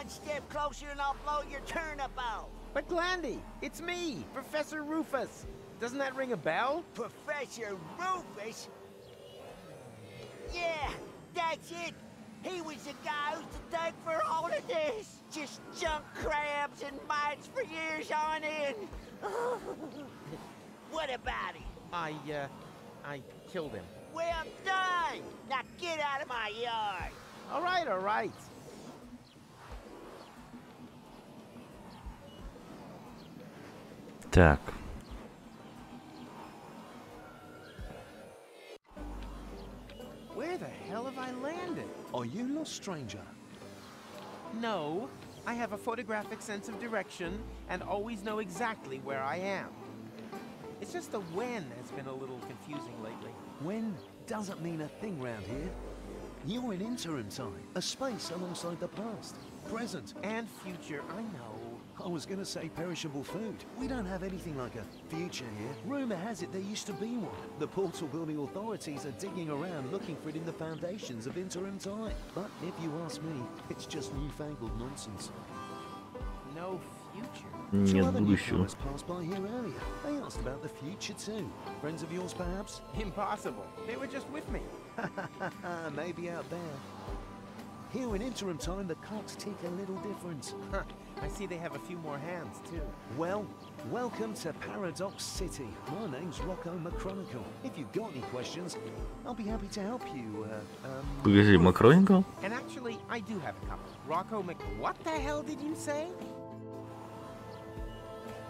One step closer and I'll blow your turnip out. But Glandy, it's me, Professor Rufus. Doesn't that ring a bell? Professor Rufus? Yeah, that's it. He was the guy who's to thank for all of this. Just junk crabs and mites for years on end. What about him? I killed him. Well done! Now get out of my yard. All right. Так. Where the hell have I landed? Are you lost, stranger? No, I have a photographic sense of direction and always know exactly where I am. It's just the when has been a little confusing lately. When doesn't mean a thing round here. You're in interim time, a space alongside the past, present. And future, I know. I was gonna say perishable food. We don't have anything like a future here. Rumor has it there used to be one. The portal building authorities are digging around looking for it in the foundations of interim time. But if you ask me, it's just newfangled nonsense. No future. Two Нет other будущего. newcomers passed by here earlier. They asked about the future too. Friends of yours, perhaps? Impossible. They were just with me. Maybe out there. Here in interim time, the clocks tick a little different. Huh. I see they have a few more hands, too. Well, welcome to Paradox City. My name's Rocco McChronicle. If you've got any questions, I'll be happy to help you. Погоди, Макроникл? And actually, I do have a couple. Rocco What the hell did you say?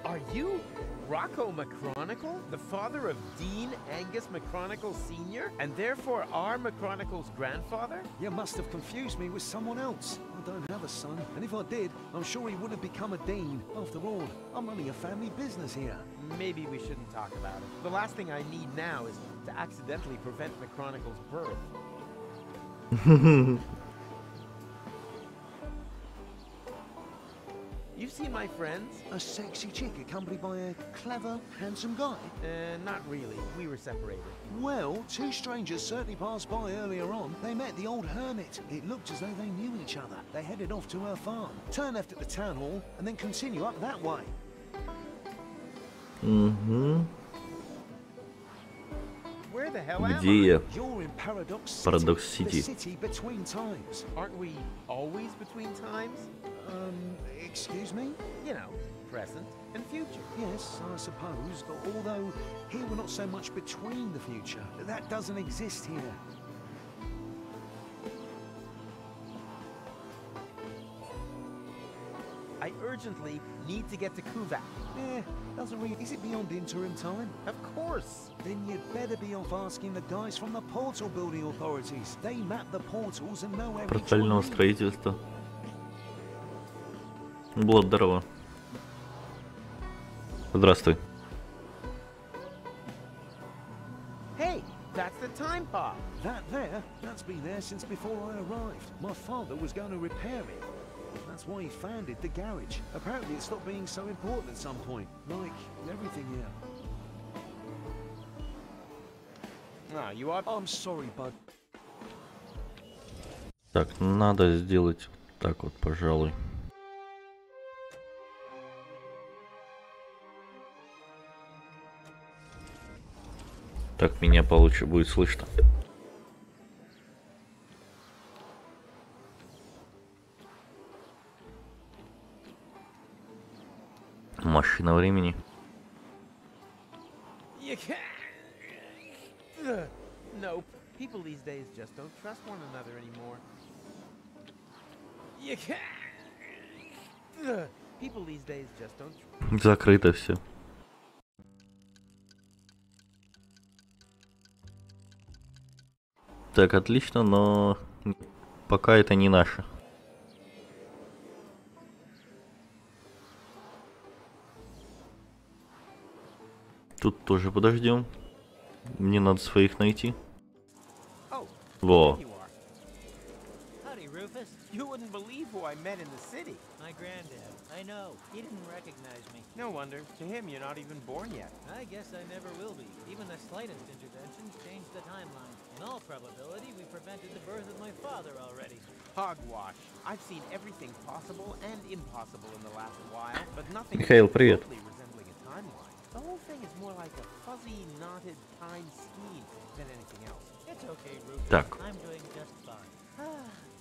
Are you Rocco McChronicle, the father of Dean Angus McChronicle Sr., and therefore our McChronicle's grandfather? You must have confused me with someone else. I don't have a son, and if I did, I'm sure he would have become a dean. After all, I'm running a family business here. Maybe we shouldn't talk about it. The last thing I need now is to accidentally prevent McChronicle's birth. You've seen my friends? A sexy chick accompanied by a clever, handsome guy? Not really. We were separated. Well, two strangers certainly passed by earlier on. They met the old hermit. It looked as though they knew each other. They headed off to her farm, turn left at the town hall, and then continue up that way. Where the hell am Где я? You're in Paradox Paradox City, City. the city between times. Aren't we always between times? Excuse me? You know, present and future. Yes, I suppose, although here we're not so much between the future. That doesn't exist here. I urgently need to get to Kuvak. Doesn't really... Is it beyond interim time? Of course. Then you'd better be off asking the guys from the portal building authorities. They map the portals and know where each Портального one is. строительства. Было здорово. Здравствуй. Hey, that's the time pod. That there, that's been there since before I arrived. My father was going to repair it. That's why he founded the garage. Apparently it stopped being so important at some point. Like everything here. Ah, you are... I'm sorry, bud. Так, надо сделать вот так вот, пожалуй. Так меня получше будет слышно. Машина времени. You can't... Nope. People these days just don't trust one another anymore. You can't... People these days just don't... Закрыто все. Так, отлично, но пока это не наше. Тут тоже подождем. Мне надо своих найти. Во. Howdy, Rufus. You wouldn't believe who I met in the city. My granddad. I know. He didn't recognize me. No wonder. To him, you're not even born yet. I guess I never will be. Even the slightest interventions changed the timeline. In all probability, we prevented the birth of my father already. Hogwash. I've seen everything possible and impossible in the last while, but nothing Михаил, привет. remotely resembling a timeline. The whole thing is more like a fuzzy, knotted time scheme than anything else. It's okay, Rufus. Так. I'm doing just fine.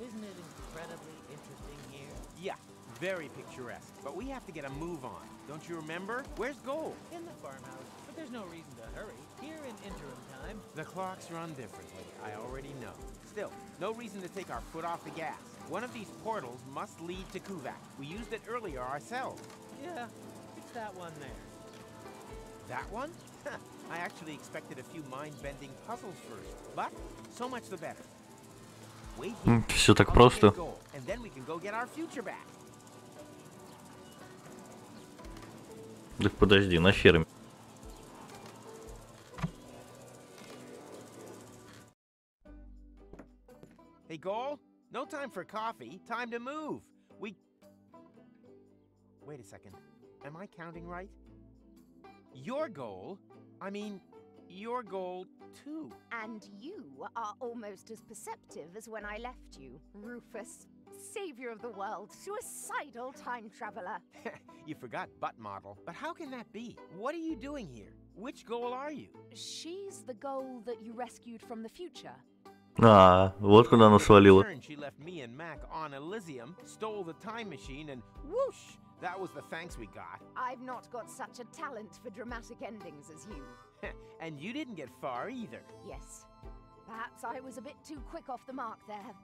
Isn't it incredibly interesting here? Yeah, very picturesque. But we have to get a move on. Don't you remember? Where's Gold? In the farmhouse, but there's no reason to hurry. Here in interim time, The clocks run differently, I already know. Still, no reason to take our foot off the gas. One of these portals must lead to Kuvak. We used it earlier ourselves. yeah, it's that one there. That one? I actually expected a few mind-bending puzzles first, but so much the better. Wait here. Все так I'll просто. get Gold, and then we can go get our future back. Так подожди, на ферме. Hey, Goal, no time for coffee. Time to move. Wait a second. Am I counting right? Your goal? I mean, your goal too. And you are almost as perceptive as when I left you, Rufus. Savior of the world, suicidal time traveler. You forgot butt model. But how can that be? What are you doing here? Which goal are you? She's the goal that you rescued from the future. А, вот куда она свалила. In turn, she left me and Mac on Elysium, stole the time machine, and whoosh! That was the thanks we got. I've not got such a talent for dramatic endings as you. And you didn't get far either. Yes. Perhaps I was a bit too quick off the mark there.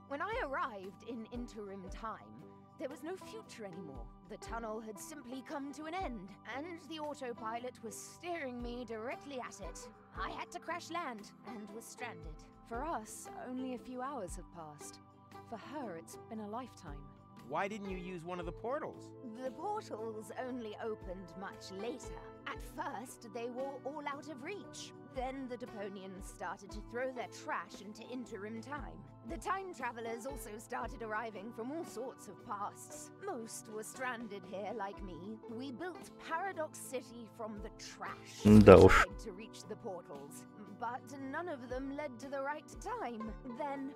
When I arrived in interim time, there was no future anymore. The tunnel had simply come to an end, and the autopilot was steering me directly at it. I had to crash land and was stranded. For us, only a few hours have passed. For her, it's been a lifetime. Why didn't you use one of the portals? The portals only opened much later. At first, they were all out of reach. Then the Deponians started to throw their trash into interim time. The time travelers also started arriving from all sorts of pasts. Most were stranded here like me. We built Paradox City from the trash. Да We уж. tried to reach the portals, but none of them led to the right time. Then,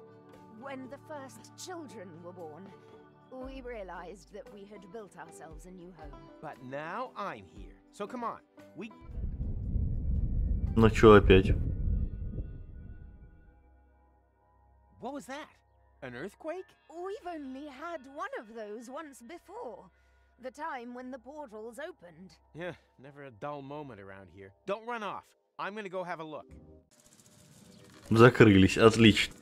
when the first children were born, we realized that we had built ourselves a new home. But now I'm here. So come on. Ну чё опять? What was that? An earthquake? We've only had one of those once before. The time when the portals opened. Yeah, never a dull moment around here. Don't run off. I'm gonna go have a look. Закрылись, отлично.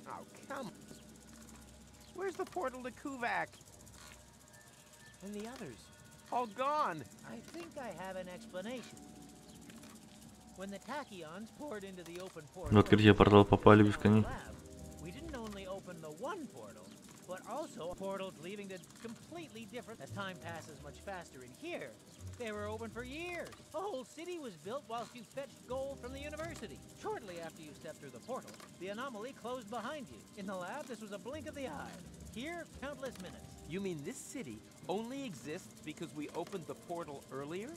Oh, come. Where's the portal to Kuvak? And the others? All gone. I think I have an explanation. When the tachyons poured into the open portal, В открытие портала попали без коней. we didn't only open the one portal, but also portals leading to completely different. As time passes much faster in here, they were open for years. A whole city was built whilst you fetched gold from the university. Shortly after you stepped through the portal, the anomaly closed behind you. In the lab, this was a blink of the eye. Here, countless minutes. You mean this city only exists because we opened the portal earlier?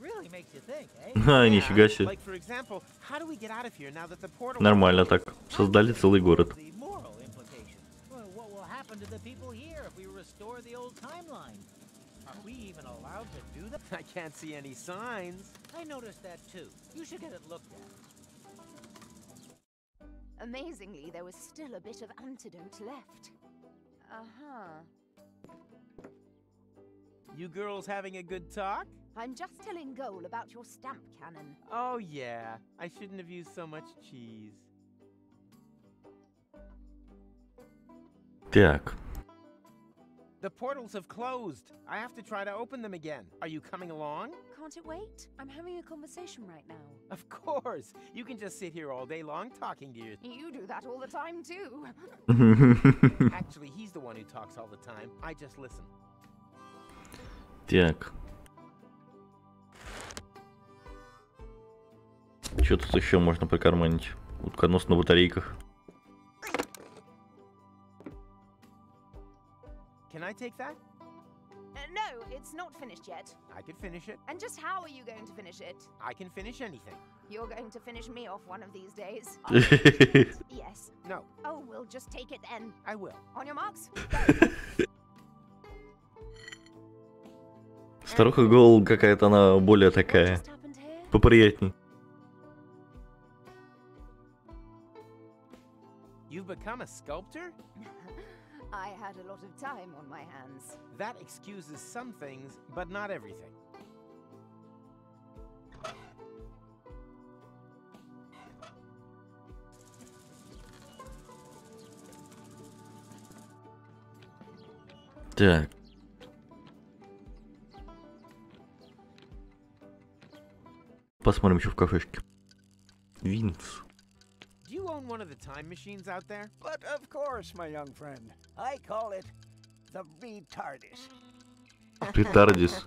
Really makes you think, eh? А, нифига себе. Like, for example, how do we get out of here now that the portal... Нормально так. Создали целый город. The moral implications. Well, what will happen to the people here if we restore the old timeline? Are we even allowed to do that? I can't see any signs. I noticed that too. You should get it looked at. Amazingly, there was still a bit of antidote left. Uh-huh. You girls having a good talk? I'm just telling Goal about your stamp cannon. Oh, yeah. I shouldn't have used so much cheese. Так. The portals have closed. I have to try to open them again. Are you coming along? Can't it wait? I'm having a conversation right now. Of course. You can just sit here all day long talking to you. You do that all the time, too. Actually, he's the one who talks all the time. I just listen. Так. Что тут еще можно прикарманить? Утконос на батарейках. Can I take that? no, it's not finished yet. I could finish it. And just how are you going to finish it? I can finish anything. You're going to finish me off one of these days. Yes. No, Oh, we'll just take it then. I will. On your marks? Старуха Гол какая-то, она более такая, Just happened here? поприятней. You've become a sculptor? I had a lot of time on my hands. That excuses some things, but not everything. Так. Посмотрим, что в кафешке. Винкс. Do you own one of the time machines out there? But of course, my young friend. I call it the retardis. Ретардис.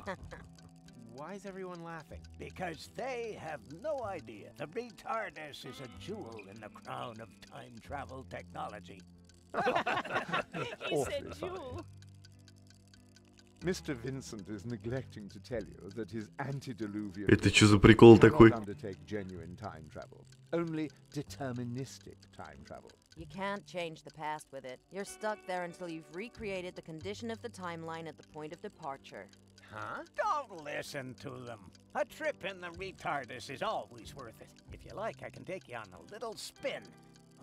Why is everyone laughing? Because they have no idea. The retardis is a jewel in the crown of time travel technology. He said jewel. Mr. Vincent is neglecting to tell you that his antediluvian Это что за прикол такой? cannot undertake genuine time travel, only deterministic time travel. You can't change the past with it. You're stuck there until you've recreated the condition of the timeline at the point of departure. Huh? Don't listen to them. A trip in the retardis is always worth it. If you like, I can take you on a little spin.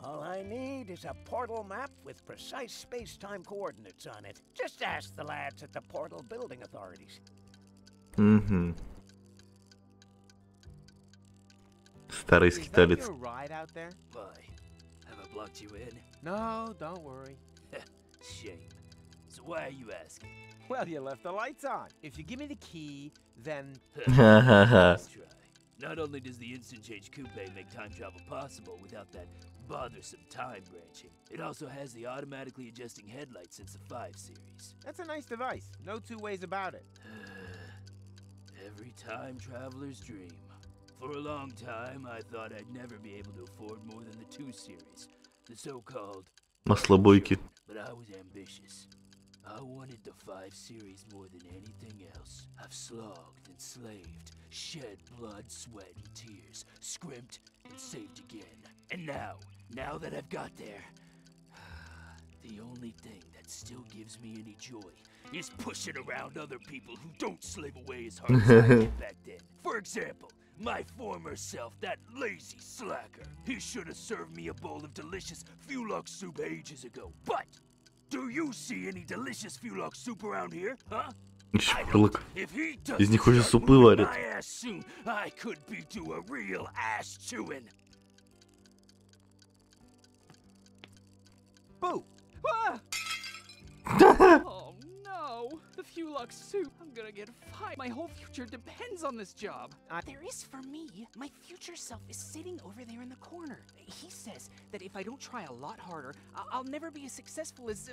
All I need is a portal map with precise space-time coordinates on it. Just ask the lads at the portal building authorities. Угу. Старый Is that скиталец. your ride out there? Why? Have I blocked you in? No, don't worry. Shame. So why are you asking? Well, you left the lights on. If you give me the key, then... Ха-ха-ха. Let's try. Not only does the instant change coupe make time travel possible without that bothersome time branching, it also has the automatically adjusting headlights since the 5 series. That's a nice device. No two ways about it. Every time traveler's dream. For a long time, I thought I'd never be able to afford more than the 2 series, the so-called... Маслобойки. But I was ambitious. I wanted the 5 series more than anything else. I've slogged and slaved, shed blood, sweat, and tears, scrimped and saved again. And now that I've got there, the only thing that still gives me any joy is pushing around other people who don't slave away as hard as I did back then. For example, my former self, that lazy slacker. He should have served me a bowl of delicious Fulux soup ages ago. But do you see any delicious Fulux soup around here, huh? Шпрлок. If he doesn't Из них уже start супы moving варят. my ass soon, I could be to a real ass chewing. Boo! Ah! Oh no! The Fulux soup. I'm gonna get fired. My whole future depends on this job. There is for me. My future self is sitting over there in the corner. He says that if I don't try a lot harder, I'll never be as successful as,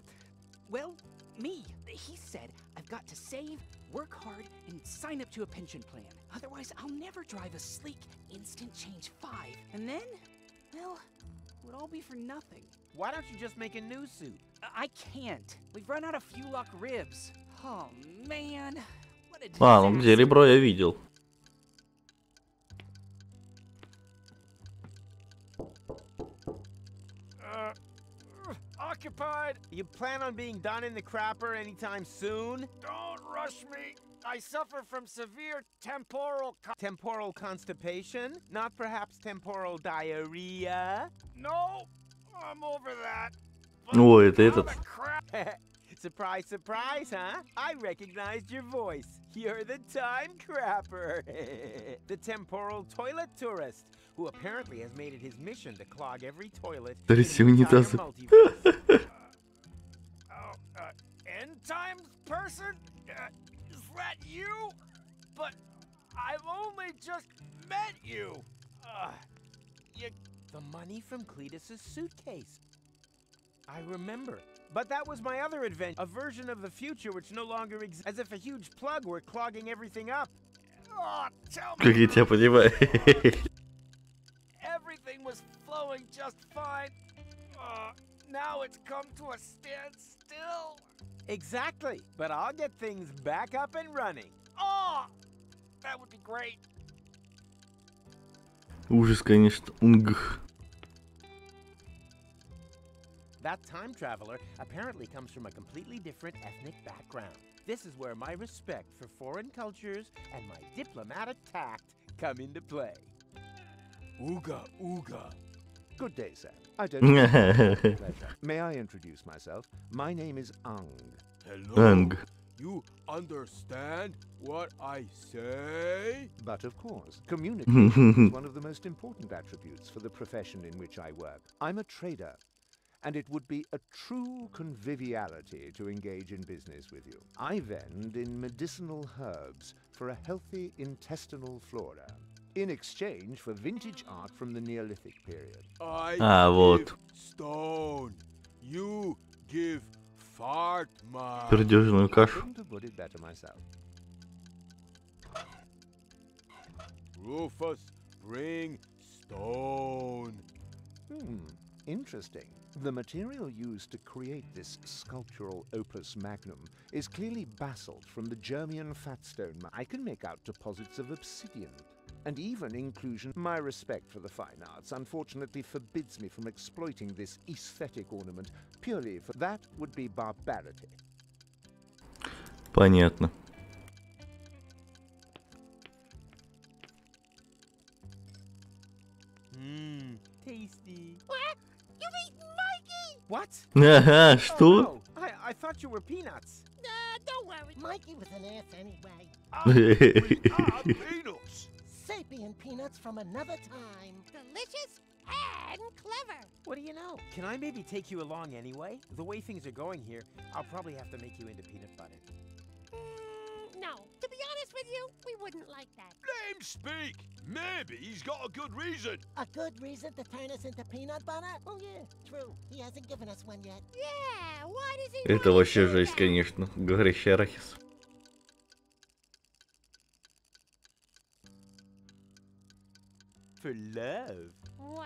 well, me. He said I've got to save, work hard, and sign up to a pension plan. Otherwise, I'll never drive a sleek Instant Change 5. And then, well, it would all be for nothing. Why don't you just make a new suit? I can't. We've run out of Fulux ribs. Oh, man. What a А, ну где disaster. ребро я видел. Occupied. You plan on being done in the crapper anytime soon? Don't rush me. I suffer from severe temporal constipation? Not perhaps temporal diarrhea? No, I'm over that. О, это этот. Surprise, surprise, huh? I recognized your voice. You're the time crapper. The temporal toilet tourist, who apparently has made it his mission to clog every toilet in Тряси the entire унитазы. multiverse. End times person? Is that you? But I've only just met you. The money from Cletus's suitcase. I remember. But that was my other adventure, a version of the future which no longer exists, as if a huge plug were clogging everything up. Oh, tell Как я me тебя понимаю. everything was flowing just fine. Now it's come to a standstill. Exactly, but I'll get things back up and running. Oh, that would be great. Ужас, конечно. Унг. That time traveler apparently comes from a completely different ethnic background. This is where my respect for foreign cultures and my diplomatic tact come into play. Ooga, ooga. Good day, sir. I don't pleasure. May I introduce myself? My name is Ang. Hello. Ung. You understand what I say? But of course, communication is one of the most important attributes for the profession in which I work. I'm a trader, and it would be a true conviviality to engage in business with you. I vend in medicinal herbs for a healthy intestinal flora, in exchange for vintage art from the Neolithic period. I вот. give stone. You give fart man. Пердёжную I кашу. couldn't have put it better myself. Rufus, bring stone. Interesting. The material used to create this sculptural opus magnum is clearly basalt from the German fatstone. I can make out deposits of obsidian, and even inclusion. My respect for the fine arts unfortunately forbids me from exploiting this aesthetic ornament purely for that would be barbarity. Понятно. Tasty. What? You've eaten Mikey? What? Ага, Oh, что? no. I thought you were peanuts. Don't worry. Mikey was an ass anyway. Peanuts. Sapient peanuts from another time. Delicious and clever. What do you know? Can I maybe take you along anyway? The way things are going here, I'll probably have to make you into peanut butter. No. To be honest with you, we wouldn't like that. Let him speak. Maybe he's got a good reason. A good reason to turn us into peanut butter? Oh yeah, true. He hasn't given us one yet. Yeah, why does he Это вообще жесть, конечно. Говорящий арахис. For love. Wow,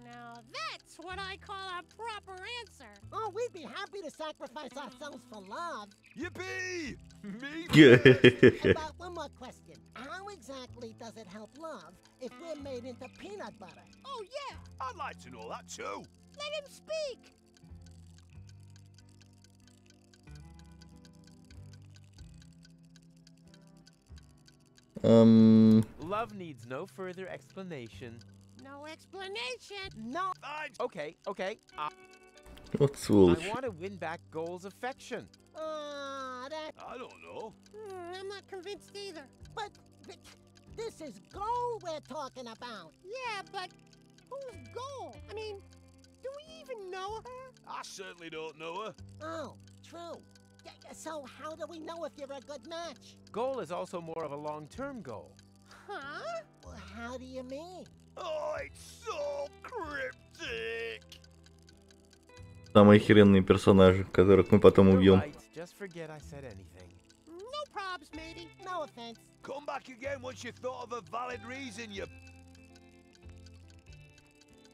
now that's what I call a proper answer. Oh, we'd be happy to sacrifice ourselves for love. Yippee! Me About one more question. How exactly does it help love if we're made into peanut butter? Oh, yeah. I'd like to know that too. Let him speak. Love needs no further explanation. No explanation. No. Okay. Вот сволочь. I want to win back Goal's affection. That... I don't know. I'm not convinced either. But this is Goal we're talking about. Yeah, but who's Goal? I mean, do we even know her? I certainly don't know her. Oh, true. So how do we know if you're a good match? Goal is also more of a long-term goal. Huh? Well, how do you mean? Oh, it's so cryptic. Самые охеренные персонажи, которых мы потом You're убьем. right. Just forget I said anything. No probs, matey. No offense. Come back again once you've thought of a valid reason, you...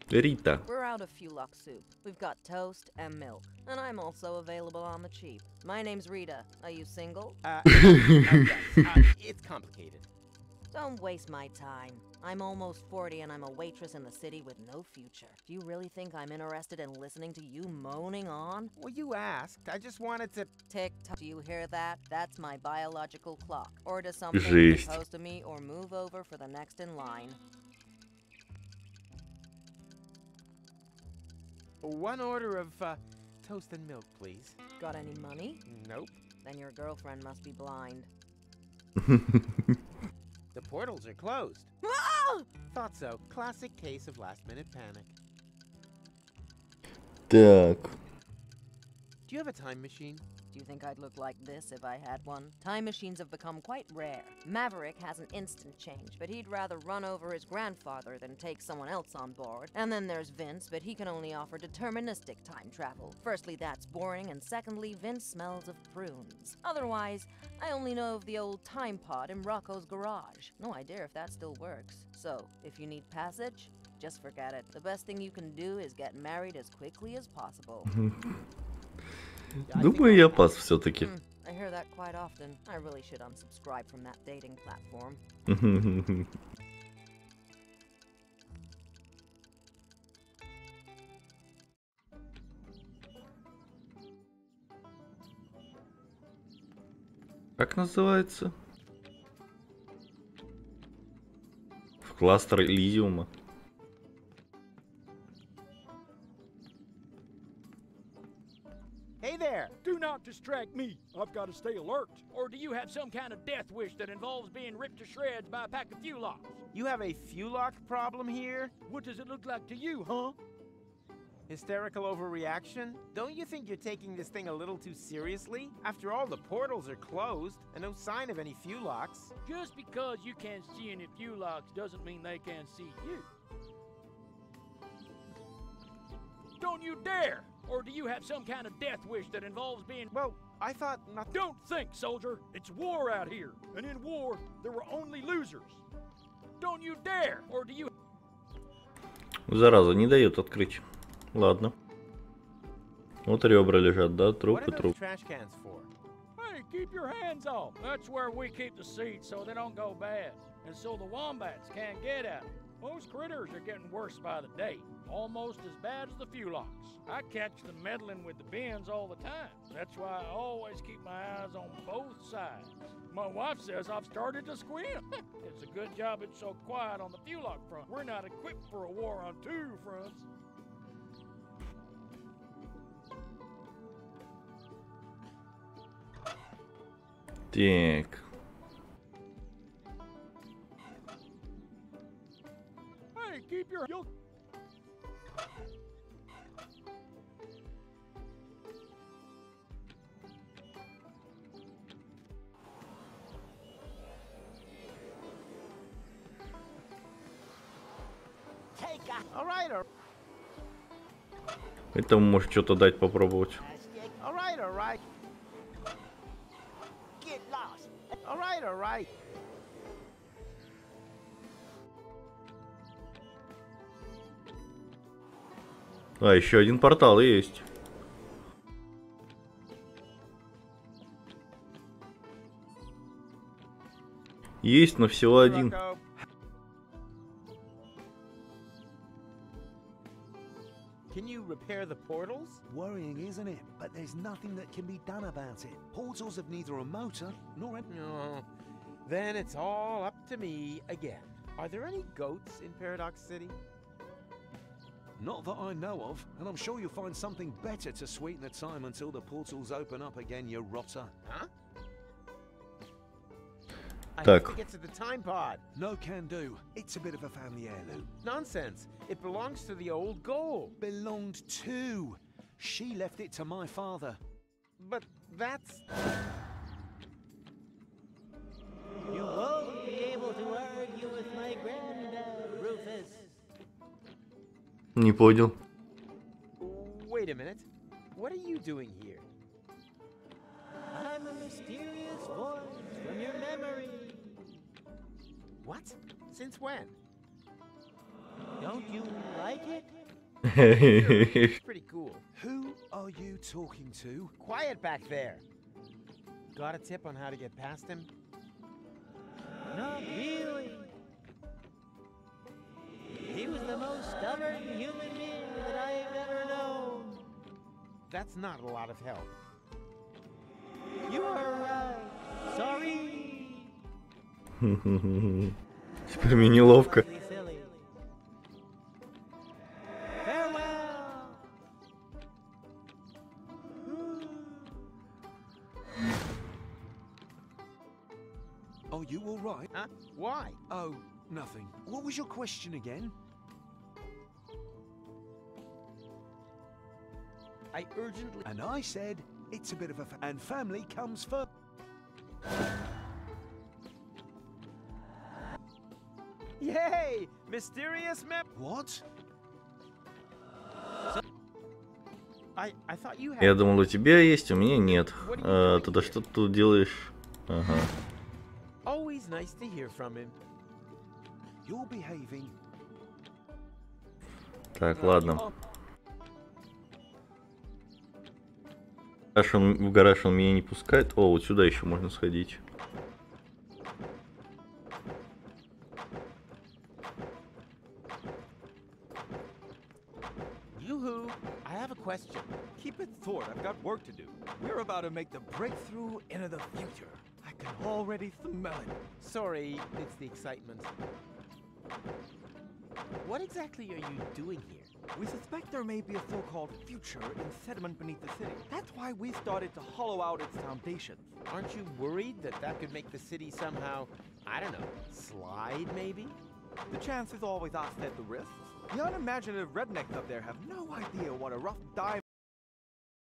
Рита. We're out of Fulux soup. We've got toast and milk. And I'm also available on the cheap. My name's Rita. Are you single? Yes. It's complicated. Don't waste my time. I'm almost 40 and I'm a waitress in the city with no future. Do you really think I'm interested in listening to you moaning on? Well, you asked. I just wanted to... Tick-tock. Do you hear that? That's my biological clock. Order something, Жесть. get close to me, or move over for the next in line. One order of toast and milk, please. Got any money? Nope. Then your girlfriend must be blind. The portals are closed. Ah! Thought so. Classic case of last-minute panic. Так. Do you have a time machine? Do you think I'd look like this if I had one? Time machines have become quite rare. Maverick has an instant change, but he'd rather run over his grandfather than take someone else on board. And then there's Vince, but he can only offer deterministic time travel. Firstly, that's boring, and secondly, Vince smells of prunes. Otherwise, I only know of the old time pod in Rocco's garage. No idea if that still works. So, if you need passage, just forget it. The best thing you can do is get married as quickly as possible. Думаю, я пас все-таки. I hear that quite often. I really should unsubscribe from that dating platform. Как называется? В кластер Элизиума. Hey there! Do not distract me. I've got to stay alert. Or do you have some kind of death wish that involves being ripped to shreds by a pack of Fulocks? You have a Fulock problem here? What does it look like to you, huh? Hysterical overreaction? Don't you think you're taking this thing a little too seriously? After all, the portals are closed, and no sign of any Fulocks. Just because you can't see any Fulocks doesn't mean they can't see you. Don't you dare! Or do you have some kind of death wish that involves being... Well, I thought not... Don't think, soldier! It's war out here, and in war, there were only losers. Don't you dare! Or do you... Зараза, не дает открыть. Ладно. Вот ребра лежат, да? Труп What и are those труп. trash cans for? Hey, keep your hands off. That's where we keep the seeds so they don't go bad. And so the wombats can't get at them. Most critters are getting worse by the day. Almost as bad as the Fulocks. I catch them meddling with the bins all the time. That's why I always keep my eyes on both sides. My wife says I've started to squint. It's a good job it's so quiet on the Fulock front. We're not equipped for a war on two fronts. Так. Hey, keep your... Alright, Этому может что-то дать попробовать. alright, alright. Get lost. Alright, alright. А, еще один портал есть. Есть, но всего один. Can you repair the portals? Worrying, isn't it? But there's nothing that can be done about it. Portals have neither a motor nor a... No. Then it's all up to me again. Are there any goats in Paradox City? Not that I know of, and I'm sure you'll find something better to sweeten the time until the portals open up again, you rotter. Huh? I Так. have to get to the time pod. No can do. It's a bit of a family heirloom. Nonsense. It belongs to the old goal. Belonged to. She left it to my father. But that's... You won't be able to argue with my granddad, Rufus. Не понял. Wait a minute. What are you doing here? I'm a mysterious voice from your memory. What? Since when? Don't you like it? It's pretty cool. Who are you talking to? Quiet back there. Got a tip on how to get past him? Not really. He was the most stubborn human being that I've ever known. That's not a lot of help. You are right. Sorry. Теперь мне неловко. Silly. Farewell. Are you all right? Huh? Why? Oh, nothing. What was your question again? I urgently... And I said, it's a bit of a... and family comes first. Yay! Mysterious map... What? I thought you had... Я думал, у тебя есть, у меня нет. Тогда что ты тут делаешь? Ага. Always nice to hear from him. You're behaving. Так, ладно. В гараж он меня не пускает. О, вот сюда еще можно сходить. Yoo-hoo, I have a question. Keep it short, I've got work to do. We're about to make the breakthrough into the future. I can already smell it. Sorry, it's the excitement. What exactly are you doing here? We suspect there may be a so-called future in sediment beneath the city. That's why we started to hollow out its foundations. Aren't you worried that that could make the city somehow, I don't know, slide maybe? The chances always offset the risks. The unimaginative rednecks up there have no idea what a rough dive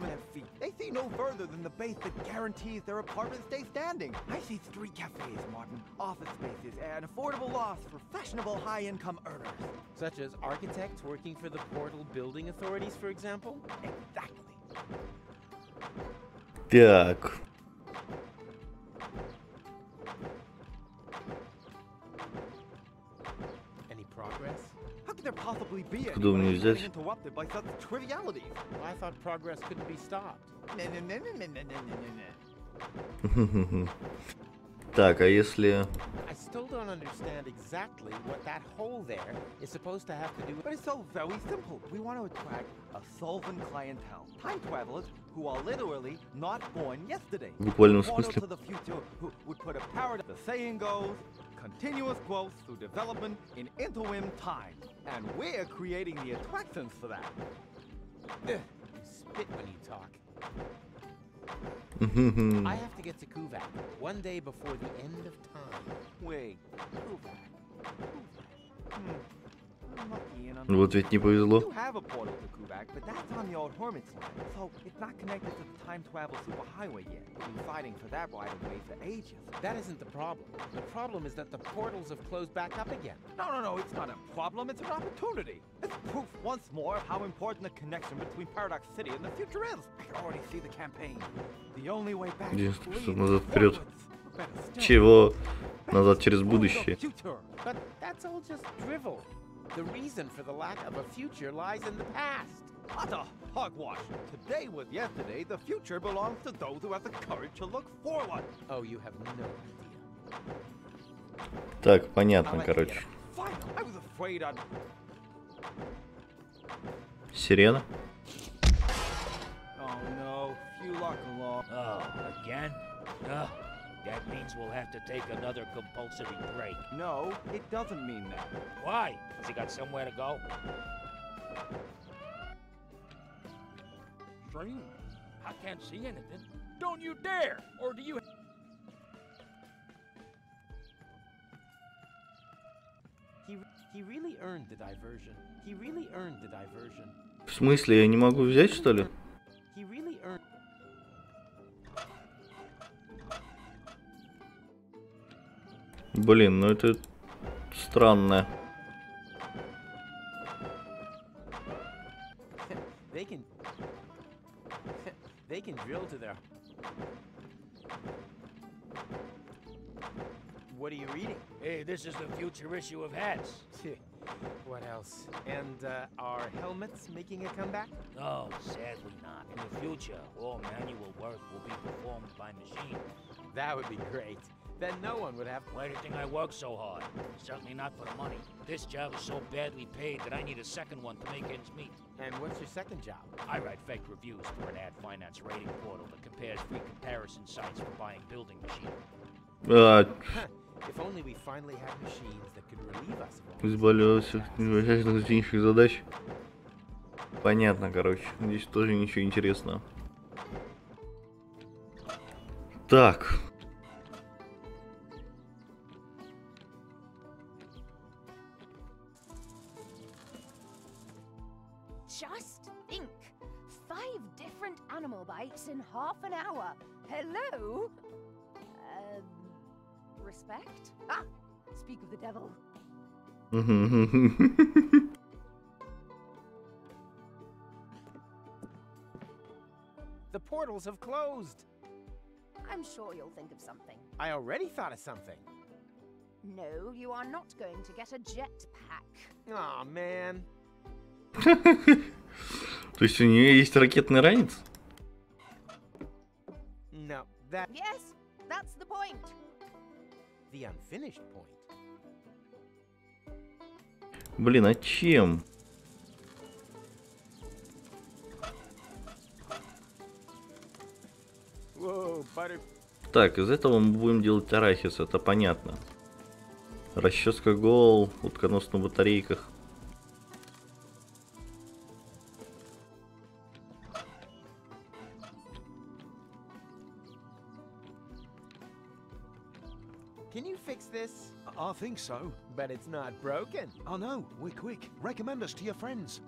their feet. They see no further than the base that guarantees their apartments stay standing. I see street cafes, Martin, office spaces, and affordable lofts for fashionable high-income earners. Such as architects working for the portal building authorities, for example? Exactly. Так. Any progress? How could there possibly be Куда мне any взять? interrupted by such trivialities? I thought progress couldn't be stopped. Так, а если... I still don't understand exactly what that hole there is supposed to have to do with... But it's so very simple. We want to attract a solvent clientele. Time travelers who are literally not born yesterday. В буквальном Portal смысле. to the future who would put a paradigm. The saying goes, continuous growth through development in interim time. And we're creating the attractions for that. You spit when you talk. I have to get to Kuvak one day before the end of time. Wait, Kuvak. I'm lucky and Вот ведь не повезло. You have a portal to Kuvak, but that's on the old Hermit's line, so it's not connected to the time travel superhighway yet. We've been fighting for that right of way for ages. That isn't the problem. The problem is that the portals have closed back up again. No, it's not a problem, it's an opportunity. It's proof once more of how important the connection between Paradox City and the future is. I can already see the campaign. The only way back is Назад вперед. Чего? Назад через будущее. But that's all just drivel. The reason for the lack of a future lies in the past. Utter hogwash. Today was yesterday. The future belongs to those who have the courage to look forward. Oh, you have no idea. Так, понятно, короче. Fine. I was afraid I'd... Сирена? Oh no, few luck along. Oh, again? That means we'll have to take another compulsory break. No, it doesn't mean that. Why? Has he got somewhere to go? Strange. I can't see anything. Don't you dare! Or do you... He really earned the diversion. He really earned the diversion. В смысле, я не могу взять, что ли? He really earned... Блин, ну это странно. They can drill to their... What are you reading? Hey, this is the future issue of hats. What else? And are helmets making a comeback? No, sadly not. In the future, all manual work will be performed by machine. That would be great. Then no one would have... Why do you think I work so hard? Certainly not for the money. This job is so badly paid that I need a second one to make ends meet. And what's your second job? I write fake reviews for an ad finance rating portal that compares free comparison sites for buying building machines. If only we finally had machines that could relieve us of... Избавился от незначительных задач. Понятно, короче. Здесь тоже ничего интересного. Так. Just think. 5 different animal bites in half an hour. Hello? Respect? Ah! Speak of the devil. The portals have closed. I'm sure you'll think of something. I already thought of something. No, you are not going to get a jetpack. Aw, man. То есть у нее есть ракетный ранец? That... Yes, that's the point. The unfinished point. Блин, а чем? Whoa, butter... Так, из этого мы будем делать арахис, это понятно. Расческа гол, утконос на батарейках. Can you fix this? I think so. But it's not broken. I know, we're quick. Recommend us to your friends.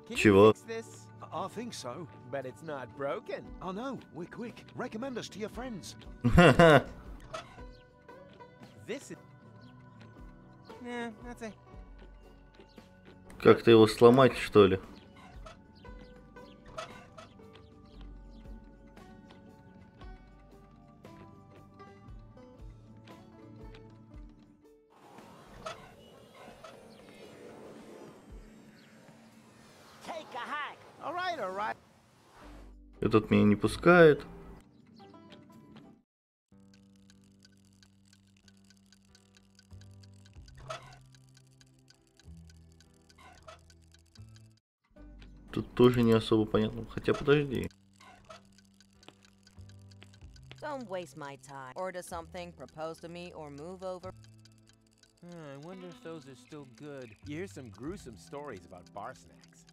Can Чего? you fix this? I think so. But it's not broken. I know, we're quick. Recommend us to your friends. This is... Nah, that's it. Как-то его сломать, что ли? All right. Этот меня не пускает. Тут тоже не особо понятно. Хотя подожди. Don't waste my time. Order something, propose to me, or move over. I wonder if those are still good. You hear some gruesome stories about bar snacks.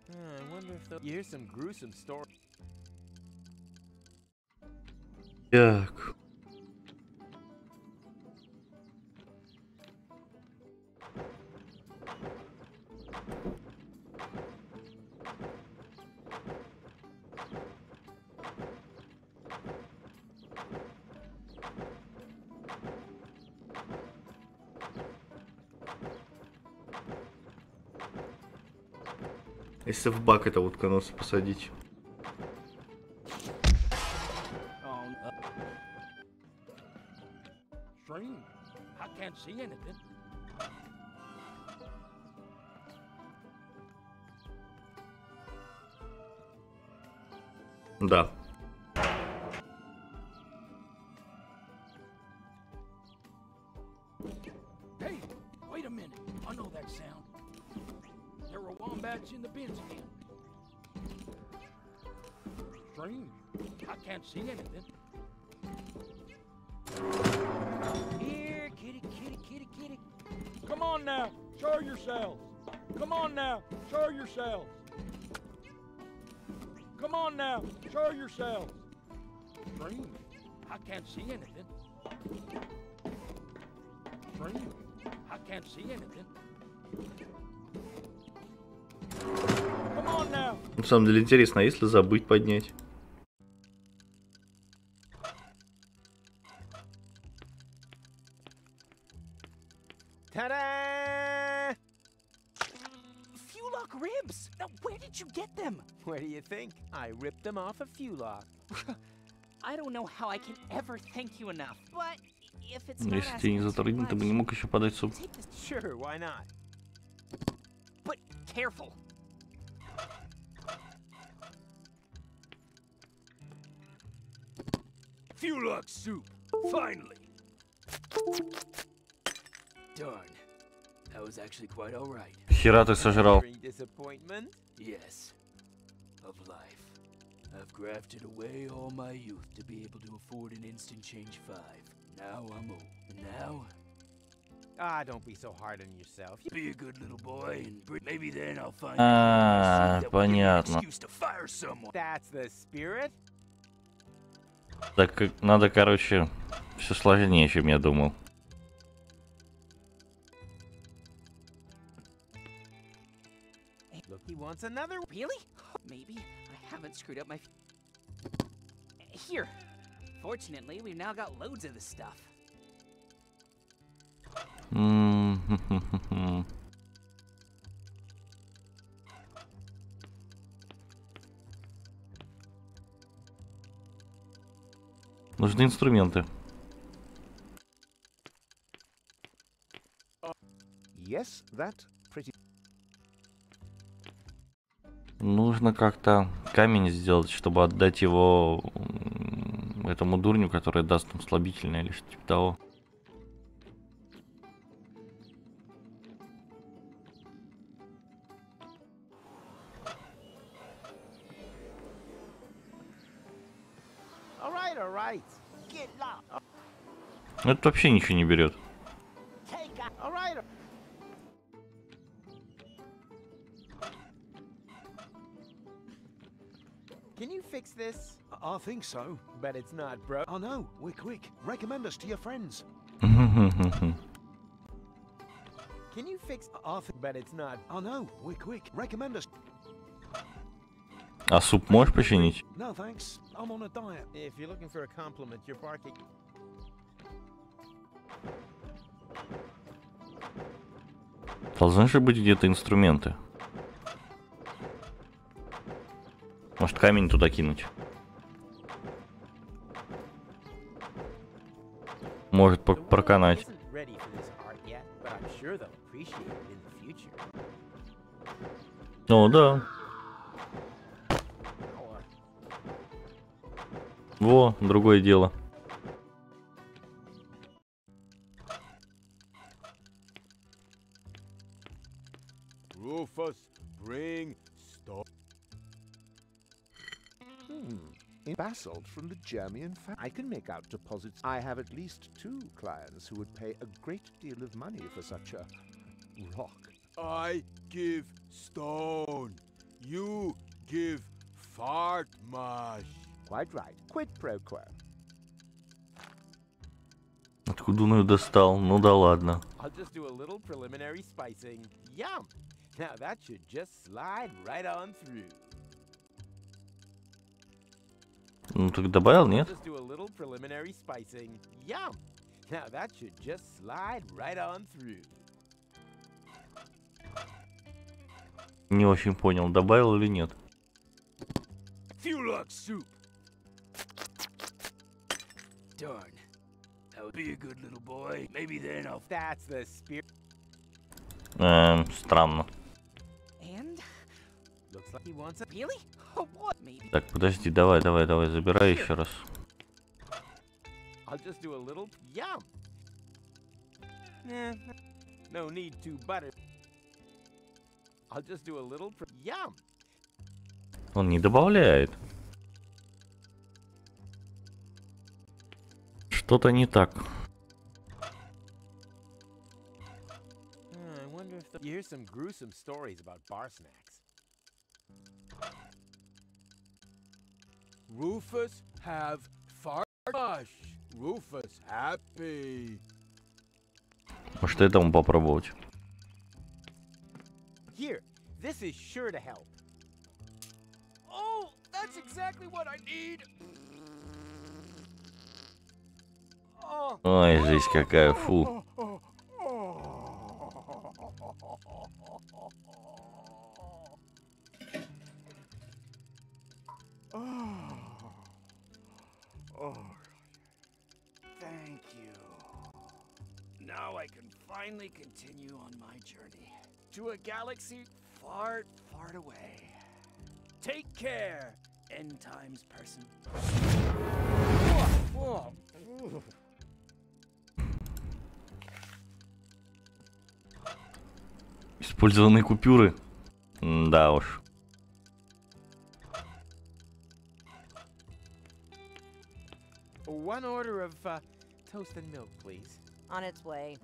I wonder if you hear some gruesome stories. Так. Если в бак этого утконоса посадить. Strange. I can't see anything. Да. Hey, wait a minute. I know that sound. There were wombats in the bins again. Strange. I can't see anything. Here, kitty, kitty, kitty, kitty. Come on now, show yourselves. Come on now, show yourselves. Come on now, show yourselves. Strange. I can't see anything. Strange. I can't see anything. Come on now. На самом деле интересно, а если забыть поднять? Ta-da! Fuelock ribs! Now, where did you get them? Where do you think? I ripped them off a Fuelock. I don't know how I can ever thank you enough, but if it's not Если тебе не asking too затруднит, ты бы не much, мог еще подать суп. take this. Sure, why not? But careful. Fuelock soup, finally. Darn, that was actually quite all right. Хера ты сожрал. Disappointment? Yes, of life. I've grafted away all my youth to be able to afford an instant change 5. Now I'm old. And now, Ah, don't be so hard on yourself. be a good little boy, and maybe then I'll find А, that will give me an понятно. excuse to fire someone. That's the spirit? Так, надо, короче, все сложнее, чем я думал. Look, he wants another. Really? Maybe I haven't screwed up my. Here. Fortunately, we've now got loads of this stuff. Нужны инструменты. Yes, that pretty... Нужно как-то камень сделать, чтобы отдать его этому дурню, который даст нам слабительное или что-то типа того. Это вообще ничего не берет. Can you fix this? I think so. But it's not, bro. Oh no, we're quick. Recommend us to your friends. Can you fix? But it's not. Oh no, we're quick. Recommend us. А суп можешь починить? No thanks. I'm on a diet. If you're looking for a compliment, you're barking. Должны же быть где-то инструменты. Может, камень туда кинуть? Может проканать. О, да. Во, другое дело. Rufus, bring stone. In basalt from the German I can make out deposits. I have at least 2 clients who would pay a great deal of money for such a rock. I give stone. You give fart mash. Quite right. Quid pro quo. Откуда он ее достал? Ну да ладно. I'll just do a little preliminary spicing. Yum! Now that should just slide right on through. Ну так добавил, нет? Just do a little preliminary spicing. Yum! Now that should just slide right on through. Не очень понял, добавил или нет. Fulux soup. Darn. That would be a good little boy. Maybe then I'll. That's the spirit. Странно. And Looks like he wants a. really? Oh, what? Maybe. Так, подожди, давай, забирай еще раз. I'll just do a little. Yum! No need to butter. I'll just do a little. Yum! Он не добавляет. Что-то не так. I wonder if you hear some gruesome stories about bar snacks. Rufus have fart mash. Rufus happy. Может, этому попробовать. Here, this is sure to help. Oh, that's exactly what I need. Ой, жизнь какая, фу. Thank you. Now I can finally continue on my journey to a galaxy far, far away. Take care, end times person. Использованные купюры. Да уж. One order of toast and milk, please. On its way.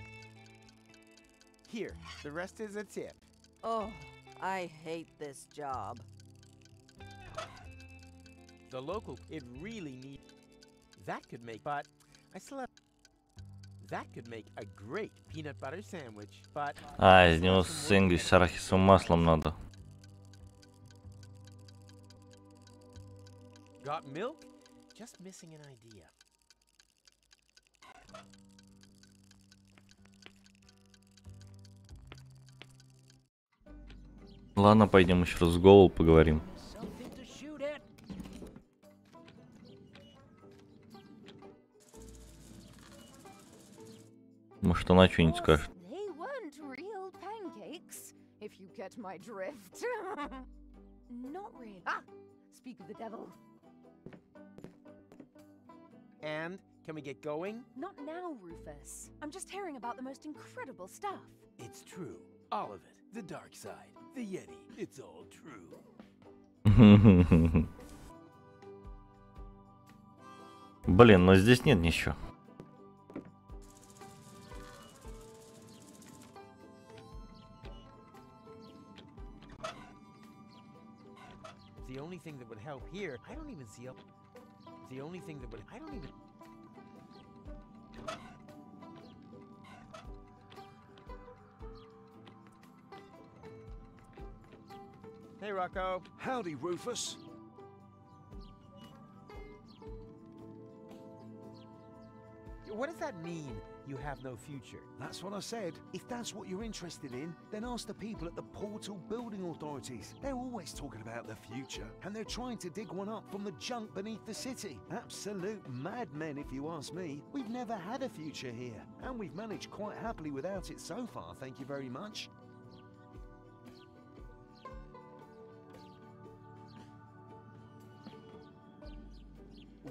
Here, the rest is a tip. Oh, I hate this job. The local, it really needs. That could make, but I still have. That could make a great peanut butter sandwich, but. Из него сэндвич с арахисовым маслом надо. Got milk? Just missing an idea. Ладно, пойдем еще раз с Гоул поговорим. Может, она что-нибудь скажет. They weren't real pancakes, if you get my drift. not really. Ah! Speak of the devil. And can we get going? Not now, Rufus. I'm just hearing about the most incredible stuff. It's true. All of it. The dark side. The Yeti. It's all true. Блин, но здесь нет ничего. The only thing that would help here, I don't even see a... The only thing that would... I don't even... Hey, Rocco. Howdy, Rufus. What does that mean, you have no future? That's what I said. If that's what you're interested in, then ask the people at the Portal Building Authorities. They're always talking about the future, and they're trying to dig one up from the junk beneath the city. Absolute madmen, if you ask me. We've never had a future here, and we've managed quite happily without it so far, thank you very much.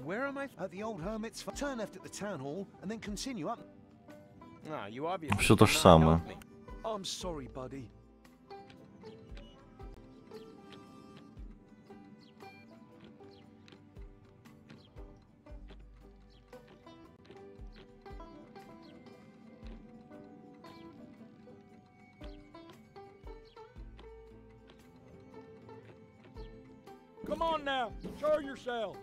Where am I? At the old hermit's. Turn left at the town hall, and then continue up. Ah, you obviously... Все то же самое. I'm sorry, buddy. Come on now, show yourselves.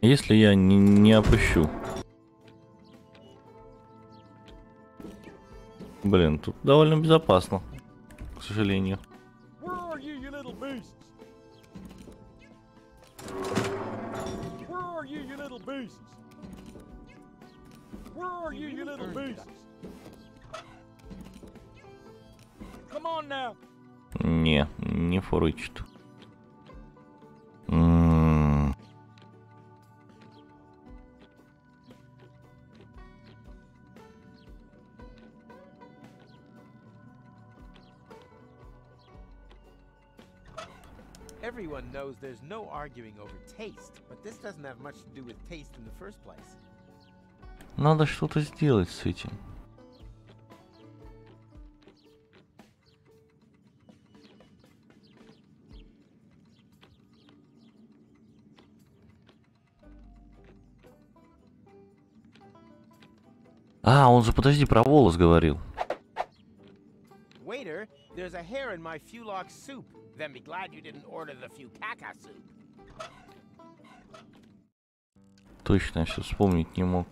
Если я не опущу. Блин, тут довольно безопасно, к сожалению. Where are you, you little beasts? Where are you, you little beasts? Where are you, you little beasts? Come on now. Не фурычит. Everyone knows there's no arguing over taste, but this doesn't have much to do with taste in the first place. Надо что-то сделать с этим. А, он же, подожди, про волос говорил. Waiter, there's a hair in my Fulok soup. Then be glad you didn't order the Fukaka soup. Точно, я все вспомнить не мог.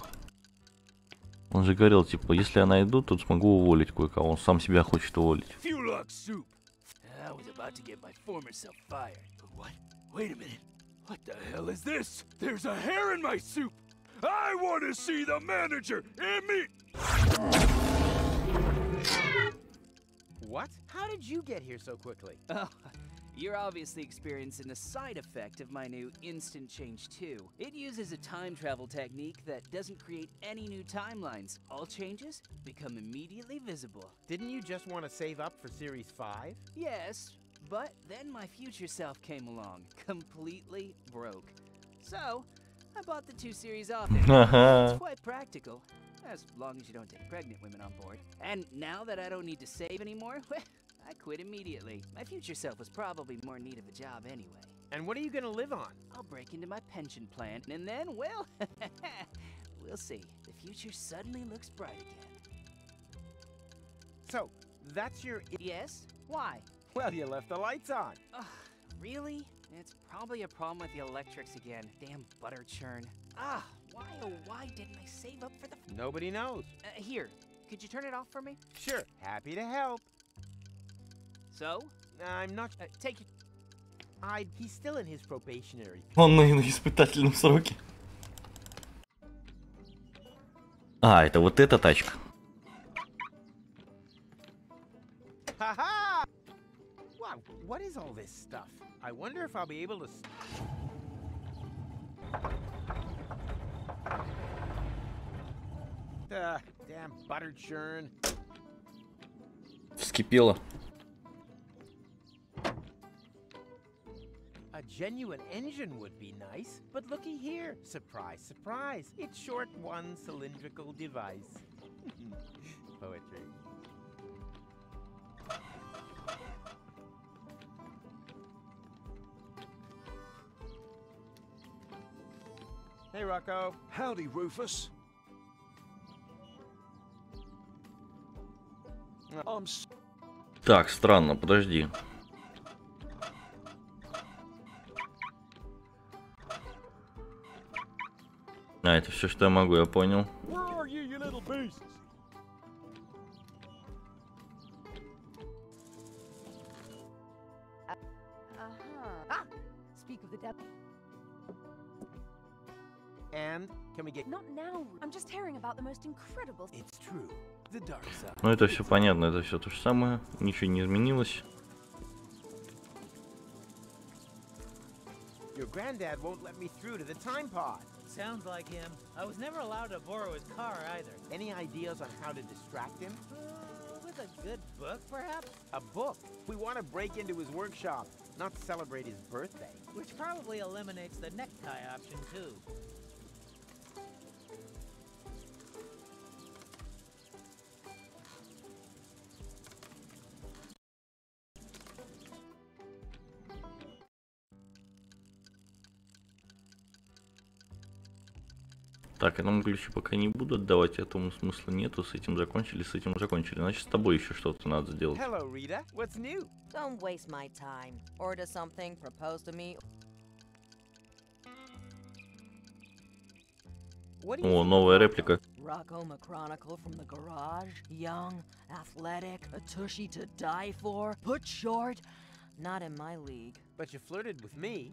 Он же говорил, типа, если я найду, то смогу уволить кое-кого. Он сам себя хочет уволить. Fulok soup. I was about to get my former self fired. What? Wait a minute. What the hell is this? There's a hair in my soup. I want to see the manager and me. What? How did you get here so quickly? Oh, you're obviously experiencing the side effect of my new Instant Change 2. It uses a time travel technique that doesn't create any new timelines. All changes become immediately visible. Didn't you just want to save up for Series 5? Yes, but then my future self came along, completely broke. So, I bought the 2 series off him. It's quite practical. As long as you don't take pregnant women on board. And now that I don't need to save anymore, I quit immediately. My future self was probably more in need of a job anyway. And what are you gonna live on? I'll break into my pension plan, and then, well, we'll see. The future suddenly looks bright again. So, that's your... Yes? Why? Well, you left the lights on. Ugh, really? It's probably a problem with the electrics again. Damn butter churn. Ah, why oh why didn't I save up for the... Nobody knows. Here, could you turn it off for me? Sure, happy to help. So? I'm not... Take it. He's still in his probationary. Он на испытательном сроке. А, это вот эта тачка. Ha-ha! Wow, what is all this stuff? I wonder if I'll be able to... Damn butter churn. Вскипело. A genuine engine would be nice, but looky here. Surprise, surprise. It's short one cylindrical device. Poetry. Hey, Rocco. Howdy, Rufus. Так, странно, подожди. А, это все, что я могу, я понял. Speak of the devil. And can we get... Not now. I'm just hearing about the most incredible... It's true. The dark side. Ну, это все понятно, это все то же самое. Ничего не изменилось. Your granddad won't let me through to the time pod. Sounds like him. I was never allowed to borrow his car either. Any ideas on how to distract him? With a good book, perhaps? A book? We want to break into his workshop, not celebrate his birthday. Which probably eliminates the necktie option, too. Так, этому ключи пока не буду отдавать, этому смысла нету. С этим закончили, с этим закончили. Значит, с тобой еще что-то надо сделать. Hello, Rita. What's new? Don't waste my time. Order something, propose to me. О, новая реплика. Rocco McChronicle from the garage. Young, athletic, a tushy to die for. Put short. Not in my league. But you flirted with me.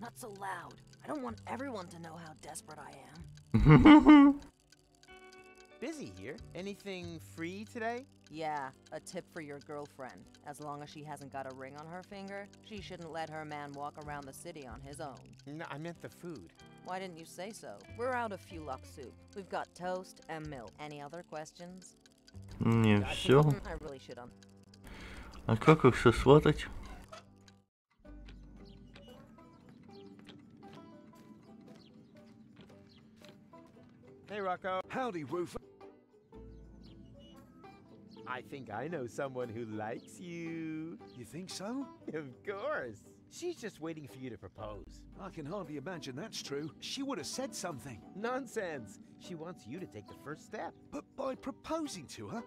Not so loud. I don't want everyone to know how desperate I am. Busy here. Anything free today? Yeah, a tip for your girlfriend. As long as she hasn't got a ring on her finger, she shouldn't let her man walk around the city on his own. No, I meant the food. Why didn't you say so? We're out of FULUQ soup. We've got toast and milk. Any other questions? Не все. I really should. А как их сосватать? Hey, Rocco. Howdy, Rufus. I think I know someone who likes you. You think so? Of course. She's just waiting for you to propose. I can hardly imagine that's true. She would have said something. Nonsense. She wants you to take the first step. But by proposing to her,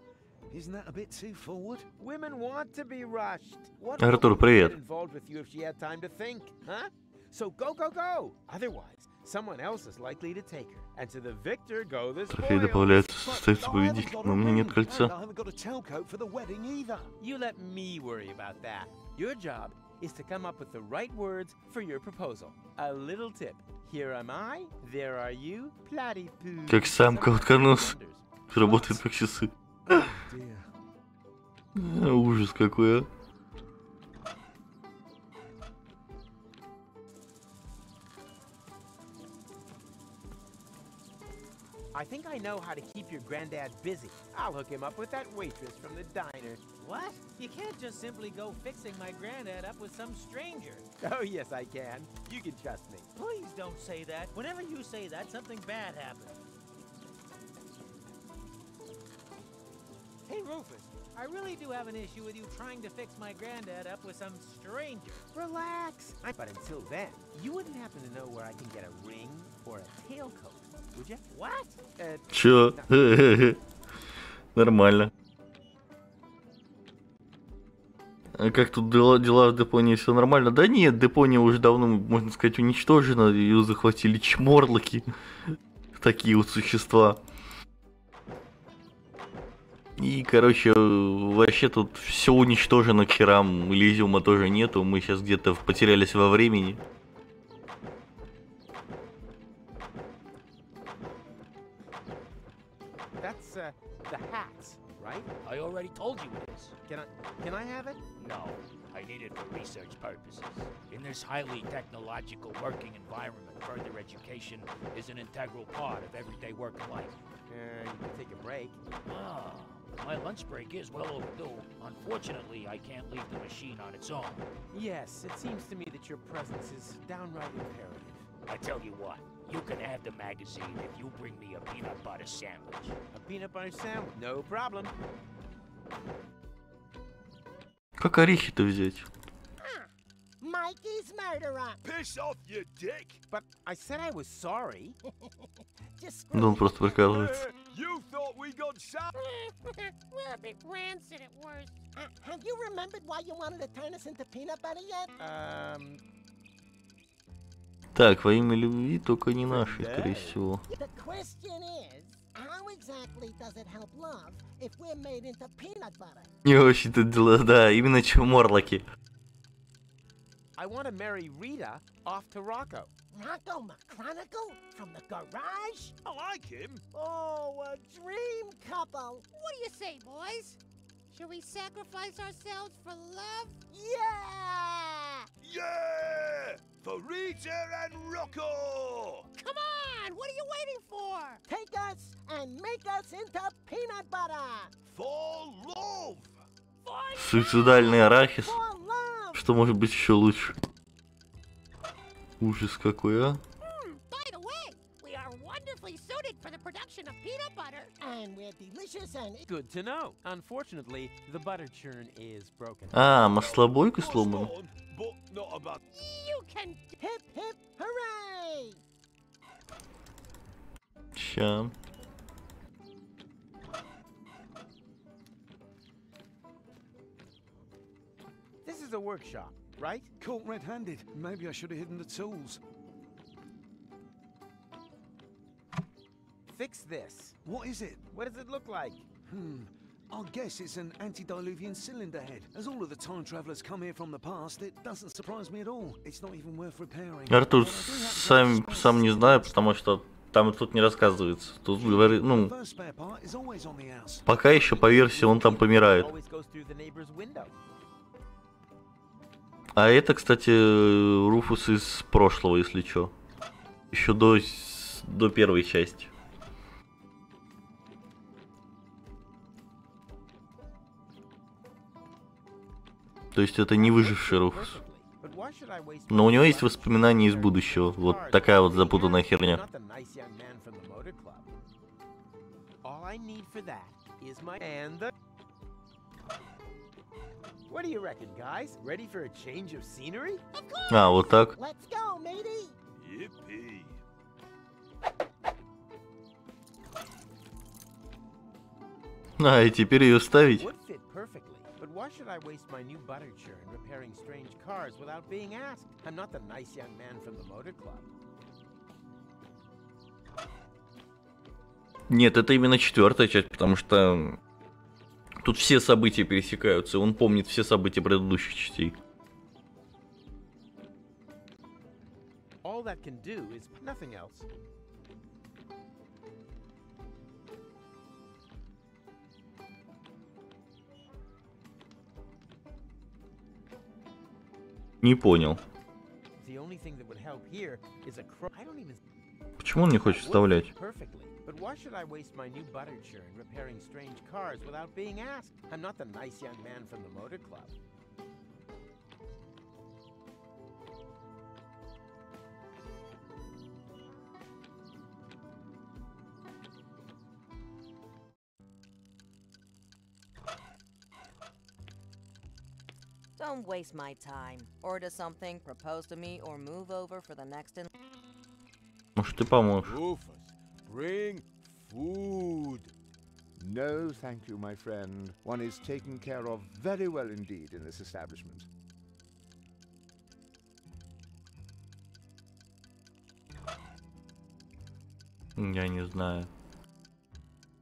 isn't that a bit too forward? Women want to be rushed. What Артур, would привет. get involved with you if she had time to think, huh? So go, go, go. Otherwise, someone else is likely to take her. And to the victor go the Трофей spoils. добавляется, состоится победитель, но у меня нет And кольца. I haven't got a tailcoat for the wedding either. You let me worry about that. Your job is to come up with the right words for your proposal. A little tip. Here am I, there are you, platypus. Как самка утконос. Работает как часы. Ужас какой, а. I think I know how to keep your granddad busy. I'll hook him up with that waitress from the diner. What? You can't just simply go fixing my granddad up with some stranger. Oh, yes, I can. You can trust me. Please don't say that. Whenever you say that, something bad happens. Hey, Rufus, I really do have an issue with you trying to fix my granddad up with some stranger. Relax. But until then, you wouldn't happen to know where I can get a ring or a tailcoat, would you? What? Чё? Нормально. А как тут дела в Депонии, все нормально? Да нет, Депония уже давно, можно сказать, уничтожена. Ее захватили чморлоки. Такие вот существа. И, короче, вообще тут все уничтожено к херам. Элизиума тоже нету. Мы сейчас где-то потерялись во времени. That's the hats, right? I already told you it is. Can I have it? No, I need it for research purposes. In this highly technological working environment, further education is an integral part of everyday work and life. You can take a break. Ah, My lunch break is well overdue. Unfortunately, I can't leave the machine on its own. Yes, it seems to me that your presence is downright imperative. I tell you what, you can have the magazine if you bring me a peanut butter sandwich. A peanut butter sandwich? No problem. Как орехи-то взять? Mikey's murderer. Piss off, you dick! But I said I was sorry. Just Да он просто прикалывается. You thought we got some? We're a bit rancid at worst. Have you remembered why you wanted to turn us into peanut butter yet? Так, во имя любви только не нашей, скорее всего. The question is, how exactly does it help love if we're made into peanut butter? Не очень-то дела, да, именно что Морлоки. I want to marry Rita off to Rocco. Rocco McChronicle from the garage? I like him. Oh, a dream couple. What do you say, boys? Should we sacrifice ourselves for love? Yeah! Yeah! For Rita and Rocco! Come on! What are you waiting for? Take us and make us into peanut butter! For love! Суицидальный арахис. For love! Что может быть еще лучше? Ужас какой, а? By the way, we are wonderfully suited for the production of peanut butter. And we're delicious and... Good to know. Unfortunately, the butter churn is broken. А, маслобойка сломана. But not about... You can... Hip, hip, hooray! Ща. This is a workshop, right? Caught red-handed. Maybe I should have hidden the tools. Fix this. What is it? What does it look like? I'll guess it's an antediluvian cylinder head. As all of the time travelers come here from the past, it doesn't surprise me at all. It's not even worth repairing. Артур, сам не знаю, потому что там тут не рассказывается. Тут говорит, ну, пока еще по версии он там помирает. А это, кстати, Руфус из прошлого, если чё. Еще до первой части. То есть это не выживший Руфус. Но у него есть воспоминания из будущего. Вот такая вот запутанная херня. А, вот так. А, и теперь ее ставить. But why should I waste my new butter churn repairing strange cars without being asked? I'm not the nice young man from the motor club. Нет, это именно четвертая часть, потому что тут все события пересекаются, он помнит все события предыдущих частей. All that can do is nothing else. Не понял. Почему он не хочет вставлять? Don't waste my time. Order something, propose to me, or move over for the next in... Может, ты поможешь? Rufus, bring food. No, thank you, my friend. One is taken care of very well indeed in this establishment. Я не знаю.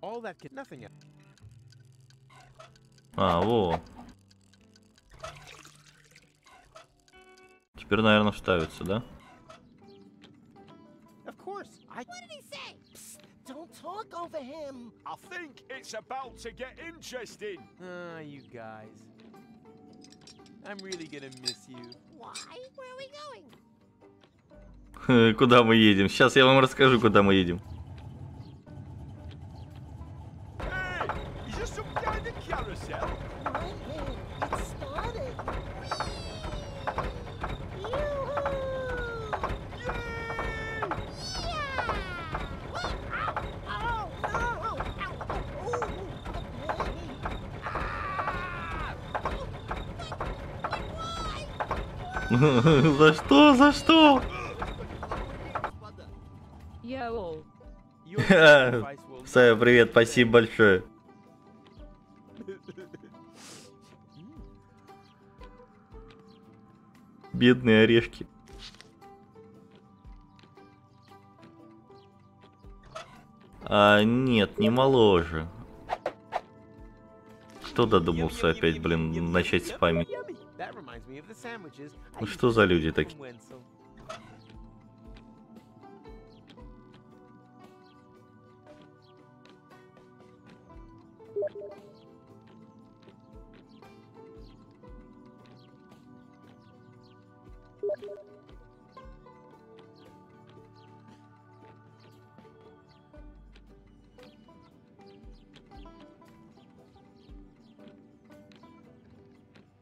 All that can... nothing else. А, во. Теперь, наверное, вставится, да? Of course. What did he say? Psst, don't talk over him. I think it's about to get interesting. Ah, you guys. I'm really gonna miss you. Why? Where are we going? Куда мы едем? Сейчас я вам расскажу, куда мы едем. Hey, he's Just some kind of carousel. Right here. It started. За что? За что? Сая, привет, спасибо большое. Бедные орешки. Нет, не моложе. Кто додумался опять, блин, начать спамить? Ну что за люди такие?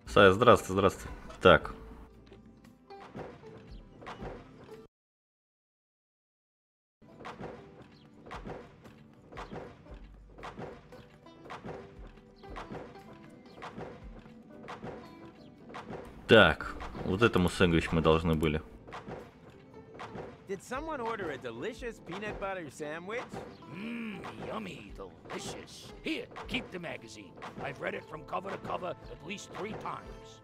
Сая, здравствуй, здравствуй. Так. Так, вот этому сэндвич мы должны были. Did someone order a delicious peanut butter sandwich? Mmm, yummy, delicious. Here, keep the magazine. I've read it from cover to cover at least 3 times.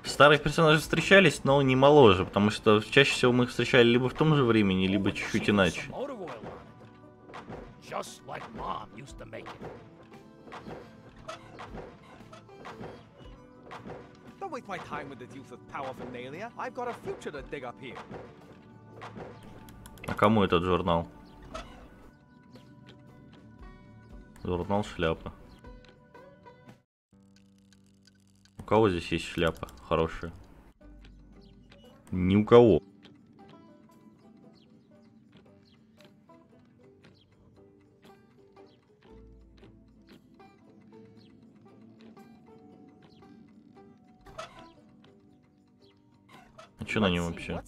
Старые персонажи встречались, но не моложе, потому что чаще всего мы их встречали либо в том же времени, либо чуть-чуть иначе. Just like Mom used to make it. Don't waste my time with this useless paraphernalia. I've got a future to dig up here. А кому этот журнал? Журнал шляпа. У кого здесь есть шляпа? Хорошая. Ни у кого. А что на нем вообще?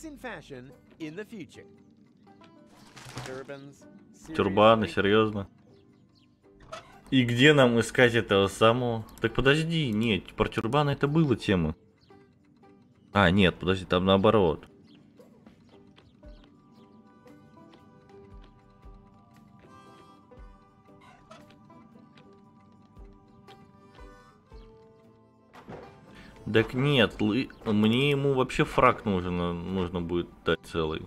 Тюрбаны, серьезно? И где нам искать этого самого? Так подожди, нет, про тюрбаны это было тема. А, нет, подожди, там наоборот. Так нет, мне ему вообще фрак нужно будет дать целый.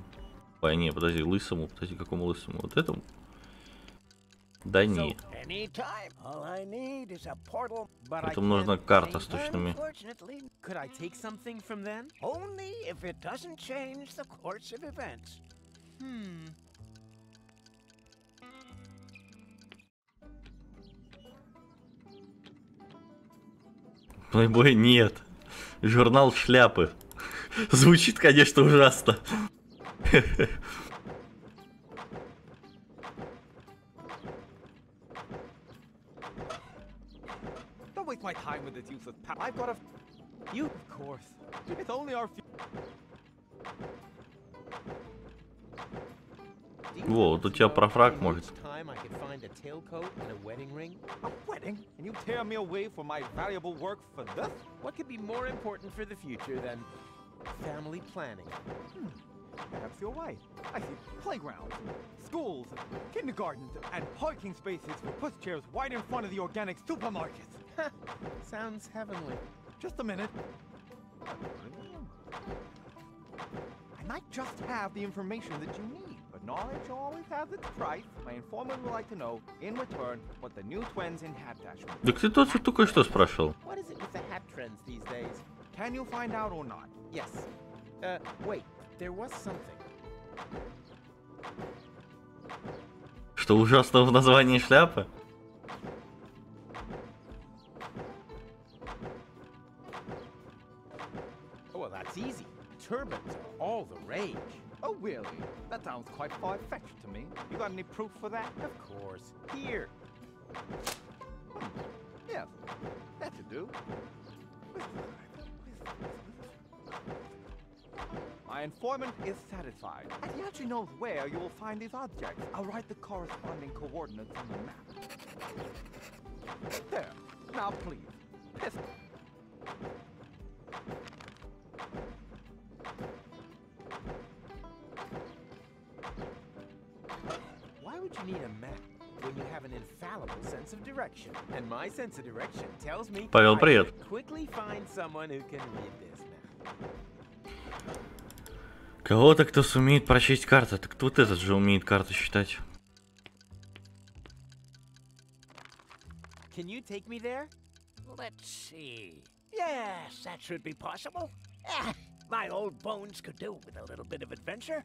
А, не, подожди, лысому, подожди, какому лысому? Вот этому? Да не. Этому нужна карта с точными. Плейбой нет. Журнал шляпы. Звучит, конечно, ужасно. Don't waste my time with this useless pal. I've got a... You, of course. It's only our... Во, вот у тебя про фрак может. A wedding? And you tear me away from my valuable work for this? What could be more important for the future than family planning? Perhaps you're right. I see playgrounds, schools, kindergartens, and parking spaces for pushchairs right in front of the organic supermarket. Sounds heavenly. Just a minute. I might just have the information that you need, but knowledge always has its price. My informant would like to know, in return, what the new trends in hat fashion. Так ты тоже только что спрашивал. What is it with the hat trends these days? Can you find out or not? Yes. Wait, there was something. Что ужасно в названии шляпы? Well, that's easy. Turbans are all the rage. Oh, really? That sounds quite far-fetched to me. You got any proof for that? Of course. Here. Yes, that should do. My informant is satisfied, and he actually knows where you will find these objects. I'll write the corresponding coordinates on the map. There. Now, please. Pistol. Why would you need a map when you have an infallible sense of direction? And my sense of direction tells me Павел, I привет. should quickly find someone who can read this map. Кого-то, кто сумеет прочесть карты. Так вот этот же умеет карты считать. Can you take me there? Let's see. Yes, that should be possible. My old bones could do with a little bit of adventure.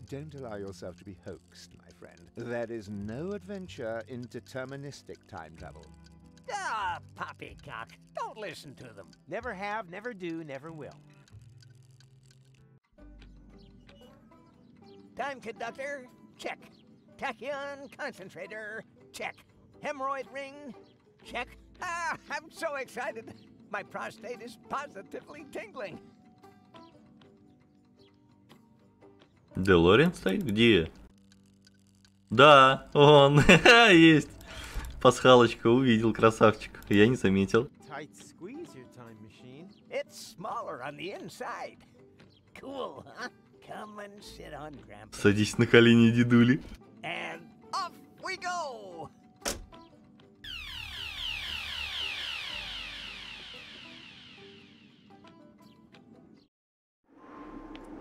Don't allow yourself to be hoaxed, my friend. There is no adventure in deterministic time travel. Ah, poppycock. Don't listen to them. Never have, never do, never will. Time conductor, check. Tachyon concentrator, check. Hemorrhoid ring, check. Ah, I'm so excited. My prostate is positively tingling. Делориан стоит? Где? Да, он. Есть. Пасхалочка, увидел, красавчик. Я не заметил. Tight squeeze your time machine. It's smaller on the inside. Cool, huh? Come and sit on Grandpa. Садись на колени, дедули. And off we go!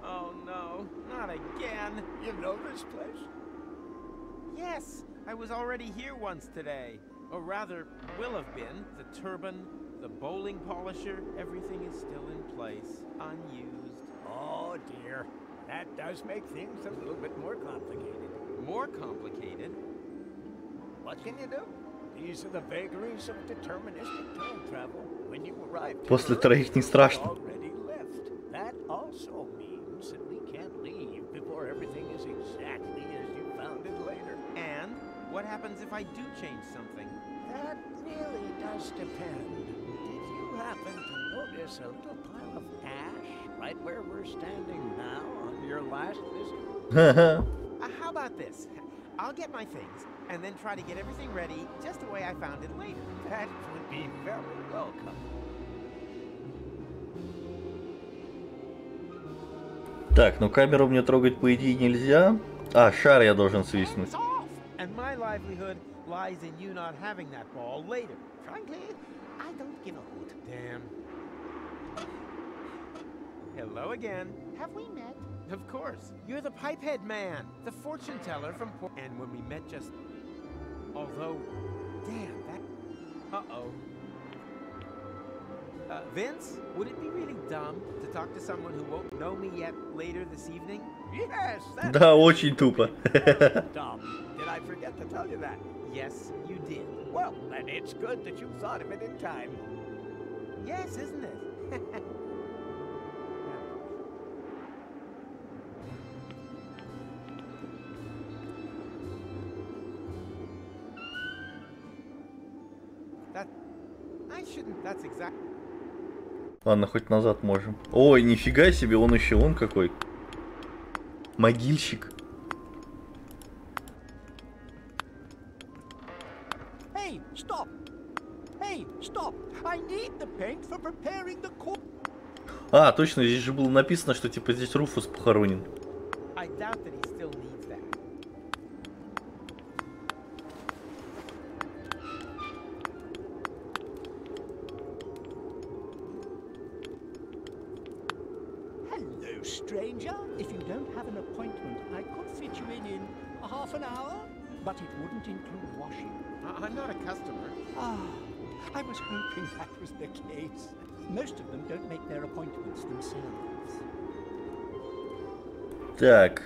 Oh no, not again. You know this place? Yes, I was already here once today. Or rather, will have been. The turban, the bowling polisher, everything is still in place, unused. Oh dear, that does make things a little bit more complicated. More complicated? What can you do? These are the vagaries of deterministic time travel. When you arrive После троих не страшно. already left. That also means that we can't leave before everything is exactly as you found it later. And what happens if I do change something? That really does depend. Did you happen to notice a little pile of ash right where we're standing now on your last visit? How about this? I'll get my things and then try to get everything ready just the way I found it later. That would be very welcome. Так, ну камеру мне трогать по идее нельзя. А, шар я должен свистнуть. And my livelihood lies in you not having that ball later. Frankly, I don't give a hoot. Damn. Hello again. Have we met? Of course. You're the pipehead man, the fortune teller from Port. And when we met just... Although... Damn, that... Uh-oh. Vince, would it be really dumb to talk to someone who won't know me yet later this evening? Yes, that's Да, очень тупо. dumb. Did I forget to tell you that? Yes, you did. Well, then it's good that you thought of it in time. Yes, isn't it? That's exactly. Ладно, хоть назад можем. Ой, нифига себе, он еще он какой. Могильщик. Hey, stop! Hey, stop! I need the paint for preparing the core. А, точно, здесь же было написано, что типа здесь Руфус похоронен. I doubt that he still needs that. Hello, stranger. If you don't have an appointment, I could fit you in a half an hour, but it wouldn't include washing. I'm not a customer. Ah, I was hoping that was the case. Most of them don't make their appointments themselves. Так.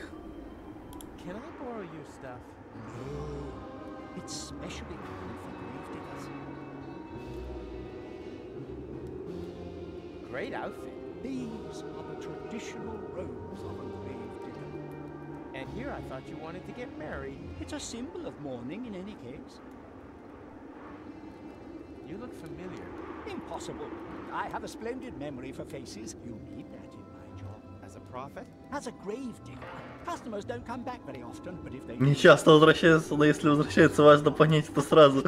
Can I borrow your stuff? No, it's specially written for grave diggers. Great outfit. These are the traditional robes of a grave digger. And here I thought you wanted to get married. It's a symbol of mourning in any case. You look familiar. Impossible. I have a splendid memory for faces. You need that in my job. As a prophet? As a grave digger, customers don't come back very often, but if they Не часто возвращаются, но если возвращается, важно понять это сразу.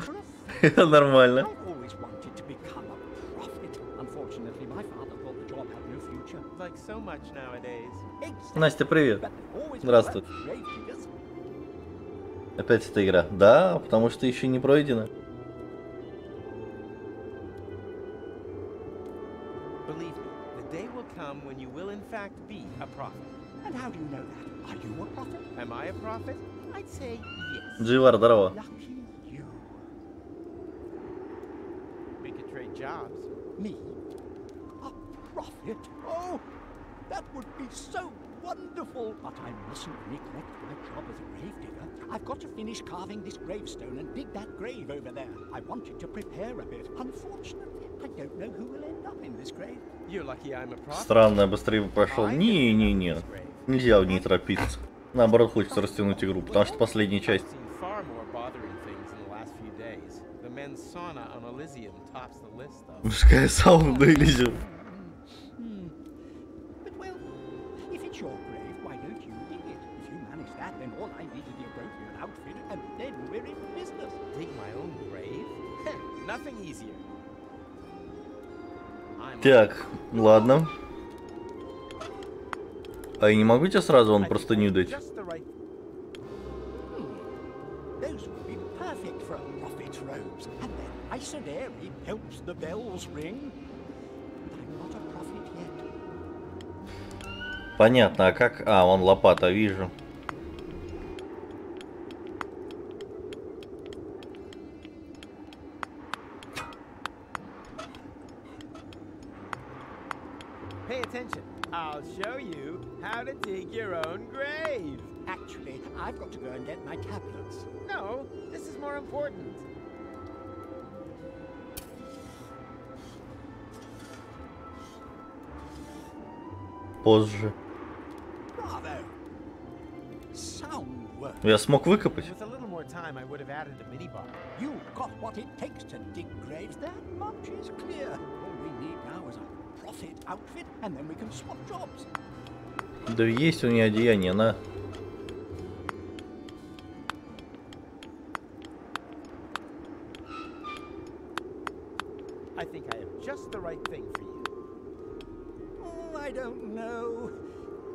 Это нормально. I've always wanted to become a prophet. Unfortunately, my father thought the job had no future. Like so much nowadays. Настя, привет. But there always Здравствуй. were grave diggers. Опять эта игра. Да, потому что еще не пройдена. Believe me, the day will come when you will in fact be a prophet. And how do you know that? Are you a prophet? Am I a prophet? I'd say yes. Дживар, здорово. Lucky you. We could trade jobs. Me? A prophet? Oh, that would be so wonderful. But I mustn't neglect my job as a grave digger. I've got to finish carving this gravestone and dig that grave over there. I wanted to prepare a bit. Unfortunately, I don't know who will end up in this grave. You're lucky I'm a prophet. Странно, я быстрее бы пошел. Не-не-не. Нельзя в ней торопиться. Наоборот, хочется растянуть игру, потому что последняя часть. Мужская сауна на Элизиум. But well, if it's your grave, why don't you dig it? If you manage that, then all I need is the appropriate outfit, and then we're in business. Dig my own grave? Nothing easier. Так, ладно. А я не могу тебе сразу он просто не дать? Those would be perfect for a prophet's robes, and then nice and airy helps the bells ring. I'm not a prophet yet. Понятно, а как? А, вон лопата, вижу. Pay attention. I'll show you how to dig your own grave. Actually, I've got to go and get my tablets. No, this is more important. Позже. Bravo. Sound work. Я смог выкопать. With a little more time, I would have added a minibar. You've got what it takes to dig graves. That much is clear. All we need now is a prophet outfit, and then we can swap jobs. Да есть у нее одеяние, на. I think I have just the right thing for you. Oh, I don't know.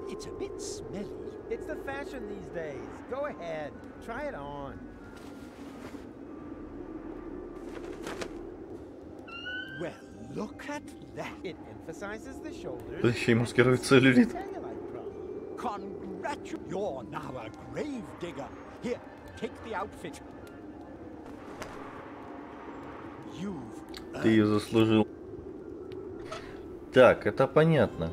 It's a bit smelly. It's the fashion these days. Go ahead, try it on. Well, look at that. It emphasizes the shoulders. Да еще и маскирует целлюлит. Congratulations. You're now a grave digger. Here, take the outfit. Ты ее заслужил. Так, это понятно.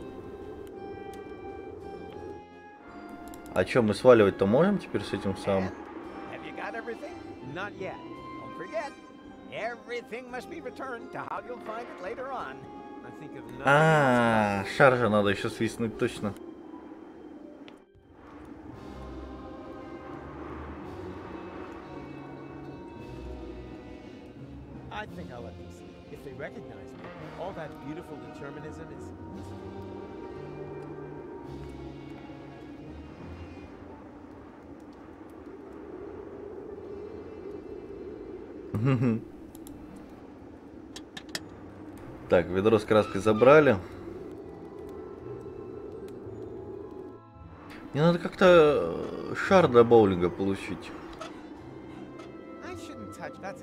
А чё, мы сваливать-то можем теперь с этим самым? Have you got everything? Not yet. Don't forget, everything must be returned to how you'll find it later on. I think of А, шаржа надо еще свистнуть, точно. I think I'll let them see. If they recognize me, all that beautiful determinism is Так, ведро с краской забрали. Мне надо как-то шар для боулинга получить. I shouldn't touch. That's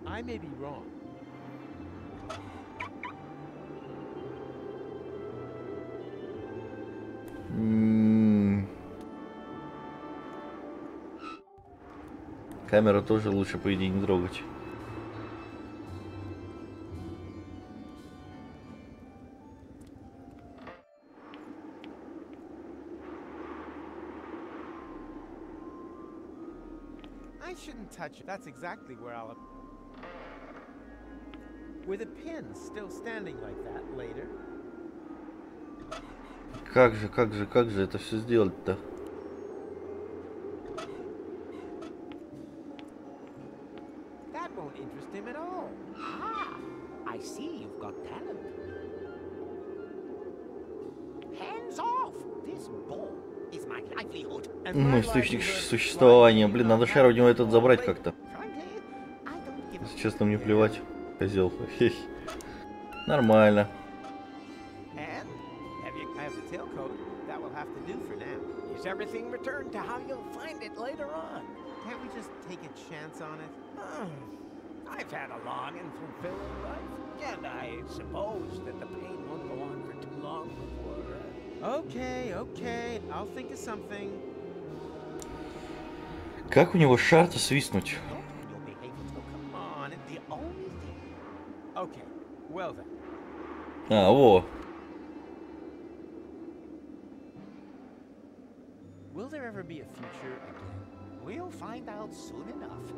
I may be wrong. Камеру тоже лучше, по идее, не трогать. I I shouldn't touch it. That's exactly where I'll... Were the pins still standing like that later? Как же это все сделать-то? That won't interest him at all. Ah, I see you've got talent. Hands off! This ball is my livelihood. Мой источник существования. Блин, надо шар у него этот забрать как-то. Если честно, мне плевать. Козел. Нормально. Is everything returned to how you'll find it later on? Can't we just take a chance on it? I've had a long and fulfilling life, and I suppose that the pain won't go on for too long before... Okay, I'll think of something. Как у него шар-то свистнуть? Okay, well then. А, во. Will there ever be a future again? We'll find out soon enough.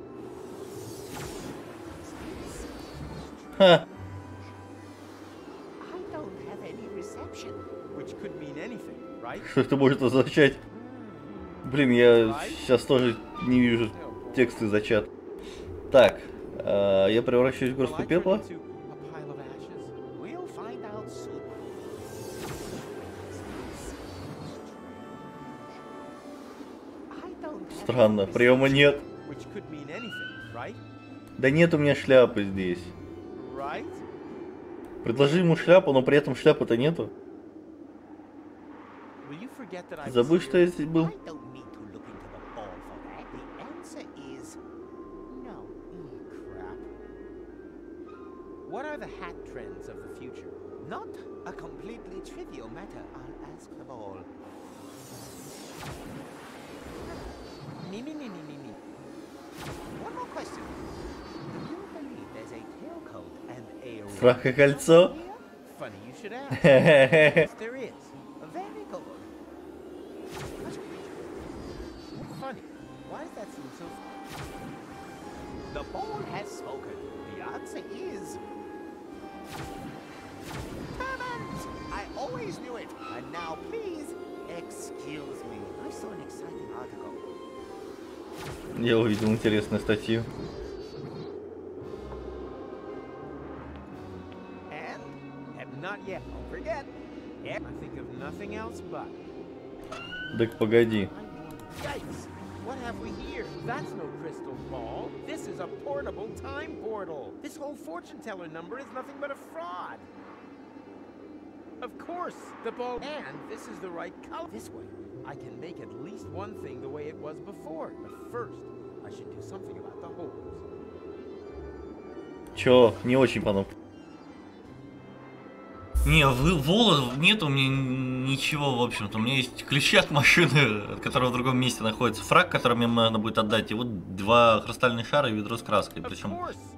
Ха. I don't have any reception. Which could mean anything, right? Что это может означать? Блин, я сейчас тоже не вижу тексты за чат. Так, я превращаюсь в горстку пепла. Странно, приема нет. Да нет у меня шляпы здесь. Предложи ему шляпу, но при этом шляпы-то нету. Забудь, что я здесь был. What are the hat trends of the future? Not a completely trivial matter, I'll ask them all. Me. One more question. Do you believe there's a tailcoat and a... Фрак и кольцо? Funny you should ask. Yes, there is. Very good. Funny. Why does that seem so... The ball has spoken. The answer is... Turbans! I always knew it. And now please, excuse me. I saw an exciting article. Я увидел интересную статью. And not yet. Don't forget. I think of nothing else but. Так погоди. Yikes! What have we here? That's no crystal ball. This is a portable time portal. This whole fortune teller number is nothing but a fraud. Of course, the ball. And this is the right color. This way, I can make at least one thing the way it was before. But first, I should do something about the holes. Чё, не очень понятно. Не, волос нет у меня ничего, в общем-то. У меня есть ключи от машины, которые в другом месте находятся. Фраг, который мне надо будет отдать. И вот 2 хрустальных шара и ведро с краской. Причем...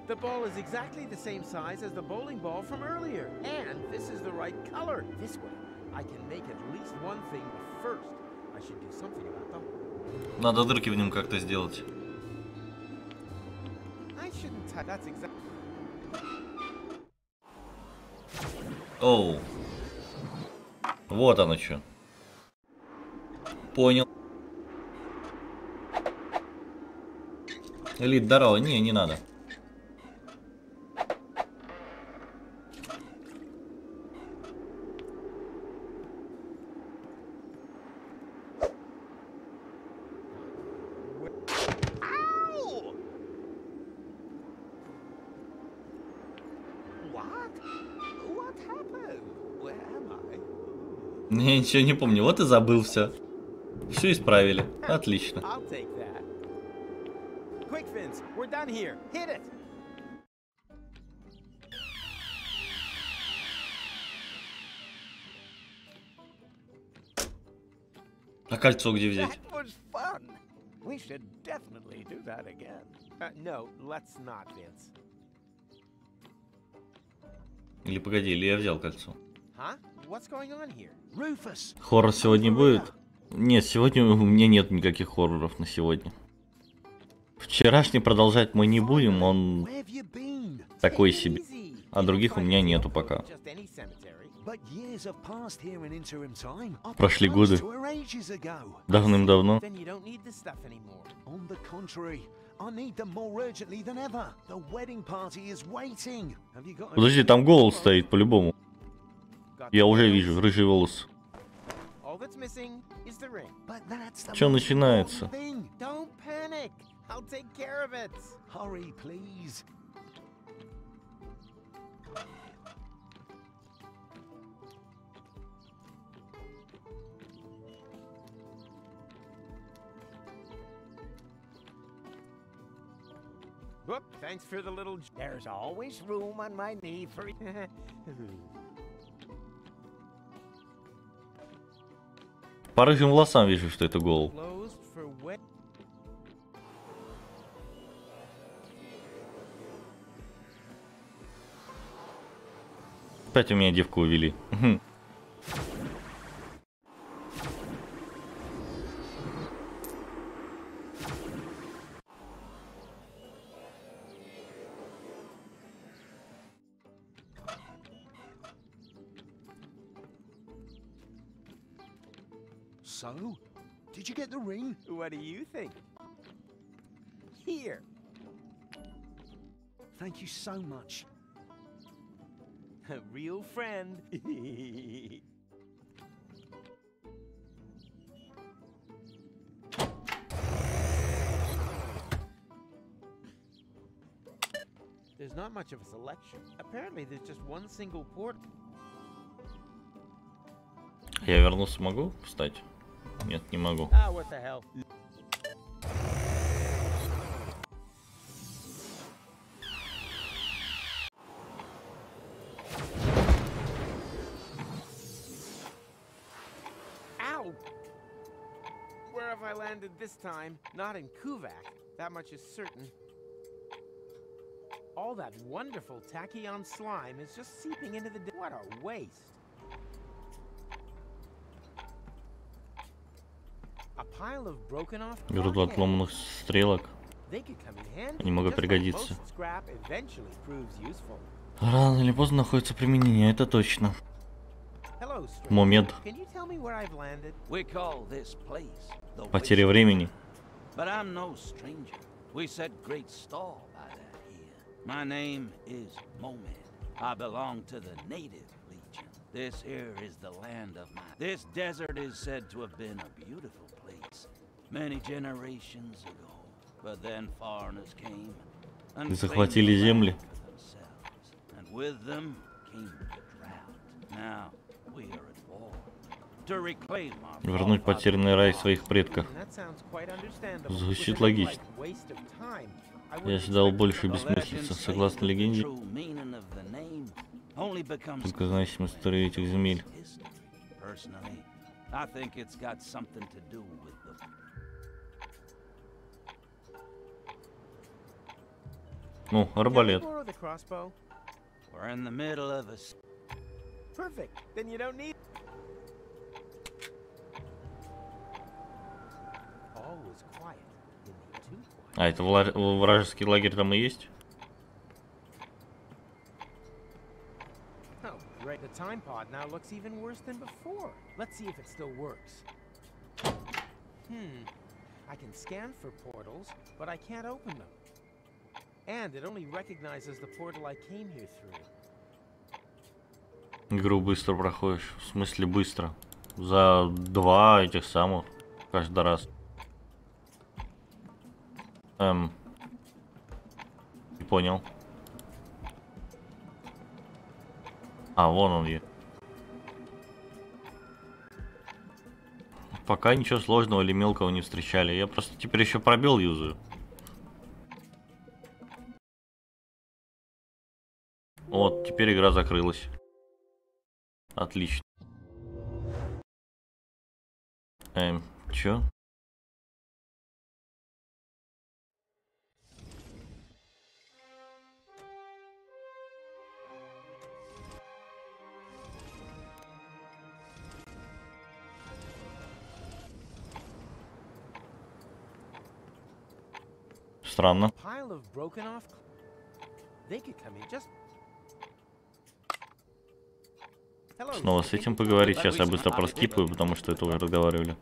The ball is exactly the same size as the bowling ball from earlier. And this is the right color. This way, I can make at least one thing, but first, I should do something about them. Надо дырки в нем как-то сделать. I shouldn't touch. That's exactly... Оу. Вот оно что. Понял. Элит, здорово. Не надо. Я ничего не помню. Вот и забыл все. Все исправили. Отлично. А кольцо где взять? Или погоди, или я взял кольцо? Хоррор сегодня будет? Нет, сегодня у меня нет никаких хорроров на сегодня. Вчерашний продолжать мы не будем, он такой себе. А других у меня нету пока. Прошли годы. Давным-давно. Подожди, там голос стоит по-любому. Я уже вижу, рыжий волос. Что начинается? Whoop, thanks for the little... There's always room on my knee for... По рыжим волосам вижу, что это гол. Опять у меня девку увели. So, did you get the ring? What do you think? Here. Thank you so much. A real friend. There's not much of a selection. Apparently there's just one single port. Я вернулся, могу встать? Нет, не могу. Ah, what the hell? Ow! Where have I landed this time? Not in Kuvak. That much is certain. All that wonderful tachyon slime is just seeping into the... What a waste. Груду отломанных стрелок. Они могут пригодиться. Рано или поздно находится применение, это точно. Момент. Потеря времени. This here is the land of my... This desert is said to have been a beautiful place many generations ago. But then foreigners came and захватили земли. And with them came the drought. Now we are at war to reclaim our... Вернуть потерянный рай своих предков. Звучит логично. Я ожидал больше бессмыслицы, согласно легенде. Только значим историю этих земель. Ну, арбалет. А, это вражеский лагерь там и есть? Right, the time pod now looks even worse than before. Let's see if it still works. I can scan for portals, but I can't open them. And it only recognizes the portal I came here through. Игру быстро проходишь. В смысле быстро? За 2 этих самых каждый раз. Не понял. А, вон он есть. Пока ничего сложного или мелкого не встречали. Я просто теперь еще пробел юзаю. Вот, теперь игра закрылась. Отлично. Чё? странно. Pile of broken off. They could come in just. Снова с этим поговорить. Сейчас я быстро проскипаю, потому что это уже разговаривали.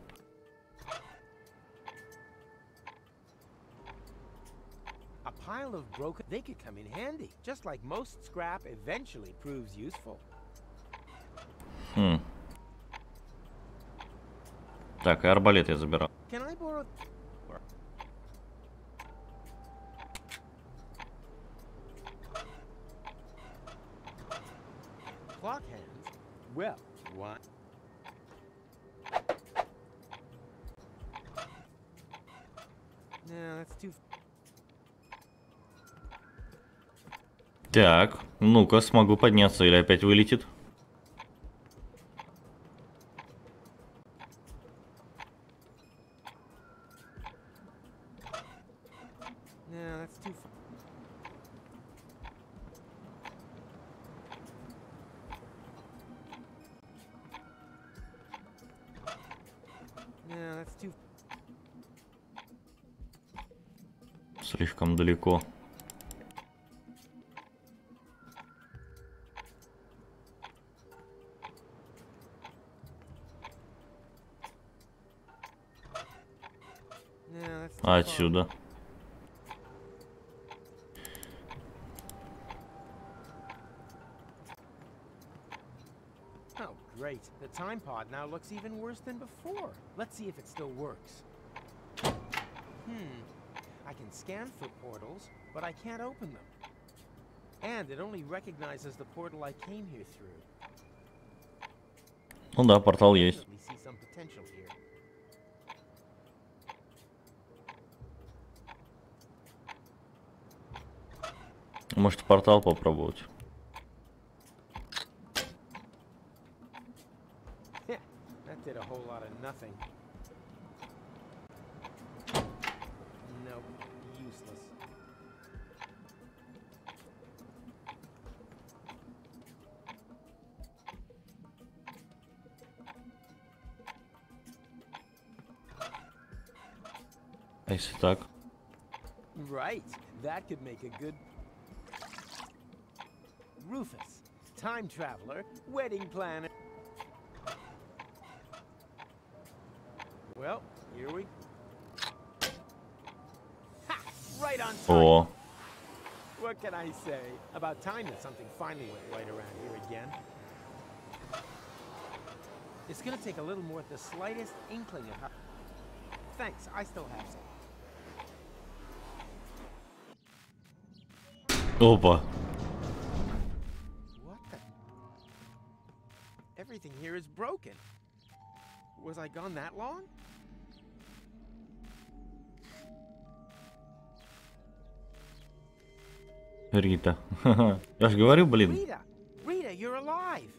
A pile of broken. They could come in handy, just like most scrap eventually proves useful. Так, и арбалет я забираю. Can I borrow? Clock hands? Well, what? No, that's too. Так, ну-ка, смогу подняться или опять вылетит? No, that's too. No, that's too. Слишком далеко. Отсюда. Oh, great. The time pod now looks even worse than before. Let's see if it still works. I can scan foot portals, but I can't open them. And it only recognizes the portal I came here through. Ну да, портал есть. See some potential here. Может, портал попробовать. That did a whole lot of nothing. Nope, useless. А если так? Right, that could make a good. Rufus, time traveler, wedding planner. Well, here we. Ha! Right on time. О. What can I say? About time that something finally went right around here again. It's gonna take a little more the slightest inkling of how. Thanks, I still have some. Опа. What the? Everything here is broken. Was I gone that long? Рита. Я же говорю, блин. Rita, you're alive.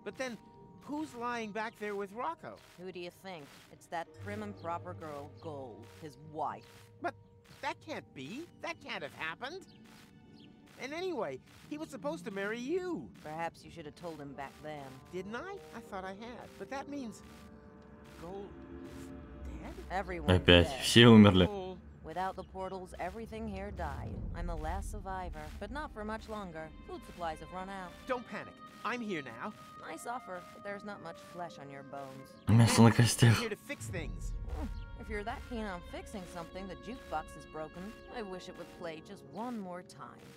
But then, who's lying back there with Rocco? Who do you think? It's that prim and proper girl, Gold, his wife. But that can't be. That can't have happened. And anyway, he was supposed to marry you. Perhaps you should have told him back then. Didn't I? I thought I had. But that means Gold is dead? Everyone Опять. dead. Все умерли. Without the portals, everything here died. I'm the last survivor, but not for much longer. Food supplies have run out. Don't panic. I'm here now. Nice offer, but there's not much flesh on your bones. Мясо на I'm костях. here to fix things. If you're that keen on fixing something, the jukebox is broken. I wish it would play just one more time.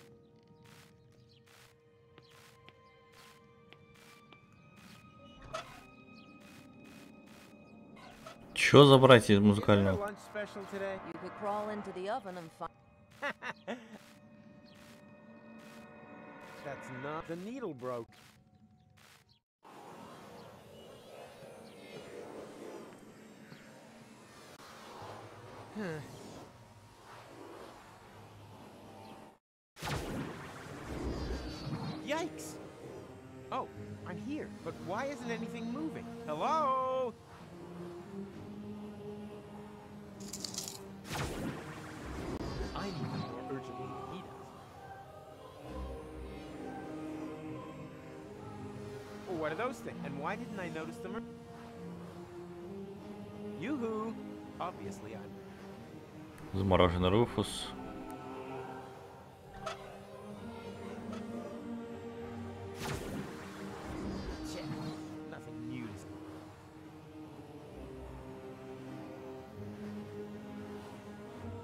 Чё забрать из музыкального? You could crawl into the oven and find. That's not. The needle broke. Yikes! Oh, I'm here, but why isn't anything moving? Hello? I need them more urgently than he does. Well, what are those things? And why didn't I notice them? Yoo-hoo! Obviously, I'm Замороженный Руфус.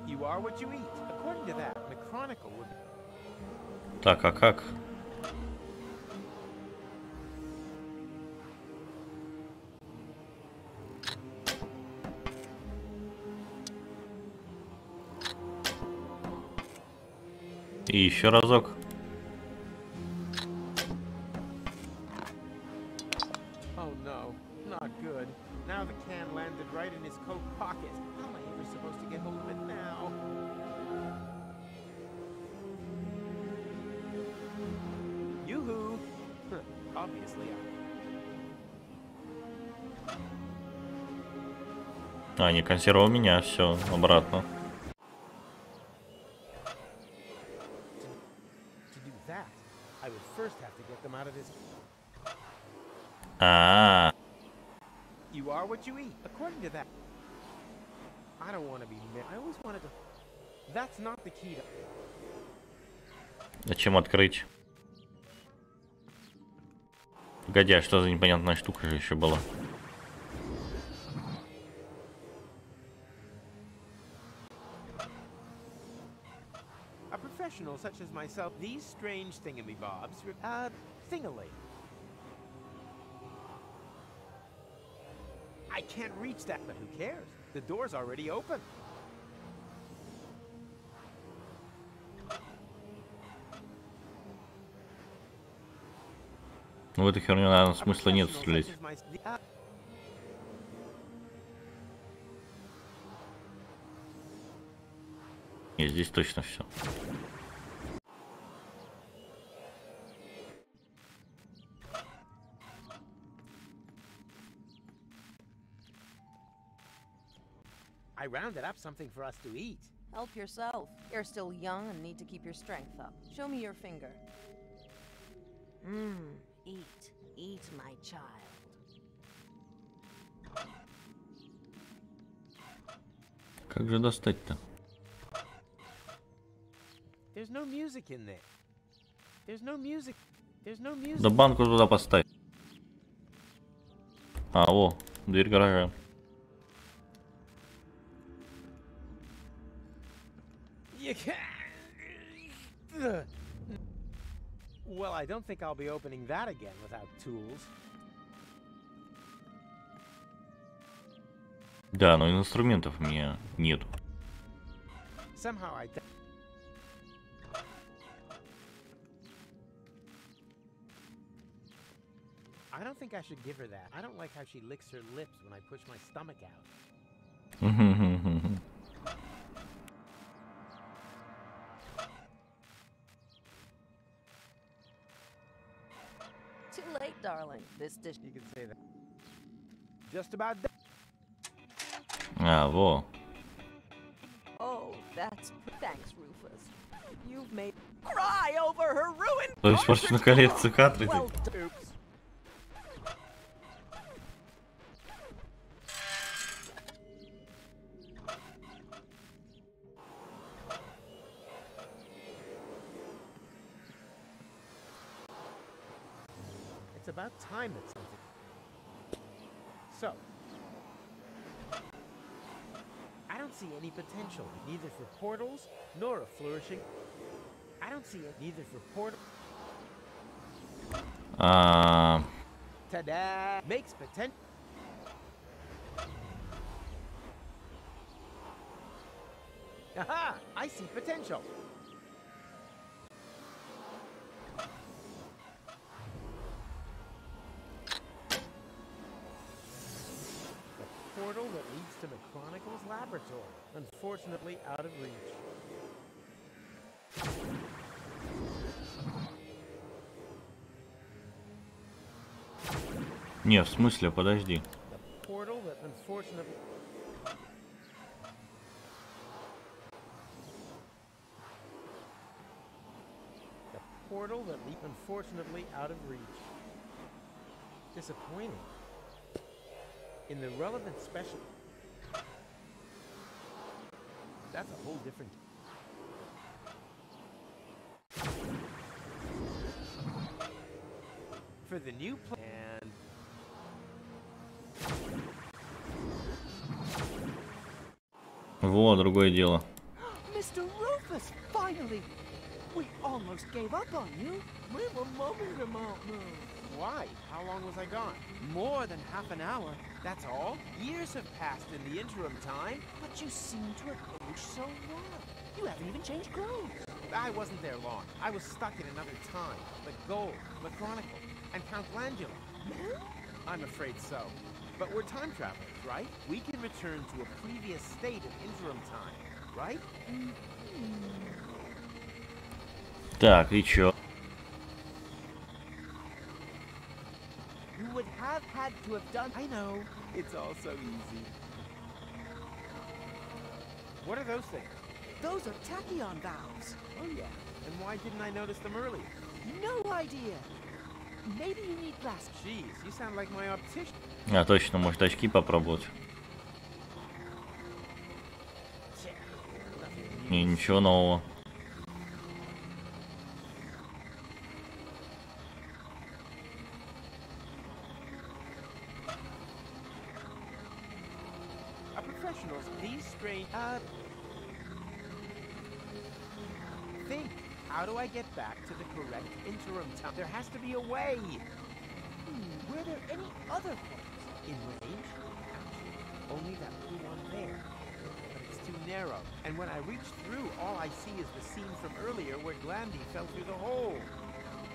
You are what you eat. According to that, the chronicle would. Так, а как? И еще разок. Oh no, not good. Now the can landed right in his coat pocket. How am I ever supposed to get hold of it now? Yoo-hoo! Obviously А, не консерва у меня, все, обратно. I would first have to get them out of this. You are what you eat, according to that. I don't want to be. I always wanted to. That's not the key to. Зачем открыть? Погоди, а что за непонятная штука же еще была? A professional such as myself, these strange thingamybobs, thingally. I can't reach that, but who cares? The door's already open. Ну, в эту херню, наверное, смысла нет стрелять. И здесь точно все. I rounded up something for us to eat. Help yourself. You're still young and need to keep your strength up. Show me your finger. Eat. Eat, my child. Как же достать-то? There's no music in there. There's no music. There's no music. Да банку туда поставь. А, о, дверь гаража. You can't. Well, I don't think I'll be opening that again without tools. Да, но инструментов у меня нету. Somehow I don't think I should give her that. I don't like how she licks her lips when I push my stomach out. Too late, darling. This dish. You can say that. Just about done. А, во. Oh, that's. Thanks, Rufus. You've made cry over her ruined. То есть испорчена коллекция картриджей. Well, oops. It's about time that something. So, I don't see any potential, neither for portals nor a flourishing. I don't see it neither for portal. Ta-da! Makes potential. Aha! I see potential. Portal that leads to the Chronicles laboratory, unfortunately out of reach. Не, в смысле, подожди. The portal that unfortunately. The portal that leads unfortunately out of reach. Disappointing. In the relevant special. That's a whole different... For the new plan... Во, другое дело. Mr. Rufus, finally! We almost gave up on you. We were mumming about now. Why? How long was I gone? More than half an hour. That's all? Years have passed in the interim time. But you seem to have aged so well. You haven't even changed clothes. I wasn't there long. I was stuck in another time. The Gold, the Chronicle, and Count Langula. I'm afraid so. But we're time travelers, right? We can return to a previous state of interim time, right? Так, и чё? You would have had to have done... I know. It's all so easy. What are those things? Those are tachyon valves. Oh, yeah. And why didn't I notice them earlier? No idea. Maybe you need glasses. Jeez, you sound like my optician. А, точно, может очки попробовать. И ничего нового. Professionals, these strange... Think. How do I get back to the correct interim time? There has to be a way. Were there any other points? In range? Actually, only that blue one there. But it's too narrow. And when I reach through, all I see is the scene from earlier where Glandy fell through the hole.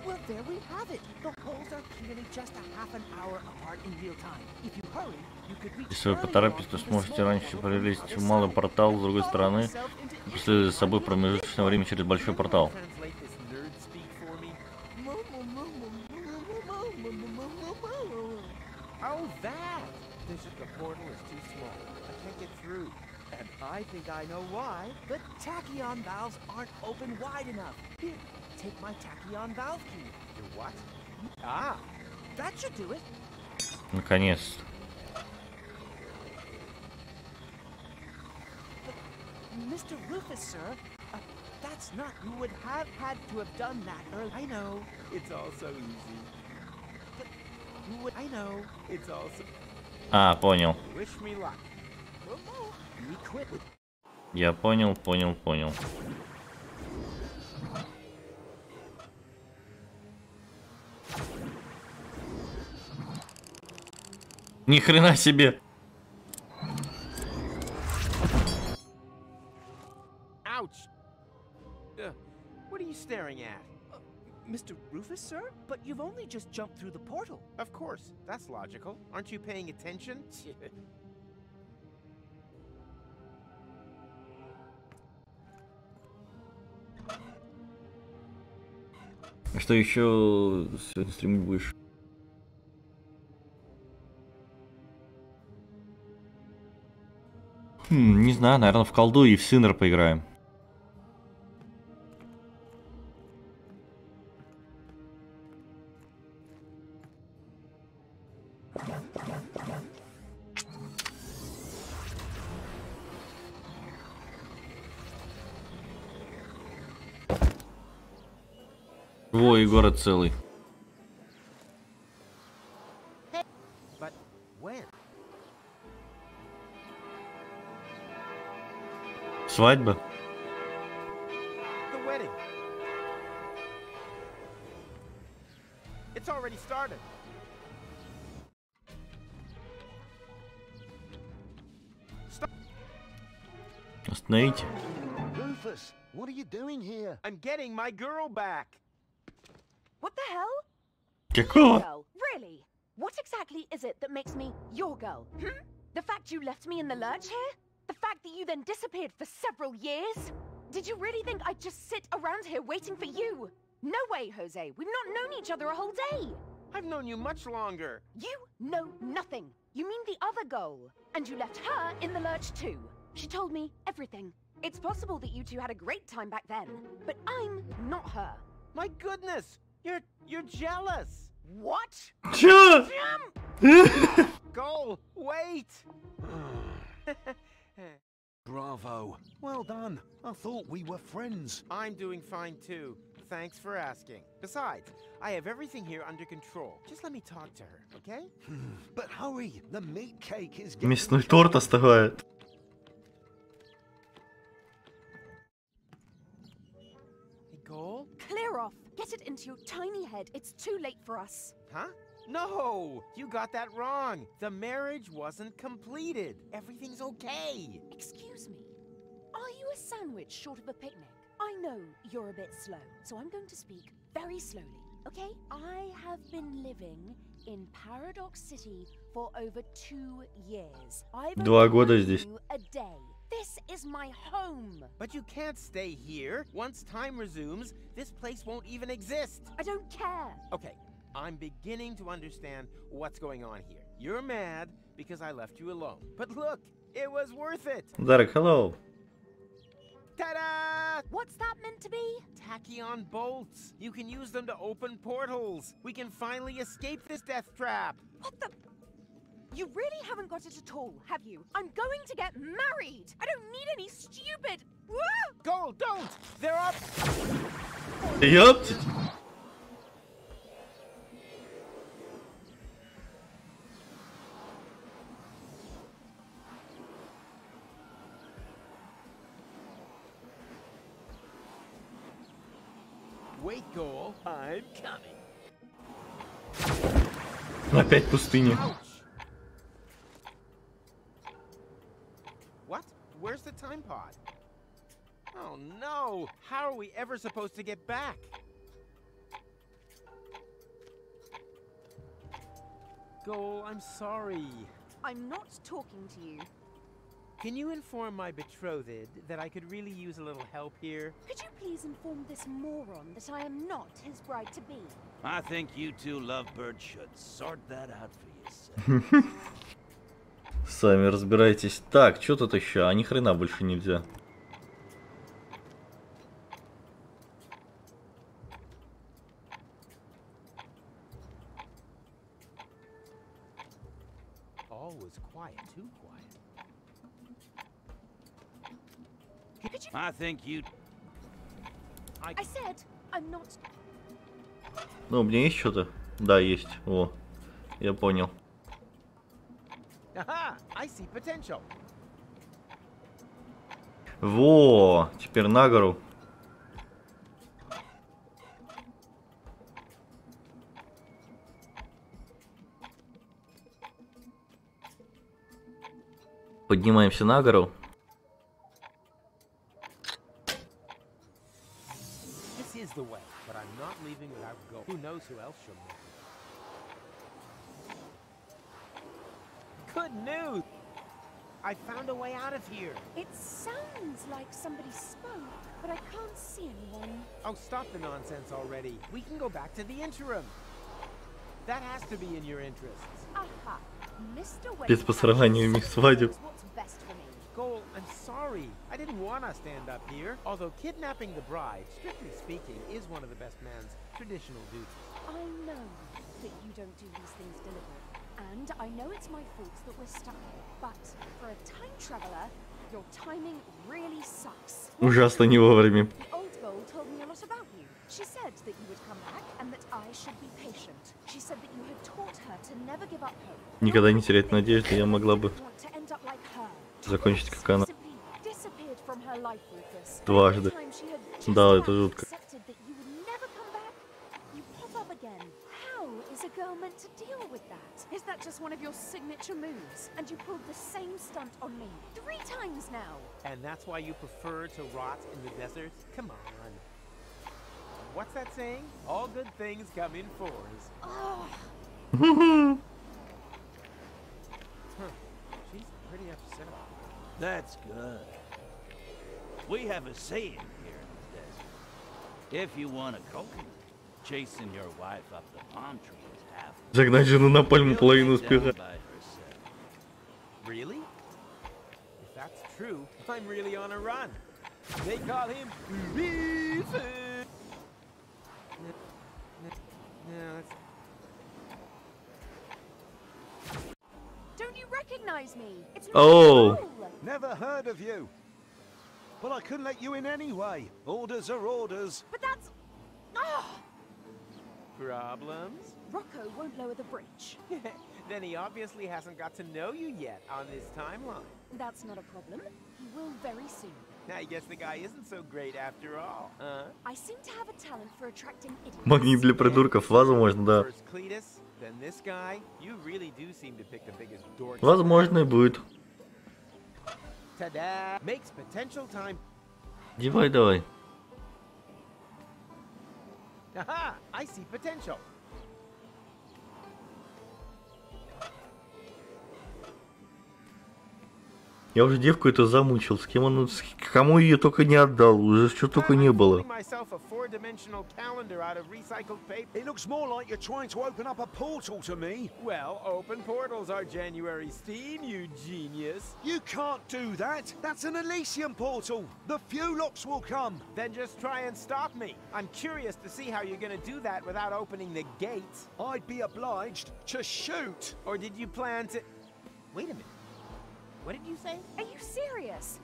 Well, there we have it. The holes are clearly just a half an hour apart in real time. If you hurry, you could reach. Если вы поторопитесь, то сможете раньше пролезть в малый портал с другой стороны и последовать за собой промежуточное время через большой портал. Oh, that! The portal is too small. I can't get through. And I think I know why. The tachyon valves aren't open wide enough. Here, take my tachyon valve key. Your what? Ah! That should do it. Наконец-то. Mr. Rufus, sir, that's not... You would have had to have done that earlier. I know. It's all so easy. But you would... I know. It's all so... А, понял. Wish me luck. Я понял. Ни хрена себе. Ouch. What are you staring at? Mr. Rufus, sir? But you've only just jumped through the portal. Of course. That's logical. Aren't you paying attention? Что еще сегодня стримить будешь? Не знаю, наверное, в колду и в Синер поиграем. Во, и город целый. But when? Свадьба? The wedding. It's already started. Остановите. Rufus, what are you doing here? I'm getting my girl back. What the hell? Какого? Girl, really? What exactly is it that makes me your girl? The fact you left me in the lurch here? The fact that you then disappeared for several years? Did you really think I'd just sit around here waiting for you? No way, Jose. We've not known each other a whole day. I've known you much longer. You know nothing. You mean the other girl. And you left her in the lurch too. She told me everything. It's possible that you two had a great time back then, but I'm not her. My goodness! You're jealous! What? Чё? Goal, wait! Bravo. Well done. I thought we were friends. I'm doing fine too. Thanks for asking. Besides, I have everything here under control. Just let me talk to her, okay? But hurry, the meat cake is getting Мясной торт остывает. Hey, Cole? Clear off. Get it into your tiny head. It's too late for us. Huh? No! You got that wrong. The marriage wasn't completed. Everything's okay. Excuse me. Are you a sandwich short of a picnic? I know you're a bit slow, so I'm going to speak very slowly, okay? I have been living in Paradox City for over 2 years. I've 2 года здесь. a day. This is my home. But you can't stay here. Once time resumes, this place won't even exist. I don't care. Okay, I'm beginning to understand what's going on here. You're mad because I left you alone. But look, it was worth it. Derek, hello. Ta-da! What's that meant to be? Tachyon bolts. You can use them to open portals. We can finally escape this death trap. What the? You really haven't got it at all, have you? I'm going to get married. I don't need any stupid... Go, don't! They're up! Ёптить! Wait, Cole. I'm coming. Опять пустыня. Ouch. What? Where's the time pod? Oh no! How are we ever supposed to get back? Cole, I'm sorry. I'm not talking to you. Can you inform my betrothed that I could really use a little help here? Could you please inform this moron that I am not his bride-to-be? I think you two lovebirds should sort that out for yourself. Сами разбирайтесь. Так, что тут еще? А ни хрена больше нельзя. All was quiet, too quiet. I think you... I said I'm not... Ну, у меня есть что-то? Да, есть. О, я понял. Aha! I see potential. Во, теперь на гору. Поднимаемся на гору. This is the way, but I'm not leaving without gold. Who knows who else she'll meet? Good news! I found a way out of here. It sounds like somebody spoke, but I can't see anyone. Oh, stop the nonsense already. We can go back to the interim. That has to be in your interests. Aha, Mr. Wade. Без посрамления их свадеб. What's best for me? Cole, I'm sorry. I didn't want to stand up here. Although kidnapping the bride, strictly speaking, is one of the best man's traditional duties. I know that you don't do these things deliberately. And I know it's my fault that we're stuck here. But for a time traveler, your timing really sucks. Ужасно не вовремя. The old girl told me a lot about you. She said that you would come back and that I should be patient. She said that you had taught her to never give up hope. Никогда не терять надежды, я могла бы Want to end up like her. закончить как она. Simply disappeared from her life, Rufus. Дважды. Every time she had just Да, about это жутко. accepted that you would never come back, you pop up again. How is a girl meant to deal with that? Is that just one of your signature moves? And you pulled the same stunt on me 3 times now. And that's why you prefer to rot in the desert? Come on. What's that saying? All good things come in 4s. Oh. Huh. She's pretty upset about it. That's good. We have a saying here in the desert. If you want a coconut, chasing your wife up the palm tree is half. Загнать жену на пальму половину успеха. Really? If that's true, I'm really on a run. They call him Beef. Don't you recognize me? It's Oh. Never heard of you. but I couldn't let you in anyway. Orders are orders. But that's... Oh! Problems? Rocco won't lower the bridge. Then he obviously hasn't got to know you yet on this timeline. That's not a problem. He will very soon. I guess the guy isn't so great after all, huh? I seem to have a talent for attracting idiots. Магнит для придурков, возможно, да. First Cletus, then this guy. You really do seem to pick the biggest dork. Возможно, и будет. Ta-da! Makes potential time. Давай. Aha! I see potential. Я уже девку эту замучил. С кем он, кому ее только не отдал. Уже что только не было. It looks more like you're trying to open up a portal to me. Well, open portals are January's theme, you genius. You can't do that. That's an Elysium portal. The Fulocks will come. Then just try and stop me. I'm curious to see how you're gonna do that without opening the gates. I'd be obliged to shoot. Or did you plan to... Wait a minute. What did you say? Are you serious?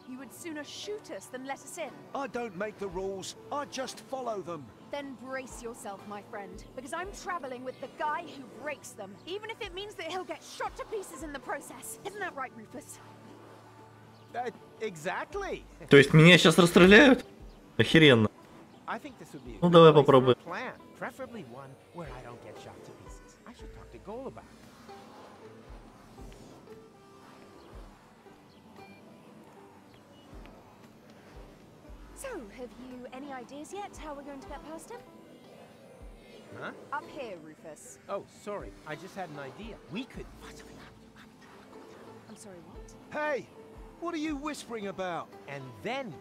You would sooner shoot us than let us in. I don't make the rules. I just follow them. Then brace yourself, my friend, because I'm traveling with the guy who breaks them, even if it means that he'll get shot to pieces in the process. Isn't that right, Rufus? Exactly. То есть меня сейчас расстреляют? Охеренно. Ну давай попробуем. Preferably one where I don't get shot to pieces. I should talk to Goal about it. So, have you any ideas yet how we're going to get past him? Huh? Up here, Rufus. Oh, sorry. I just had an idea. We could... I'm sorry, what? Hey! What are you whispering about? And then...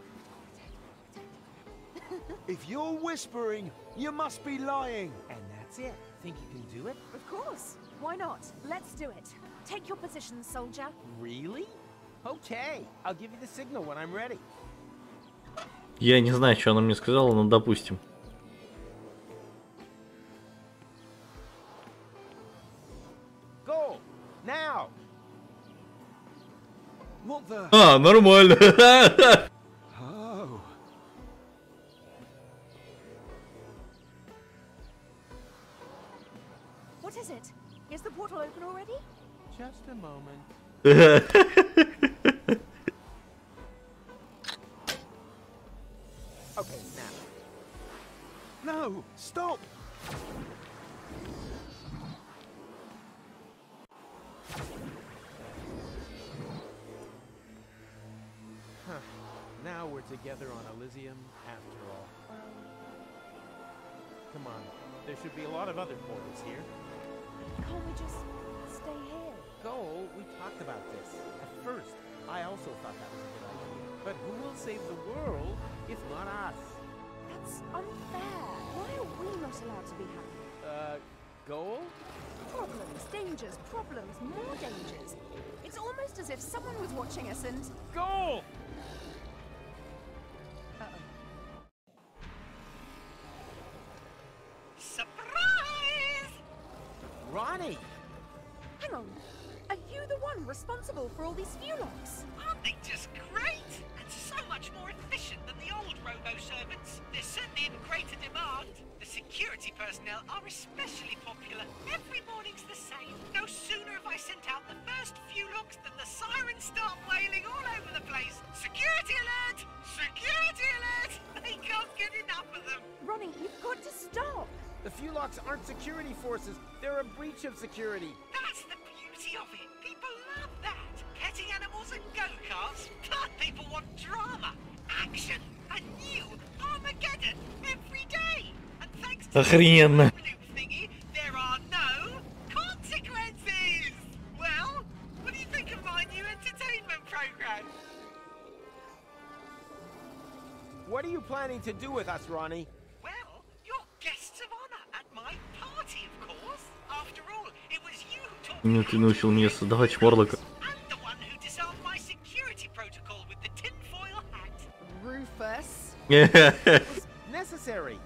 If you're whispering, you must be lying. And that's it. Think you can do it? Of course. Why not? Let's do it. Take your position, soldier. Really? Okay. I'll give you the signal when I'm ready. Я не знаю, что она мне сказала, но допустим. Go now. What the? А, нормально. Oh. What is it? Is the portal open already? Just a moment. Okay, now. No, stop! Huh. Now we're together on Elysium after all. Come on. There should be a lot of other portals here. Can't we just stay here? Goal, we talked about this. At first, I also thought that was a good idea. But who will save the world if not us? That's unfair. Why are we not allowed to be happy? Goal? Problems, dangers, problems, more dangers. It's almost as if someone was watching us and... Goal! Surprise! Ronnie! Hang on. Are you the one responsible for all these Fulocks? Aren't they just great? And so much more efficient than the old robo-servants. They're certainly in greater demand. The security personnel are especially popular. Every morning's the same. No sooner have I sent out the first Fulocks than the sirens start wailing all over the place. Security alert! Security alert! They can't get enough of them. Ronnie, you've got to stop. The Fulocks aren't security forces. They're a breach of security. That's the beauty of it. People love that. Petting animals and go-karts. But people want drama, action, a new Armageddon every day. And thanks to Охрененно. the loop thingy, there are no consequences. Well, what do you think of my new entertainment program? What are you planning to do with us, Ronnie? Well, you're guests of honor at my party, of course. After all, it was you who taught me Ты научил меня создавать Шморлока. and the one who disarmed my security protocol with the tinfoil hat. Rufus. Necessary.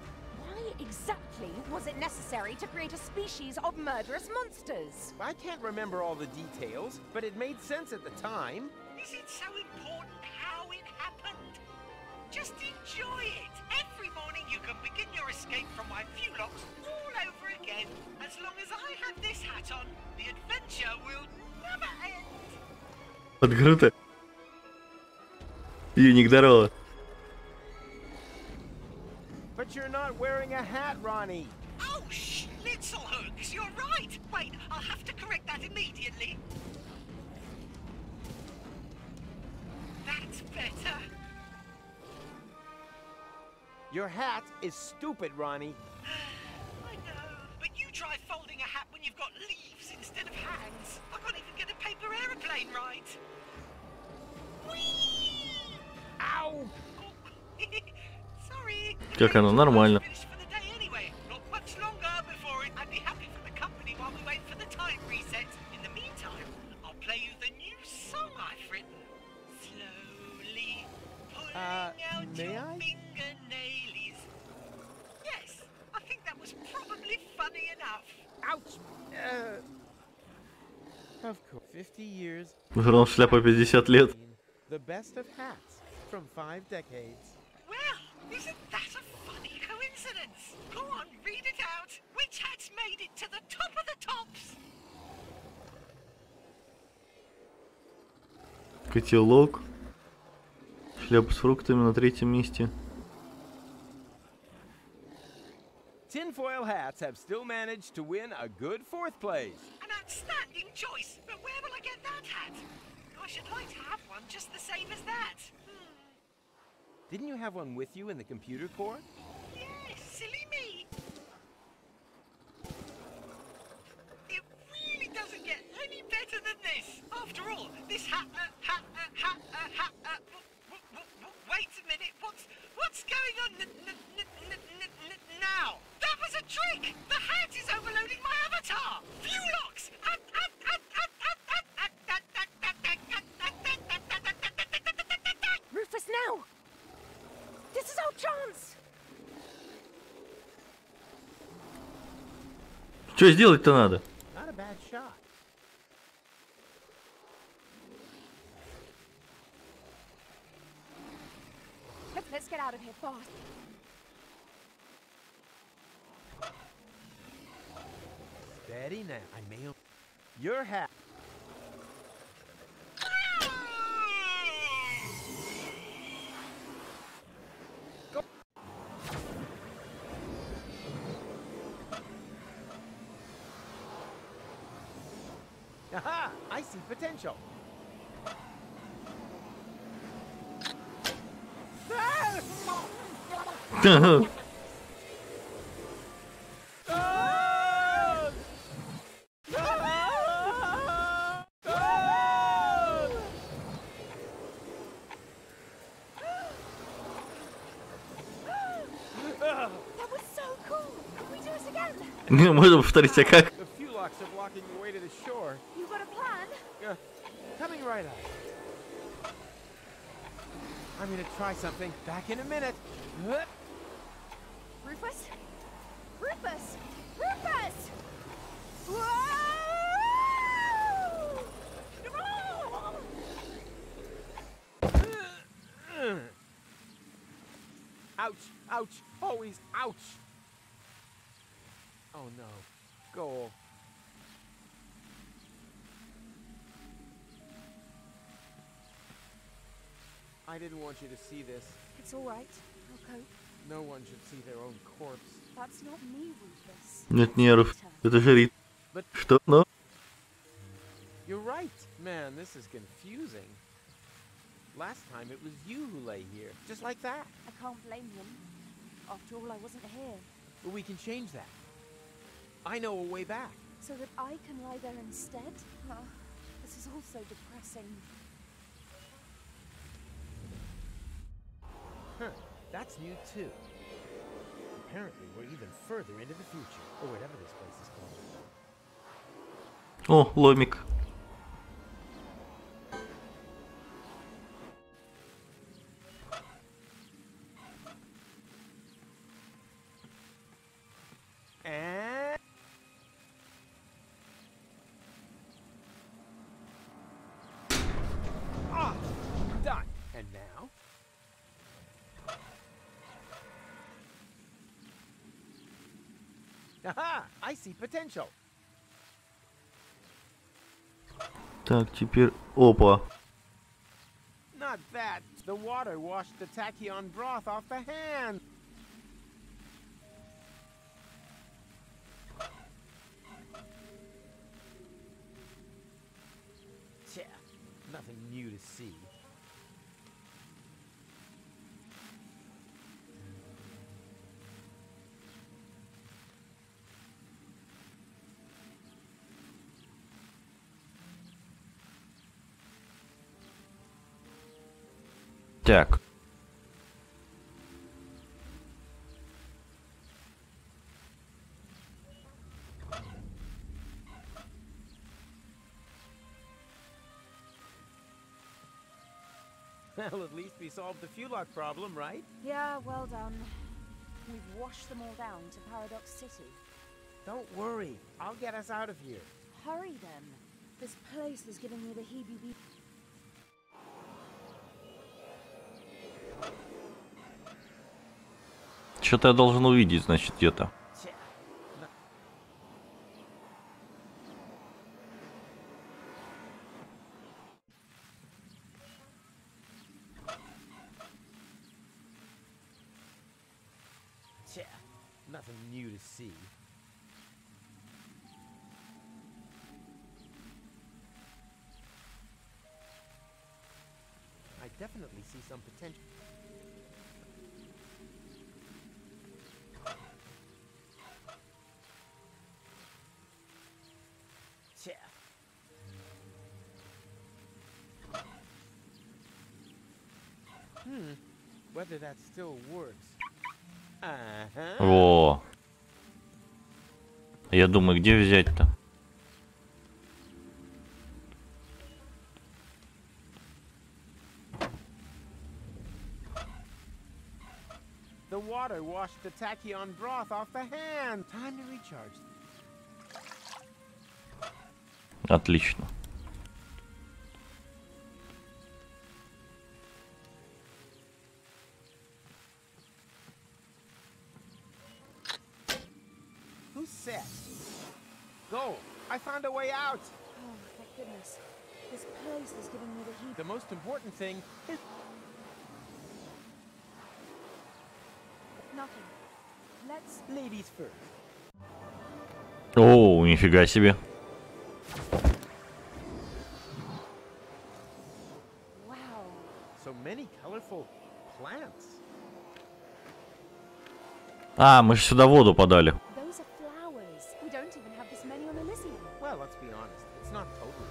Why exactly was it necessary to create a species of murderous monsters? I can't remember all the details, but it made sense at the time. Is it so important how it happens? Just enjoy it. Every morning you can begin your escape from my Fulocks all over again. As long as I have this hat on, the adventure will never end. Подкрыто. Юник, здорово. But you're not wearing a hat, Ronnie. Oh, Schnitzelhooks, you're right. Wait, I'll have to correct that immediately. That's better. Your hat is stupid, Ronnie. I know, but you try folding a hat when you've got leaves instead of hands. I can't even get a paper aeroplane right. Whee! Ow! Sorry. Как оно? Нормально. Finished for the day anyway. Not much longer before it. I'd be happy for the company while we wait for the time reset. In the meantime, I'll play you the new song I've written. Slowly pulling out may your I? fingernailies. Yes, I think that was probably funny enough. Ouch! Of course, 50 years. Жрал шляпа 50 лет. The best of hats from 5 decades. Well, isn't that a funny coincidence? Go on, read it out. Which hat's made it to the top of the tops? Котелок. Шляпа с фруктами на 3-м месте. Tinfoil hats have still managed to win a good 4th place. An outstanding choice, but where will I get that hat? I should like to have one just the same as that. Didn't you have one with you in the computer core? Yes, silly me. It really doesn't get any better than this. After all, this hat, wait a minute, what's going on now? That was a trick! The hat is overloading my avatar! Fulocks! Rufus, now! This is our chance! Что сделать-то надо? Not a bad shot. Let's get out of here fast. Steady now. I may have... Your hat. Go. Aha! I see potential. Можно повторить, а как? The Fulocks are blocking the way to the shore. You got a plan? Coming right up. I'm gonna try something. Back in a minute. Rufus? Rufus! Rufus! Whoa! Ouch! Ouch! Always ouch! Oh no. Goal. I didn't want you to see this. It's all right. I'll cope. No one should see their own corpse. That's not me, Rufus. Нет нервов. Это же Рит. Что? Но? You're right. Man, this is confusing. Last time it was you who lay here. Just like that. I can't blame him. After all, I wasn't here. But we can change that. I know a way back. So that I can lie there instead? This is also depressing. Huh. That's new too. Apparently we're even further into the future. Or whatever this place is called. О, ломик. And... done. And now... Aha! I see potential. Так, теперь... Опа. Not that. The water washed the tachyon broth off the hand. Tja, nothing new to see. Так. Well, at least we solved the fuel lock problem, right? Yeah, well done. We've washed them all down to Paradox City. Don't worry. I'll get us out of here. Hurry then. This place is giving me the heebie-jeebies. Что-то я должен увидеть, значит, где-то. Nothing new to see. I definitely see some potential. Whether that still works. Во. Я думаю, где взять-то? The water washed the tachyon broth off the hand. Time to recharge. Отлично. Who's set? Go! I found a way out! Oh, thank goodness. This place is giving me the heat. The most important thing is... Nothing. Let's... Ladies first. О, нифига себе. Wow. So many colorful plants. А, мы же сюда воду подали. Those are flowers. We don't even have this many on Elysium. Well, let's be honest. It's not totally.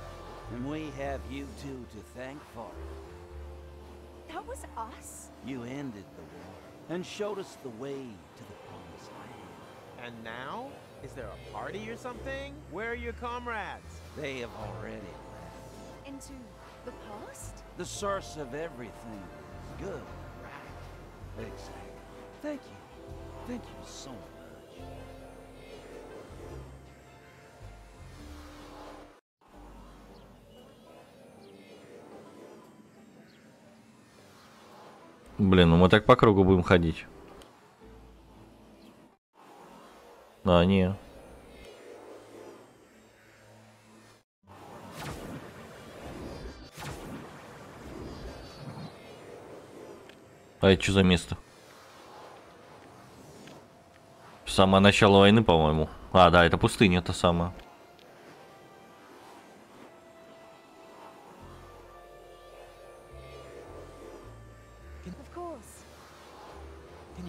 And we have you two to thank for it. That was us? You ended the war and showed us the way to the promised land. And now? Is there a party or something? Where are your comrades? They have already left. Into the past? The source of everything. Good, right? Exactly. Thank you. Thank you so much. Блин, ну мы так по кругу будем ходить. А, не. А это что за место? Самое начало войны, по-моему. А, да, это пустыня, это самое.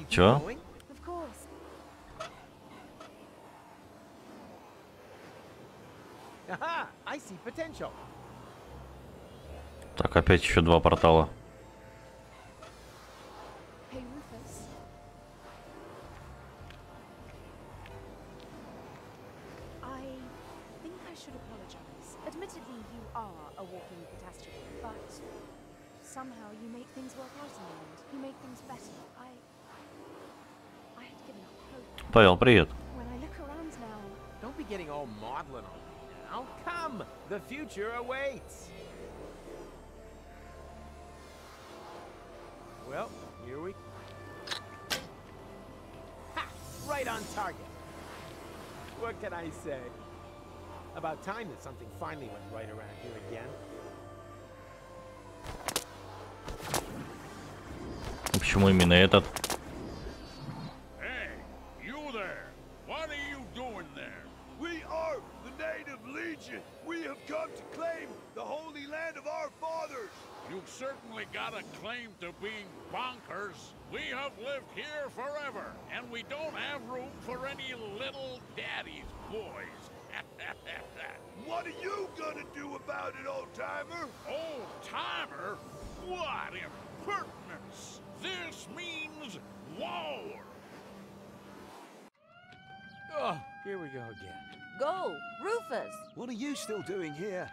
Чё? Так, опять еще два портала. Somehow you make things work out in the end. You make things better. I had given up hope. Павел, привет. When I look around now... Don't be getting all maudlin on me now. Come! The future awaits! Well, here we... Ha! Right on target! What can I say? About time that something finally went right around here again. Почему именно этот? Hey, you there! What are you doing there? We are the Native Legion. We have come to claim the holy land of our fathers. You've certainly got a claim to being bonkers. We have lived here forever, and we don't have room for any little daddy's boys. What are you gonna do about it, old-timer? Old-timer? What impertinence! This means war! Oh, here we go again. Go, Rufus! What are you still doing here?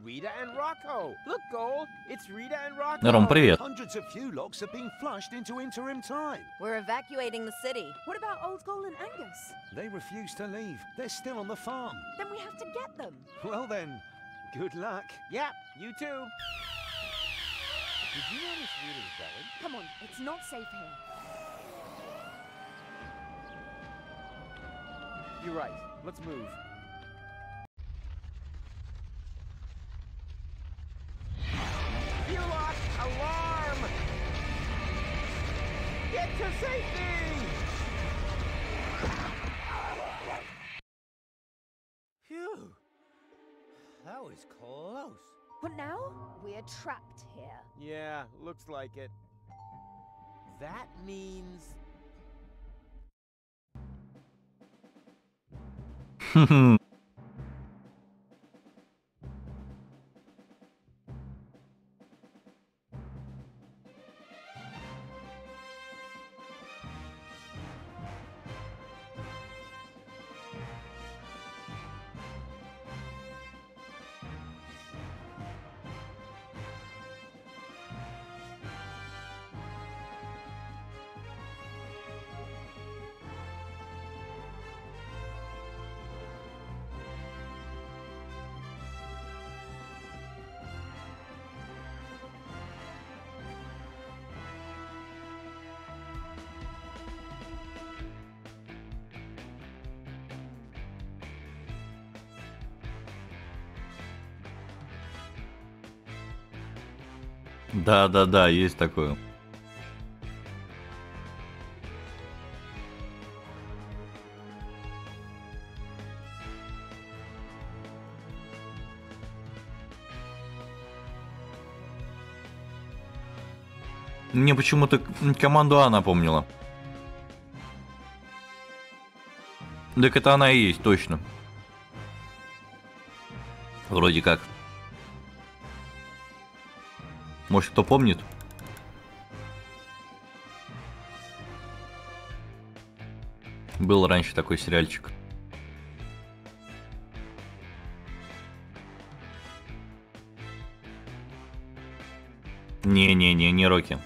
Rita and Rocco! Look, Gold! It's Rita and Rocco! Ром, привет. Hundreds of Fulocks are being flushed into interim time. We're evacuating the city. What about Old Goal and Angus? They refuse to leave. They're still on the farm. Then we have to get them. Well then, good luck. Yeah, you too. Did you notice Rita's belly? Come on, it's not safe here. You're right. Let's move. Fulock, alarm! Get to safety! Phew. That was close. But now, we're trapped here. Yeah, looks like it. That means... Да, есть такое. Мне почему-то команду А напомнила. Так это она и есть, точно. Вроде как. Может, кто помнит? Был раньше такой сериальчик. Не Рокки.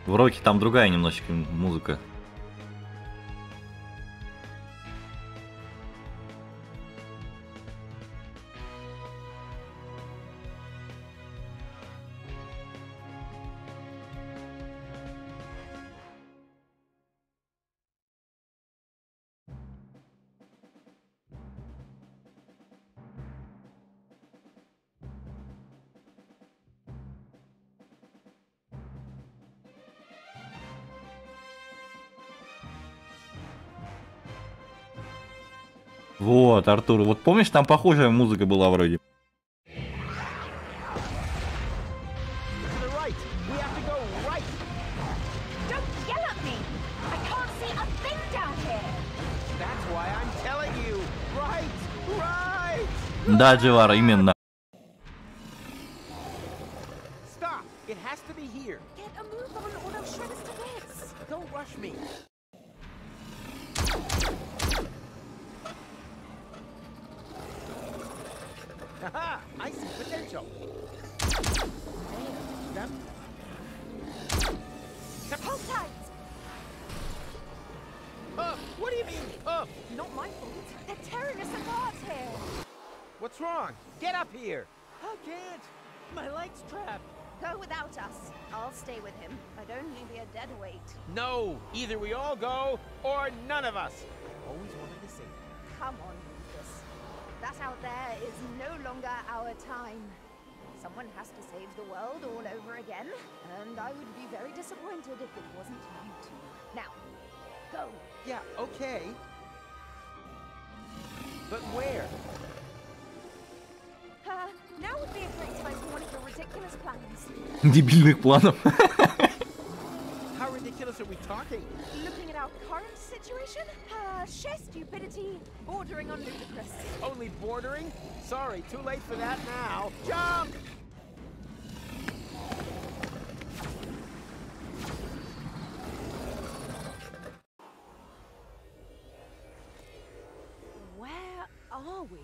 В Рокки там другая немножечко музыка. Вот, Артур, вот помнишь, там похожая музыка была вроде. Да, Дживара, именно. Stop! It has to be here. Get a move on or they'll shred us to bits. Don't rush me. Haha! I see potential. Them. Hold tight. What do you mean, up? Not my fault. They're tearing us apart here. What's wrong? Get up here. I can't. My leg's trapped. Go without us. I'll stay with him. I'd only be a dead weight. No, either we all go or none of us. Always wanted to say that. Come on, Rufus. That out there is no longer our time. Someone has to save the world all over again, and I would be very disappointed if it wasn't you two. Now, go. Yeah, okay. But where? Now would be a great time for one of your ridiculous plans. Дебильных планов. How ridiculous are we talking? Looking at our current situation? Sheer stupidity, bordering on ludicrous. Only bordering? Sorry, too late for that now. Jump! Where are we?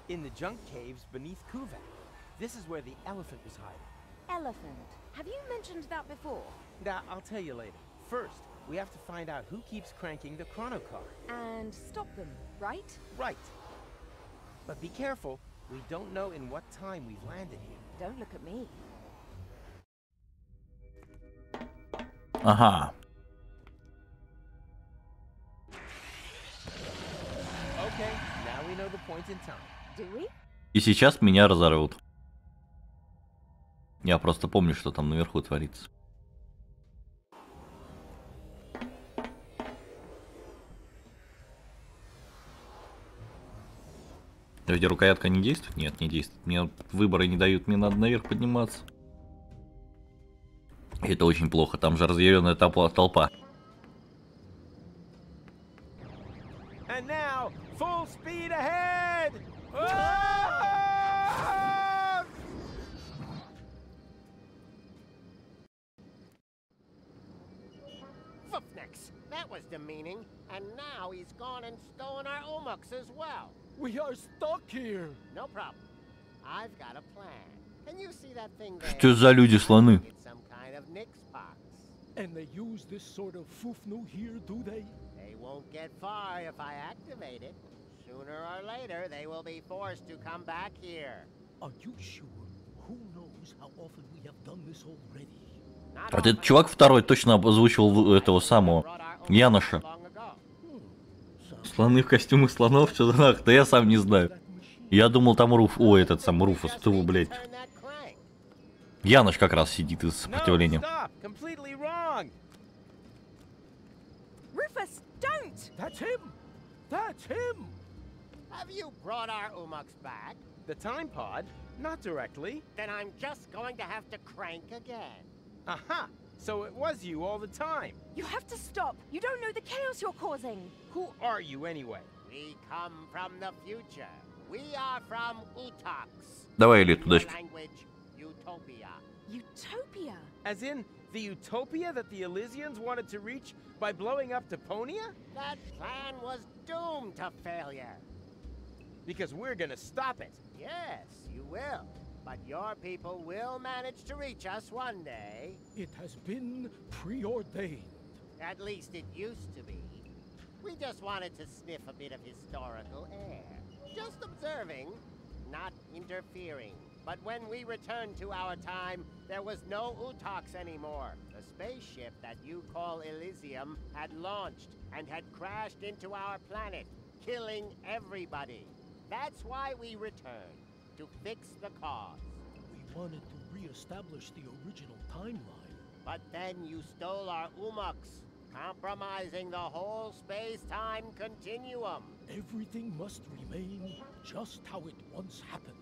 In the junk caves beneath Kuvak. This is where the elephant was hiding. Elephant. Have you mentioned that before? Now, I'll tell you later. First, we have to find out who keeps cranking the chrono car. And stop them, right? Right. But be careful. We don't know in what time we've landed here. Don't look at me. Ага. Okay, now we know the point in time. Do we? И сейчас меня разорвут. Я просто помню, что там наверху творится. Ведь рукоятка не действует? Нет, не действует. Мне выборы не дают, мне надо наверх подниматься. И это очень плохо, там же разъяренная толпа. And now, full speed ahead! Footnex, that was demeaning. And now he's gone and stolen our Umux as well. We are stuck here. No problem. I've got a plan. Can you see that thing there? Что за люди-слоны? It's some kind of Nix box. And they use this sort of fufnu here, do they? They won't get far if I activate it. Sooner or later, they will be forced to come back here. Are you sure? Who knows how often we have done this already? Вот этот чувак второй точно озвучивал этого самого Яноша. Слоны в костюмах слонов, что за нах? Да я сам не знаю. Я думал там Ой, этот сам Руфус, кто, блядь. Янош как раз сидит из сопротивления. Rufus, don't! That's him! That's him! Have you brought our Umux back? The time pod? Not directly. Then I'm just going to have to crank again. Aha! So it was you all the time. You have to stop. You don't know the chaos you're causing. Who are you anyway? We come from the future. We are from Utox. Давай, Элит, удачи. Language, Utopia. Utopia? As in the utopia that the Elysians wanted to reach by blowing up Deponia? That plan was doomed to failure. Because we're gonna stop it. Yes, you will. But your people will manage to reach us one day. It has been preordained. At least it used to be. We just wanted to sniff a bit of historical air. Just observing, not interfering. But when we returned to our time, there was no Utox anymore. The spaceship that you call Elysium had launched and had crashed into our planet, killing everybody. That's why we returned, to fix the cause. We wanted to re-establish the original timeline. But then you stole our Umux, compromising the whole space-time continuum. Everything must remain just how it once happened.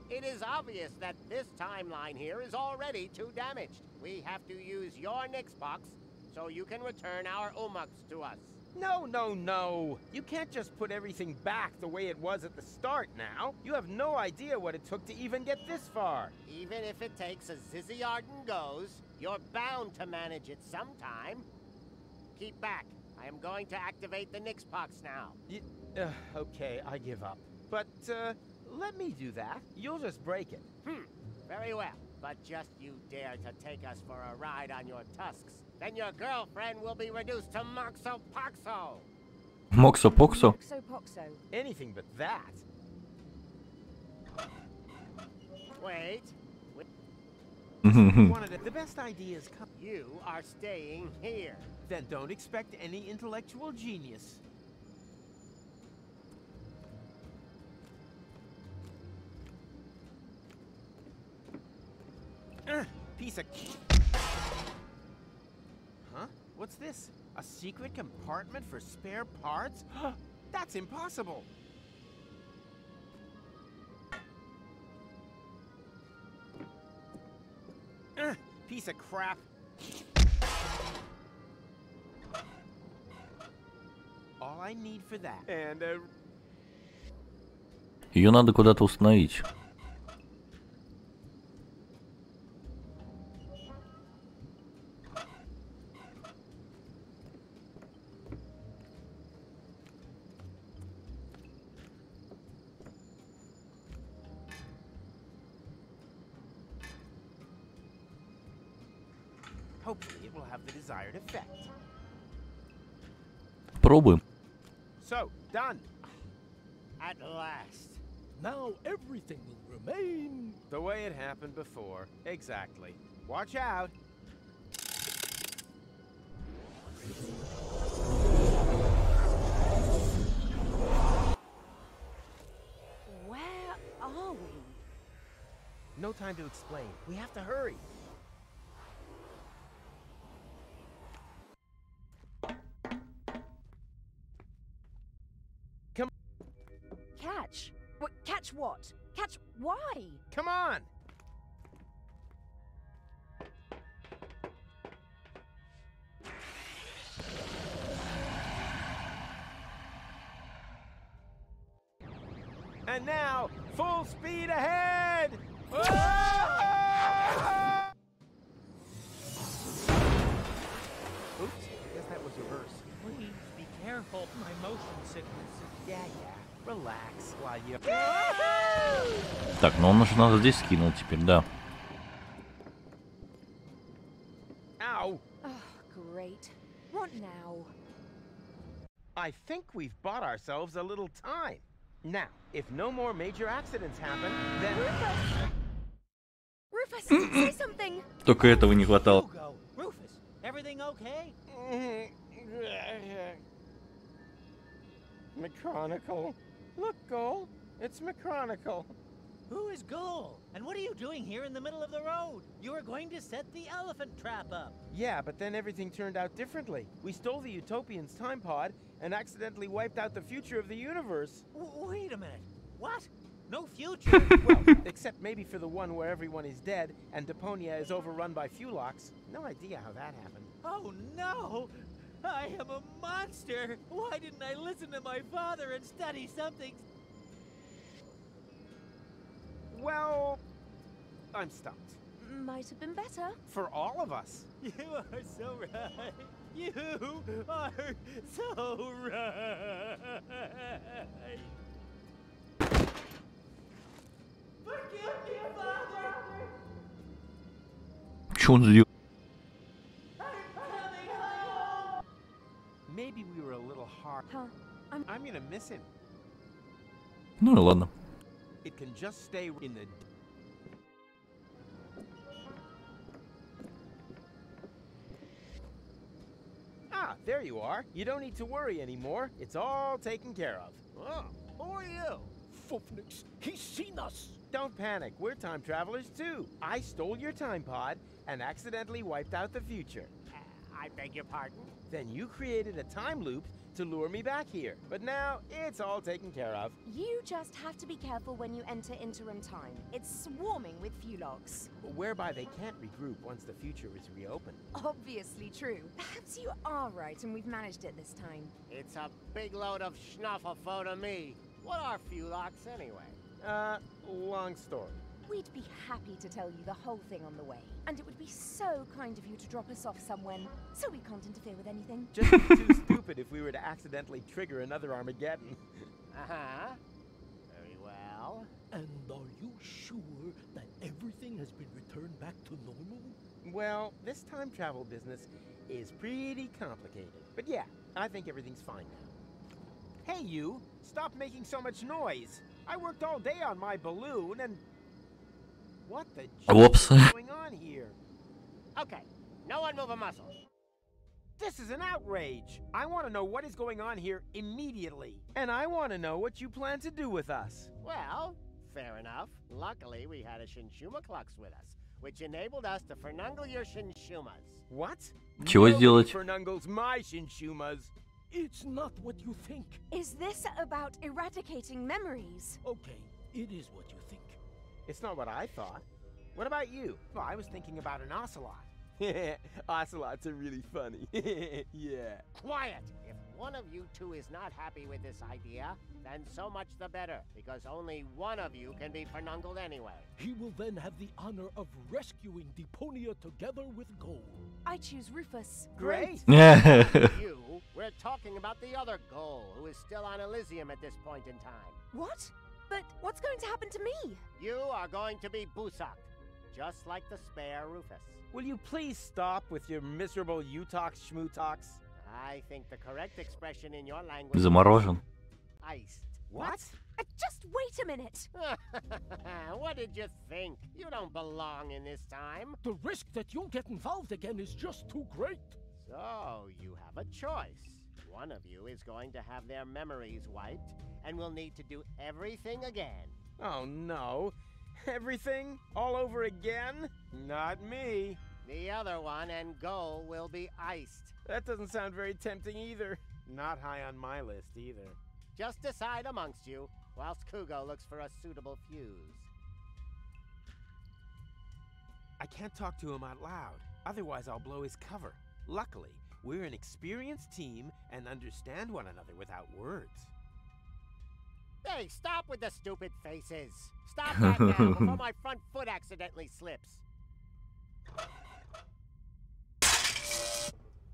It is obvious that this timeline here is already too damaged. We have to use your Nix box so you can return our Umux to us. No, no, no. You can't just put everything back the way it was at the start now. You have no idea what it took to even get this far. Even if it takes as Zizzy Arden goes, you're bound to manage it sometime. Keep back. I am going to activate the Nix box now. Okay, I give up. But, let me do that. You'll just break it. Very well. But just you dare to take us for a ride on your tusks, then your girlfriend will be reduced to Moxo Poxo. Moxo Poxo? Moxo Poxo. Anything but that. Wait. One of the best ideas come. You are staying here. Then don't expect any intellectual genius. Piece of... Huh? What's this? A secret compartment for spare parts? That's impossible! Piece of crap. All I need for that. And Ее надо куда-то установить. hopefully it will have the desired effect. Пробуем. So, done. At last. Now everything will remain the way it happened before. Exactly. Watch out. Where are we? No time to explain. We have to hurry. Come. Catch? What? Catch what? Catch why? Come on. And now, full speed ahead! Oops, I guess that was reverse. Please be careful. My motion sickness is... Yeah. Relax while you... Так, ну он же нас здесь скинул теперь, да. Ow! Oh, great. What now? I think we've bought ourselves a little time. Now, if no more major accidents happen, then... Rufus, say something! Только этого не хватало. Hugo, Rufus, everything okay? McChronicle. Look, Goal. It's McChronicle. Who is Goal? And what are you doing here in the middle of the road? You were going to set the elephant trap up. Yeah, but then everything turned out differently. We stole the Utopian's time pod and accidentally wiped out the future of the universe. Wait a minute. What? No future? Well, except maybe for the one where everyone is dead and Deponia is overrun by Fulox. No idea how that happened. Oh no! I am a monster! Why didn't I listen to my father and study something? Well, I'm stumped. Might have been better. For all of us. You are so right. You are so right. Forgive me, Father! Что он сделал? Maybe we were a little hard. Huh? I'm gonna miss him. Ну и ладно. It can just stay in the... Ah, there you are. You don't need to worry anymore. It's all taken care of. Oh, who are you? Fufnix, he's seen us. Don't panic. We're time travelers too. I stole your time pod and accidentally wiped out the future. I beg your pardon? Then you created a time loop to lure me back here. But now it's all taken care of. You just have to be careful when you enter interim time. It's swarming with Fulogs. Whereby they can't regroup once the future is reopened. Obviously true. Perhaps you are right and we've managed it this time. It's a big load of schnufflefo to me. What are Fulox anyway? Long story. We'd be happy to tell you the whole thing on the way. And it would be so kind of you to drop us off somewhere, so we can't interfere with anything. Just too stupid if we were to accidentally trigger another Armageddon. Uh-huh. Very well. And are you sure that everything has been returned back to normal? Well, this time travel business is pretty complicated. But yeah, I think everything's fine now. Hey you, stop making so much noise. I worked all day on my balloon and... What the Whoops. is going on here? Okay, no one move a muscle. This is an outrage. I want to know what is going on here immediately. And I want to know what you plan to do with us. Well, fair enough. Luckily, we had a Shinshuma Klux with us, which enabled us to fernungle your Shinshumas. What? Чего сделать? Fernungles my Shinshumas. It's not what you think. Is this about eradicating memories? Okay, it is what you think. It's not what I thought. What about you? Well, I was thinking about an ocelot. Ocelots are really funny. Yeah. Quiet! If one of you two is not happy with this idea, then so much the better, because only one of you can be fernungled anyway. He will then have the honor of rescuing Deponia together with Goal. I choose Rufus. Great! You, we're talking about the other Goal, who is still on Elysium at this point in time. What? But what's going to happen to me? You are going to be busaked, just like the spare Rufus. Will you please stop with your miserable you-talks, schmoo-talks? I think the correct expression in your language Заморожен. is iced. What? Just wait a minute. What did you think? You don't belong in this time. The risk that you'll get involved again is just too great. So, you have a choice. One of you is going to have their memories wiped, and will need to do everything again. Oh no. Everything? All over again? Not me. The other one and Goal will be iced. That doesn't sound very tempting either. Not high on my list either. Just decide amongst you, whilst Kugo looks for a suitable fuse. I can't talk to him out loud, otherwise I'll blow his cover. Luckily, we're an experienced team and understand one another without words. Hey, stop with the stupid faces! Stop that now before my front foot accidentally slips!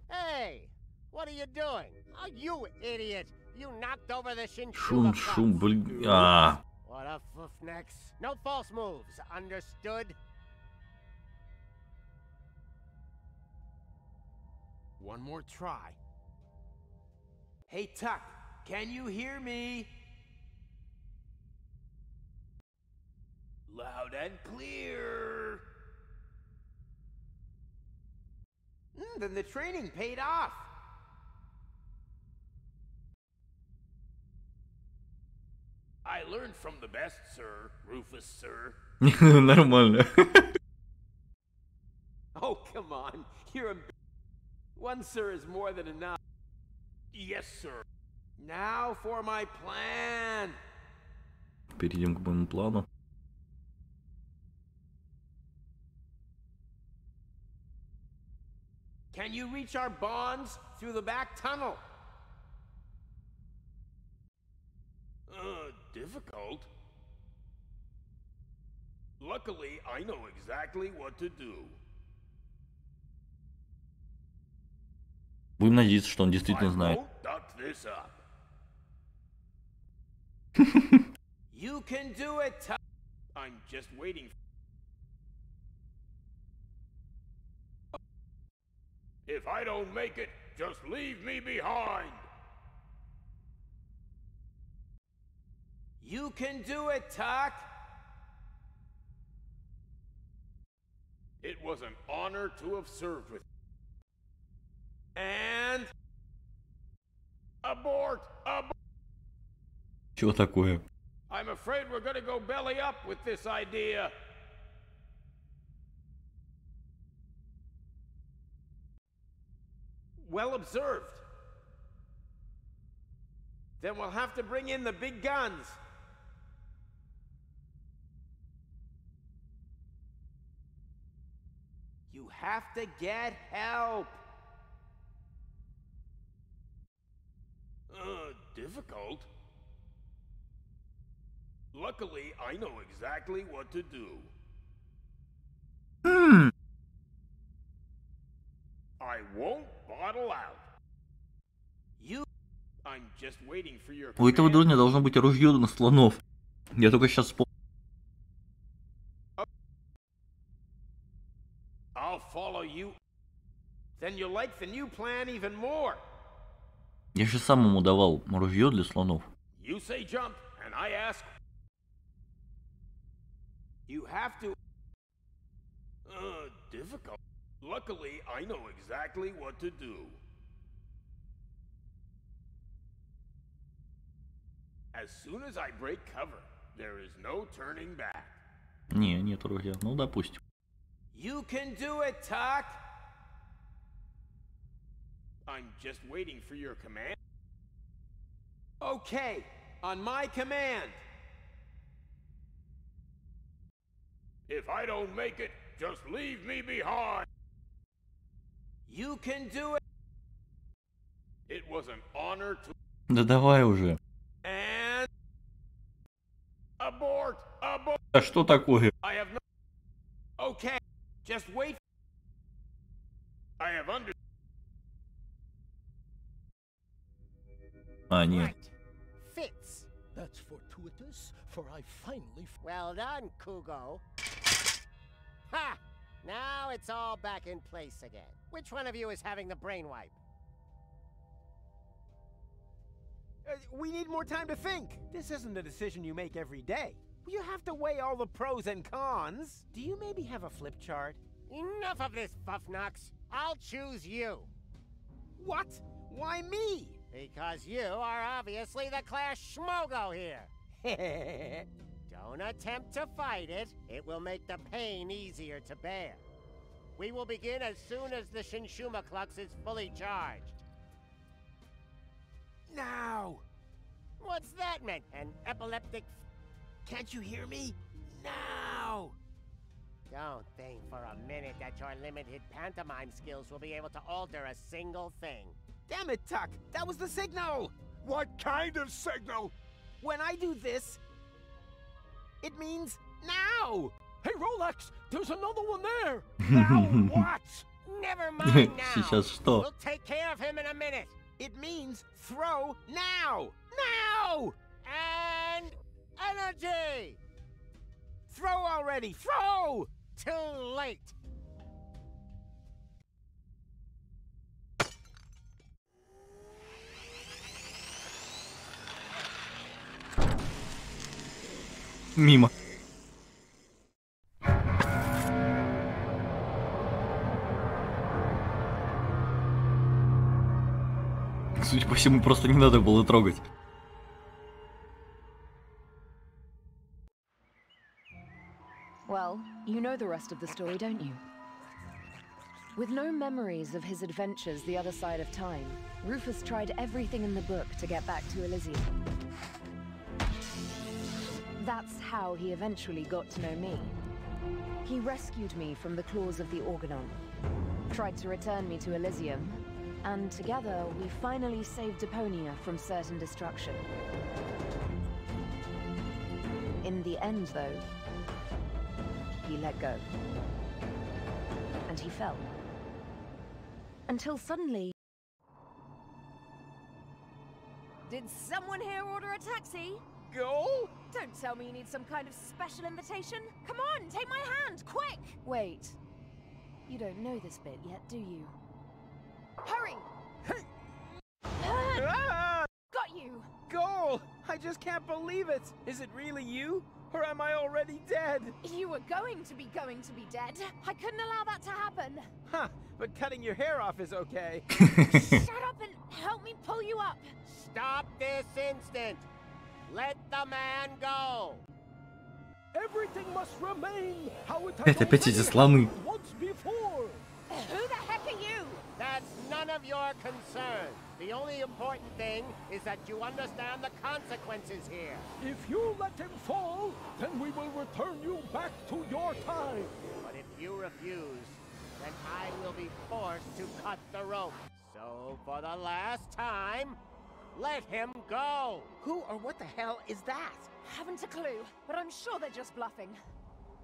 Hey! What are you doing? Oh, you idiot! You knocked over the Shinshuma Шум, блин. А. What a foofnecks. No false moves, understood? One more try. Hey, Tuck, can you hear me? Loud and clear. Then the training paid off. I learned from the best, sir. Rufus, sir. Нормально. Oh, come on. You're a... One sir is more than enough. Yes, sir. Now for my plan. Перейдем к моему плану. Can you reach our bonds through the back tunnel? Difficult. Luckily, I know exactly what to do. Будем надеяться, что он действительно знает. Duck this up. You can do it, Tuck. I'm just waiting. If I don't make it, just leave me behind. You can do it, Tuck. It was an honor to have served with. And abort! Abort! Чего такое? I'm afraid we're gonna go belly up with this idea. Well observed. Then we'll have to bring in the big guns. You have to get help. Difficult. Luckily, I know exactly what to do. I won't bottle out. I'm just waiting for your У этого дурня должно быть ружье на слонов. Я только сейчас вспомнил. I'll follow you. Then you'll like the new plan even more. Я же сам ему давал ружье для слонов. You say jump, and I ask. You have to. Difficult. Luckily, I know exactly what to do. As soon as I break cover, there is no turning back. Не, нет, друзья. Ну, допустим. You can do it, Tuck! I'm just waiting for your command. Okay, on my command. If I don't make it, just leave me behind. You can do it. It was an honor to... Да давай уже. And... Abort! Abort! А что такое? I have no... Okay, just wait. I have under... А, нет. Fits. That's fortuitous, for I finally... Well done, Kugo. Ha! Now it's all back in place again. Which one of you is having the brain wipe? We need more time to think. This isn't a decision you make every day. You have to weigh all the pros and cons. Do you maybe have a flip chart? Enough of this, Buffnox. I'll choose you. What? Why me? Because you are obviously the class schmogo here. Don't attempt to fight it. It will make the pain easier to bear. We will begin as soon as the Shinshuma Klux is fully charged. Now! What's that meant? An epileptic... Can't you hear me? Now! Don't think for a minute that your limited pantomime skills will be able to alter a single thing. Damn it, Tuck! That was the signal! What kind of signal? When I do this, it means now! Hey, Rolex! There's another one there! Now what? Never mind now! Сейчас что? We'll take care of him in a minute! It means throw now! Now! And... energy! Throw already! Throw! Too late! Мимо. Судя по всему, просто не надо было трогать. Well, you know the rest of the story, don't you? With no memories of his adventures the other side of time, Rufus tried everything in the book to get back to Elysium. That's how he eventually got to know me. He rescued me from the claws of the Organon, tried to return me to Elysium, and together we finally saved Deponia from certain destruction. In the end, though, he let go. And he fell. Until suddenly... Did someone here order a taxi? Go? Don't tell me you need some kind of special invitation. Come on, take my hand, quick! Wait. You don't know this bit yet, do you? Hurry! Hey! Ah! Got you! Goal! I just can't believe it! Is it really you? Or am I already dead? You were going to be dead. I couldn't allow that to happen. Huh, but cutting your hair off is okay. Shut up and help me pull you up. Stop this instant! Let the man go! Everything must remain how it Это опять эти слоны. once before. Who the heck are you? That's none of your concern. The only important thing is that you understand the consequences here. If you let him fall, then we will return you back to your time. But if you refuse, then I will be forced to cut the rope. So, for the last time, let him go! Who or what the hell is that? Haven't a clue, but I'm sure they're just bluffing.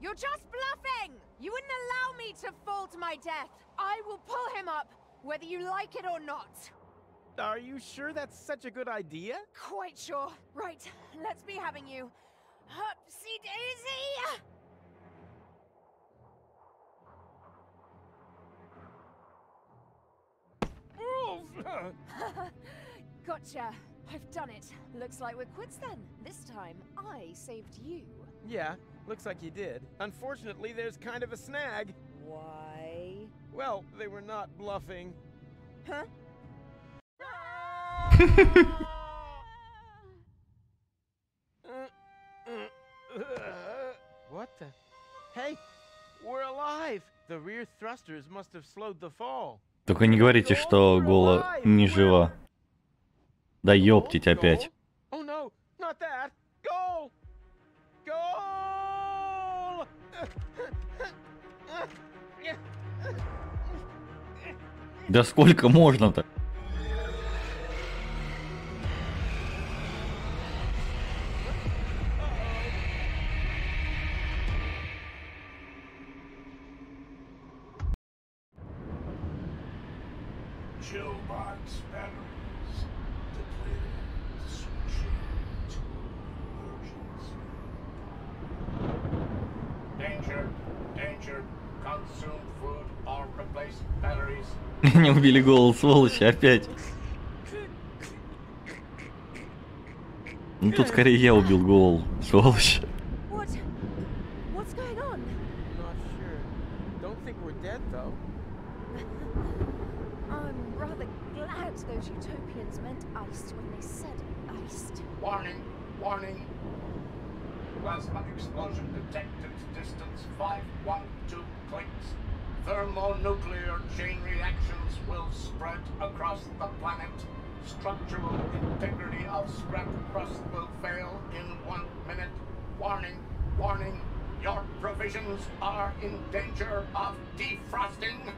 You're just bluffing! You wouldn't allow me to fall to my death. I will pull him up, whether you like it or not. Are you sure that's such a good idea? Quite sure. Right, let's be having you. Upsy-daisy! Gotcha. I've done it. Looks like we're quits then. This time, I saved you. Yeah, looks like you did. Unfortunately, there's kind of a snag. Why? Well, they were not bluffing. Huh? What the? Hey, we're alive! The rear thrusters must have slowed the fall. Только не говорите, что Гола не жива. Да ёптить опять. Oh no, not that! Goal! Goal! Да сколько можно-то? Box batteries depleted. Switching to emergency. Danger, danger. Consume food or replace batteries. Не убили Голу, сволочи, опять. Ну тут скорее я убил Голу, сволочь. What's going on? Not sure. Don't think we're dead though. I'm rather glad those utopians meant iced when they said iced. Warning, warning. Plasma explosion detected. Distance 512 clicks. Thermonuclear chain reactions will spread across the planet. Structural integrity of scrap crust will fail in 1 minute. Warning, warning. Your provisions are in danger of defrosting.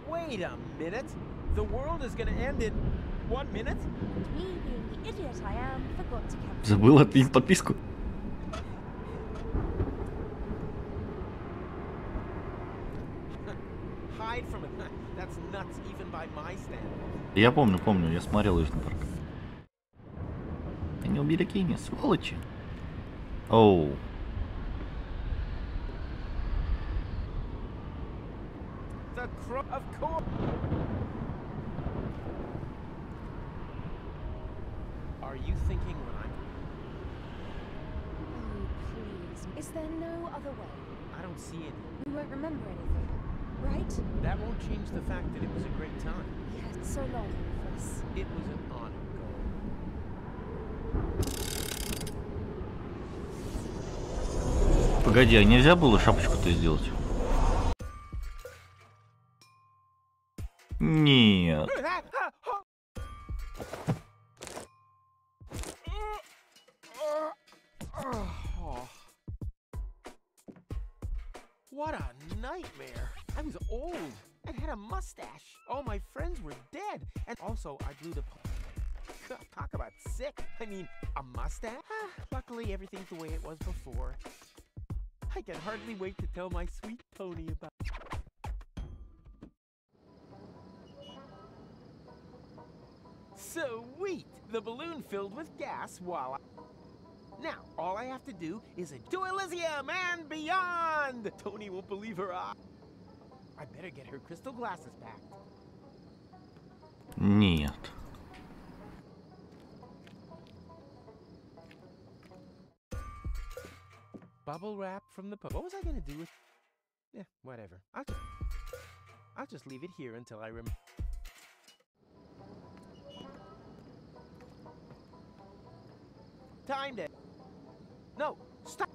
Wait a minute. The world is gonna end in 1 minute? Me, being the idiot I am, forgot to cancel. Забыл отменить подписку. Hide from it. That's nuts even by my standards. Я помню, я смотрел Южный парк. Они убили Кенни, сволочи. Оу. The crow, of course. Are you thinking when I'm? Oh, please. Is there no other way? I don't see it. We won't remember anything, right? That won't change the fact that it was a great time. Yeah, so long, Rufus. It was an honor, Погоди, а нельзя было шапочку-то сделать? Нет. What a nightmare. I was old and had a mustache. All my friends were dead. And also, I blew the... Talk about sick. I mean, a mustache? Luckily, everything's the way it was before. I can hardly wait to tell my sweet pony about... Sweet! The balloon filled with gas while I... Now, all I have to do is to Elysium and beyond! Tony won't believe her eyes. I better get her crystal glasses back. Нет. Bubble wrap from the What was I gonna do with... Yeah, whatever. I'll just leave it here until I remember. Time to... No, stop!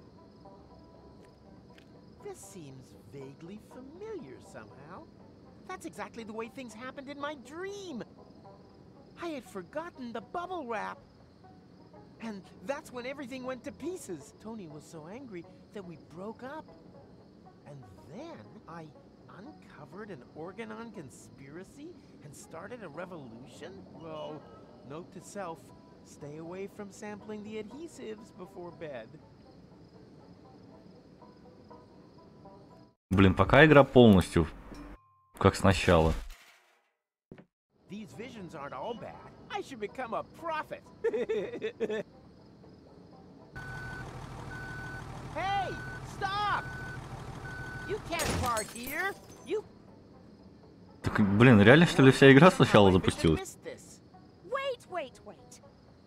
This seems vaguely familiar somehow. That's exactly the way things happened in my dream. I had forgotten the bubble wrap. And that's when everything went to pieces. Tony was so angry that we broke up. And then I uncovered an Organon conspiracy and started a revolution? Well, note to self, stay away from sampling the adhesives before bed. Блин, пока игра полностью как сначала. These visions aren't all bad. I should become a prophet. Hey, stop! You can't park here. You... Так, блин, реально что ли вся игра сначала запустилась? Wait.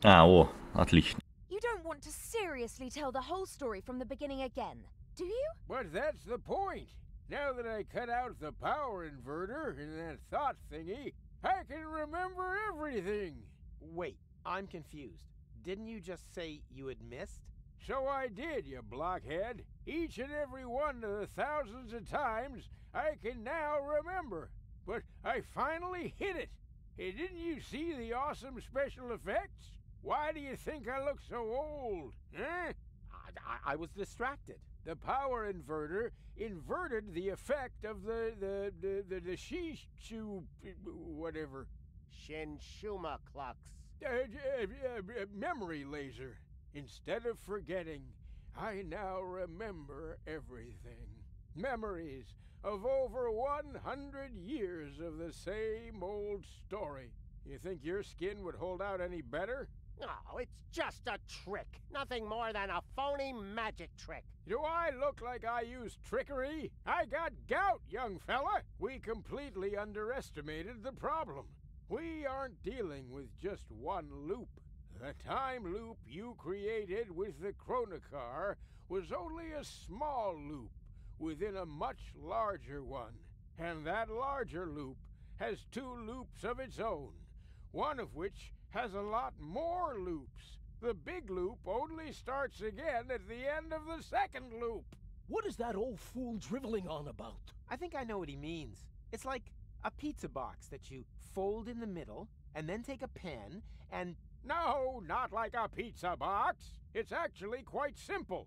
А, о, отлично. You don't want to seriously tell the whole story from the beginning again, do you? But that's the point. Now that I cut out the power inverter in that thought thingy, I can remember everything. Wait, I'm confused. Didn't you just say you had missed? So I did, you blockhead. Each and every one of the thousands of times I can now remember. But I finally hit it. Hey, didn't you see the awesome special effects? Why do you think I look so old? Huh? I was distracted. The power inverter inverted the effect of the shishu whatever. Shinshuma Klux. Memory laser. Instead of forgetting, I now remember everything. Memories of over 100 years of the same old story. You think your skin would hold out any better? Oh, it's just a trick. Nothing more than a phony magic trick. Do I look like I use trickery? I got gout, young fella. We completely underestimated the problem. We aren't dealing with just one loop. The time loop you created with the Chronocar was only a small loop within a much larger one. And that larger loop has 2 loops of its own, one of which has a lot more loops. The big loop only starts again at the end of the second loop. What is that old fool driveling on about? I think I know what he means. It's like a pizza box that you fold in the middle and then take a pen and... No, not like a pizza box. It's actually quite simple,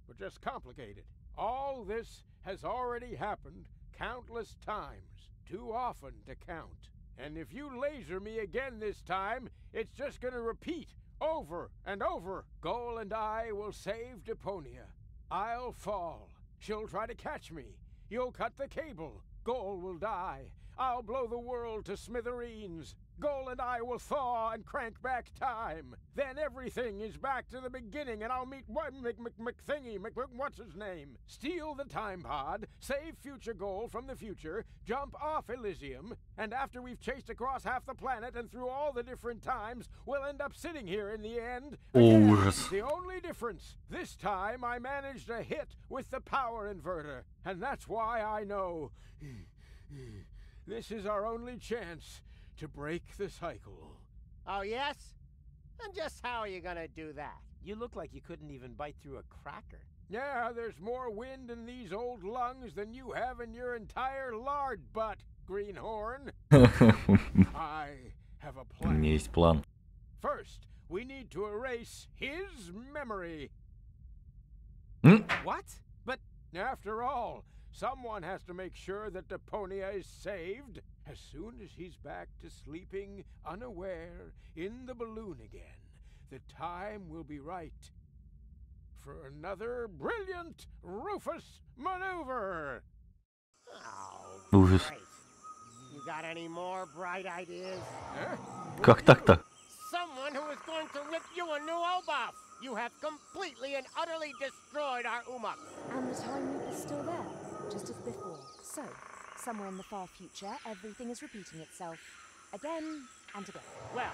but just complicated. All this has already happened countless times, too often to count. And if you laser me again this time, it's just gonna repeat over and over. Goal and I will save Deponia. I'll fall. She'll try to catch me. You'll cut the cable. Goal will die. I'll blow the world to smithereens. Goal and I will thaw and crank back time. Then everything is back to the beginning, and I'll meet McThingy, what's his name? Steal the time pod, save future Goal from the future, jump off Elysium, and after we've chased across half the planet and through all the different times, we'll end up sitting here in the end. Ужас. The only difference, this time I managed a hit with the power inverter, and that's why I know this is our only chance to break the cycle. Oh, yes? And just how are you gonna do that? You look like you couldn't even bite through a cracker. Yeah, there's more wind in these old lungs than you have in your entire lard butt, Greenhorn. I have a У меня есть план. First, we need to erase his memory. What? But after all, someone has to make sure that Deponia is saved. As soon as he's back to sleeping unaware in the balloon again, the time will be right for another brilliant Rufus maneuver. Oh, Ужас. great. You got any more bright ideas? Как так-то? Someone who is going to rip you a new O-buff. You have completely and utterly destroyed our Umux. And the time loop is still there, just as before. So, somewhere in the far future, everything is repeating itself. Again and again. Well,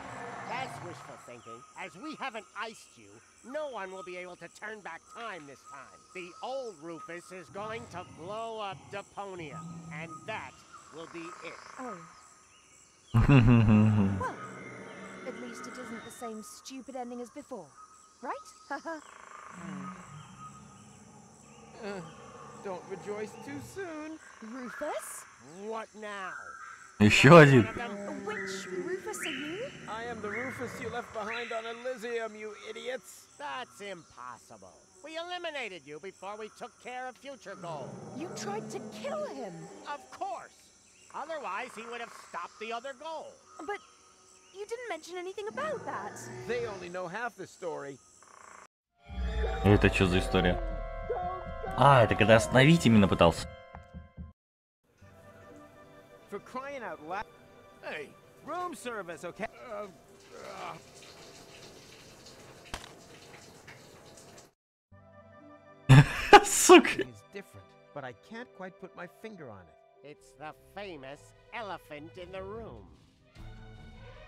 that's wishful thinking. As we haven't iced you, no one will be able to turn back time this time. The old Rufus is going to blow up Deponia, and that will be it. Oh. Well, at least it isn't the same stupid ending as before, right? Haha. Don't rejoice too soon. Rufus? What now? Еще один. Which Rufus are you? I am the Rufus you left behind on Elysium, you idiots. That's impossible. We eliminated you before we took care of future Goal. You tried to kill him. Of course. Otherwise, he would have stopped the other Goal. But you didn't mention anything about that. They only know half the story. Это что за история? А, это когда остановить именно пытался. For crying out loud. Hey, room service, okay? Сука. It's different, but I can't quite put my finger on it. It's the famous elephant in the room.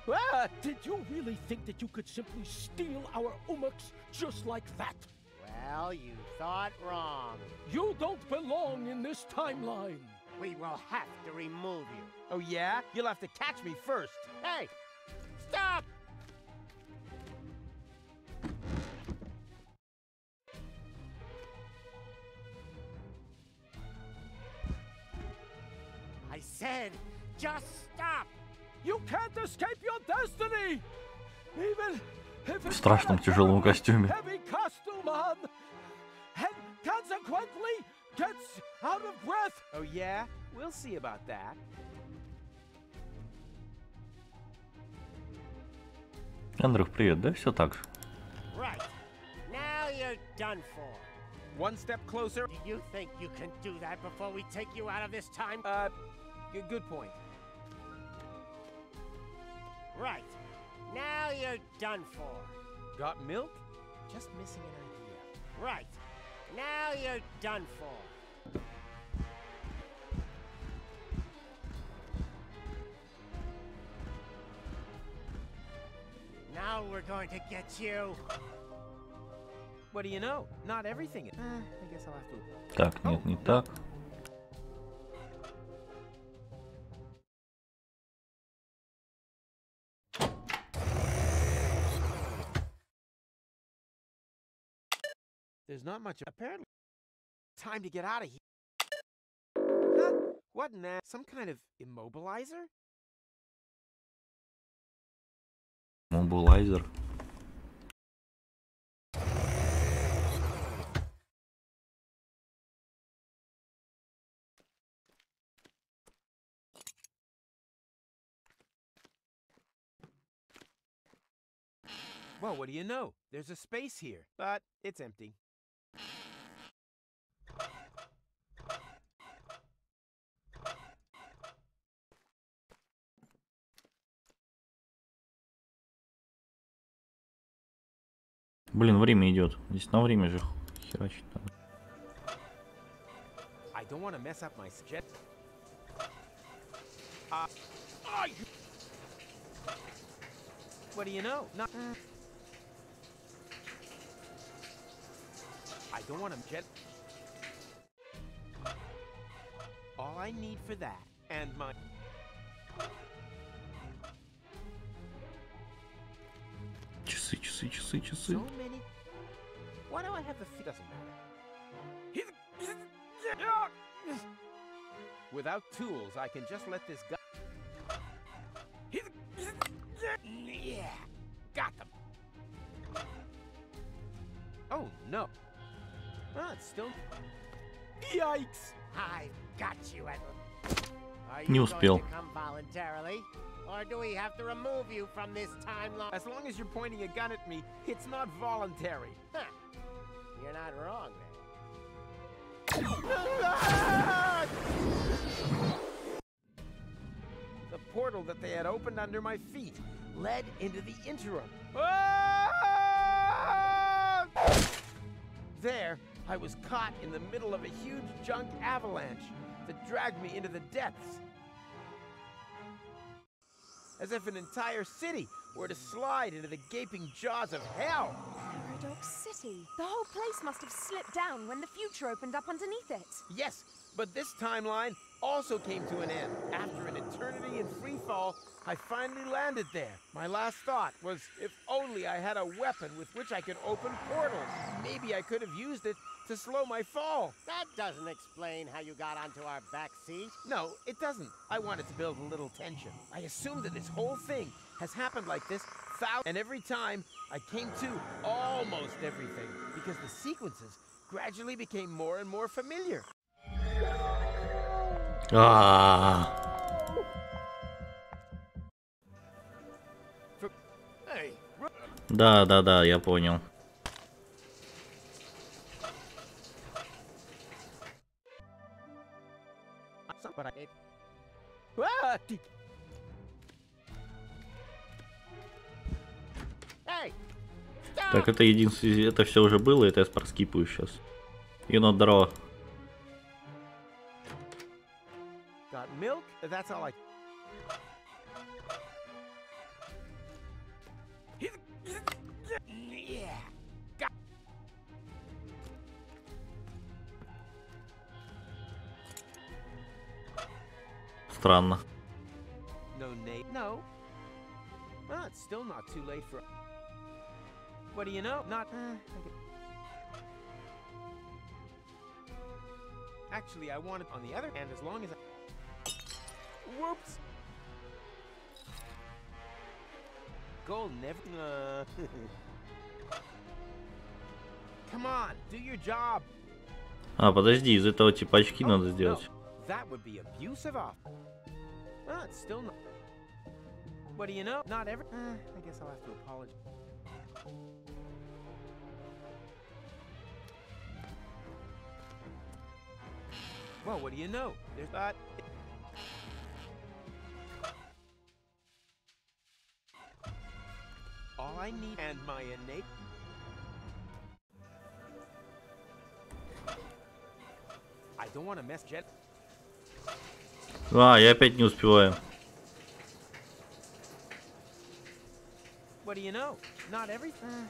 Ah, did you really think that you could simply steal our Umux just like that? Well, you thought wrong. You don't belong in this timeline. We will have to remove you. Oh yeah? You'll have to catch me first. Hey! Stop! I said, just stop! You can't escape your destiny! Even if В страшном тяжелом костюме. heavy costume on, and consequently gets out of breath. Oh yeah? We'll see about that. Андрюх, привет, да? Все так же. Right. Now you're done for. One step closer. Do you think you can do that before we take you out of this time? Good point. Right. Now you're done for. Got milk? Just missing an idea. Right. Now you're done for. Now we're going to get you. What do you know? Not everything. I guess I'll have to. Так, нет, не так. There's not much. Apparently, time to get out of here. Huh? What now? Some kind of immobilizer? Mobilizer. Well, what do you know? There's a space here, but it's empty. Блин, время идет. Здесь на время же херачить надо. I don't want to mess up my jet. What do you know? Not. I don't want to jet. All I need for that, and my. Часы, часы, часы, часы. So many. Why do I have the feet? Doesn't matter. Without tools, I can just let this guy. Yeah, got them. Oh no. Well, it's still. Yikes! I've got you at. Are Не you успел. going to come voluntarily, or do we have to remove you from this timeline? As long as you're pointing a gun at me, it's not voluntary. Huh. You're not wrong then. The portal that they had opened under my feet led into the interim. There, I was caught in the middle of a huge junk avalanche that dragged me into the depths. As if an entire city were to slide into the gaping jaws of hell. Paradox City. The whole place must have slipped down when the future opened up underneath it. Yes, but this timeline also came to an end. After an eternity in free fall, I finally landed there. My last thought was if only I had a weapon with which I could open portals. Maybe I could have used it to slow my fall. That doesn't explain how you got onto our back seat. No, it doesn't. I wanted to build a little tension. I assumed that this whole thing has happened like this and every time I came to almost everything because the sequences gradually became more and more familiar. Да, я понял. Так, это единственное, это все уже было, это я проскипаю сейчас. Енот, здорово. Got milk? That's all I. странно. No, Nate. No. Well, it's still not too late for. What do you know? Not. Actually, I want it on the other hand as long as I. Whoops. Gold never. Come on, do your job. А, подожди, из этого типа очки надо сделать. That would be abusive of. Well, it's still not. What do you know? Not every. I guess I'll have to apologize. Well, what do you know? There's that. All I need and my innate. I don't want to mess Jet. А, я опять не успеваю. What do you know? Not everything.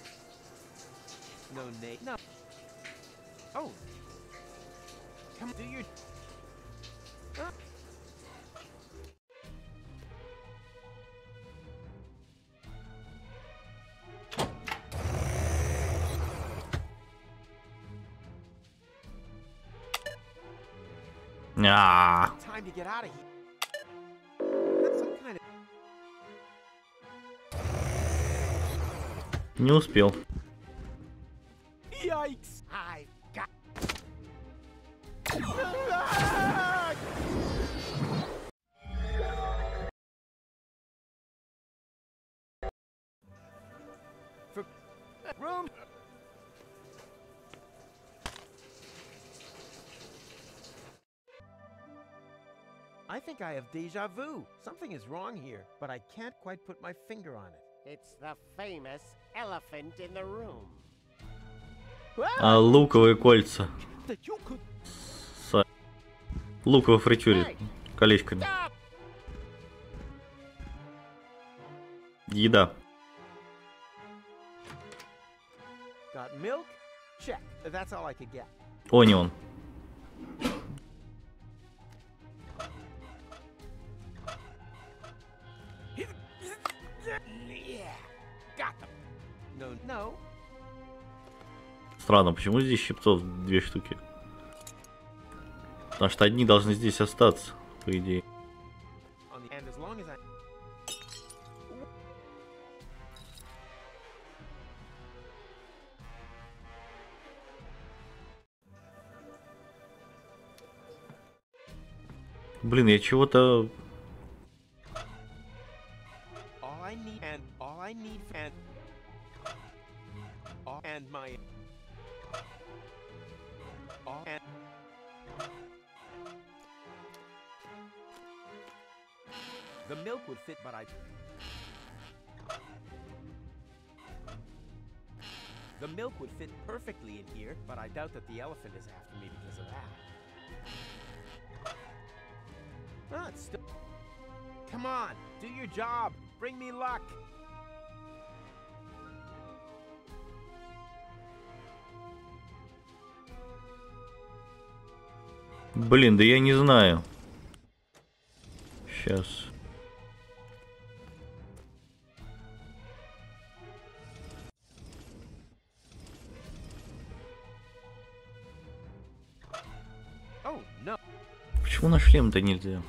No, Nate. No. Oh. Come do your. Time to get out of here. That's some kind of. Не успел. Yikes! I've got. For room. I think I have deja vu. Something is wrong here, but I can't quite put my finger on it. It's the famous elephant in the room. А, луковые кольца. Лук во фритюре. Колечками. Еда. Got milk? Check. That's all I could get. Onion. No. Странно, почему здесь щипцов 2 штуки? Потому что одни должны здесь остаться, по идее. Блин, я чего-то... And my and the milk would fit, but the milk would fit perfectly in here, but I doubt that the elephant is after me because of that. Ah, it's still. Come on, do your job. Bring me luck. Блин, да я не знаю. Сейчас. Oh, no. Почему на шлем-то нельзя?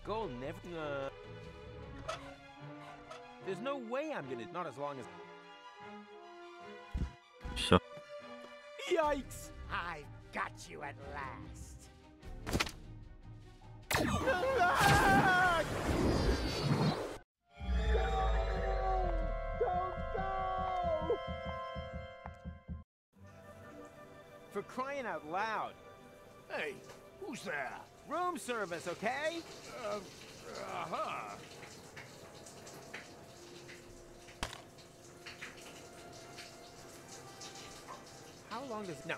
Gold never. There's no way I'm gonna. Not as long as. Все. Yikes! I've got you at last. For crying out loud. Hey, who's there? Room service, okay? How long does no?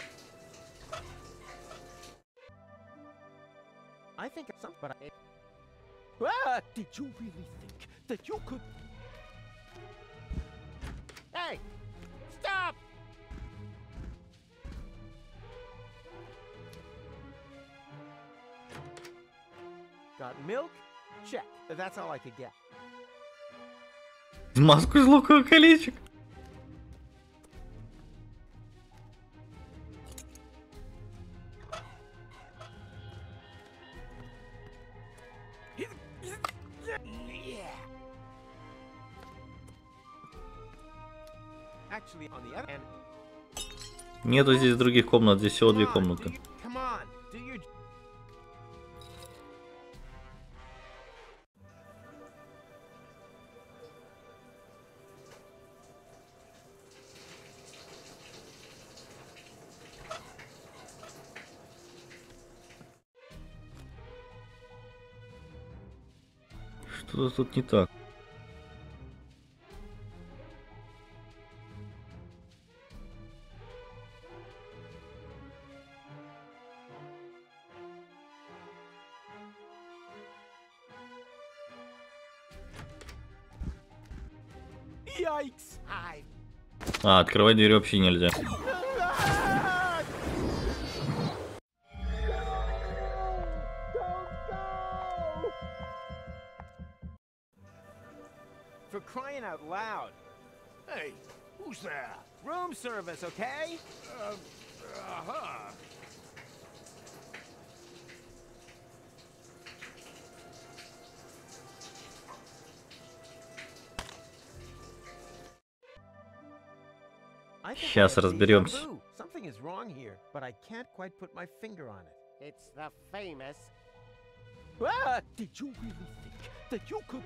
I think it's something, but I. Did you really think that you could? Hey, stop! Got milk? Check. That's all I could get. Маску из луковых колечек. Actually, on the other hand, Нету здесь других комнат, здесь всего 2 комнаты. come on, do your... Что-то тут не так. Yikes! А, открывать дверь вообще нельзя. For crying out loud. Hey, who's there? Room service, okay? Uh-huh. Сейчас разберемся. Something is wrong here, but I can't quite put my finger on it. It's the famous... Ah! Did you really think that you could...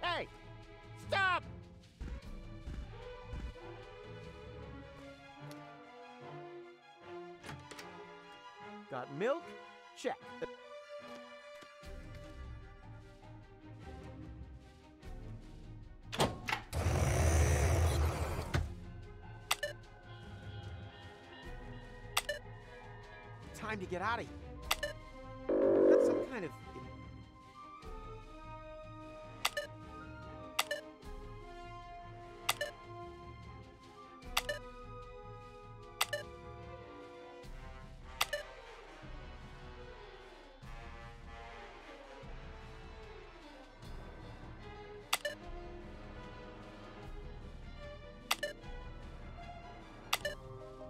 Hey! Stop! Got milk? Check. Time to get out of here. That's some kind of...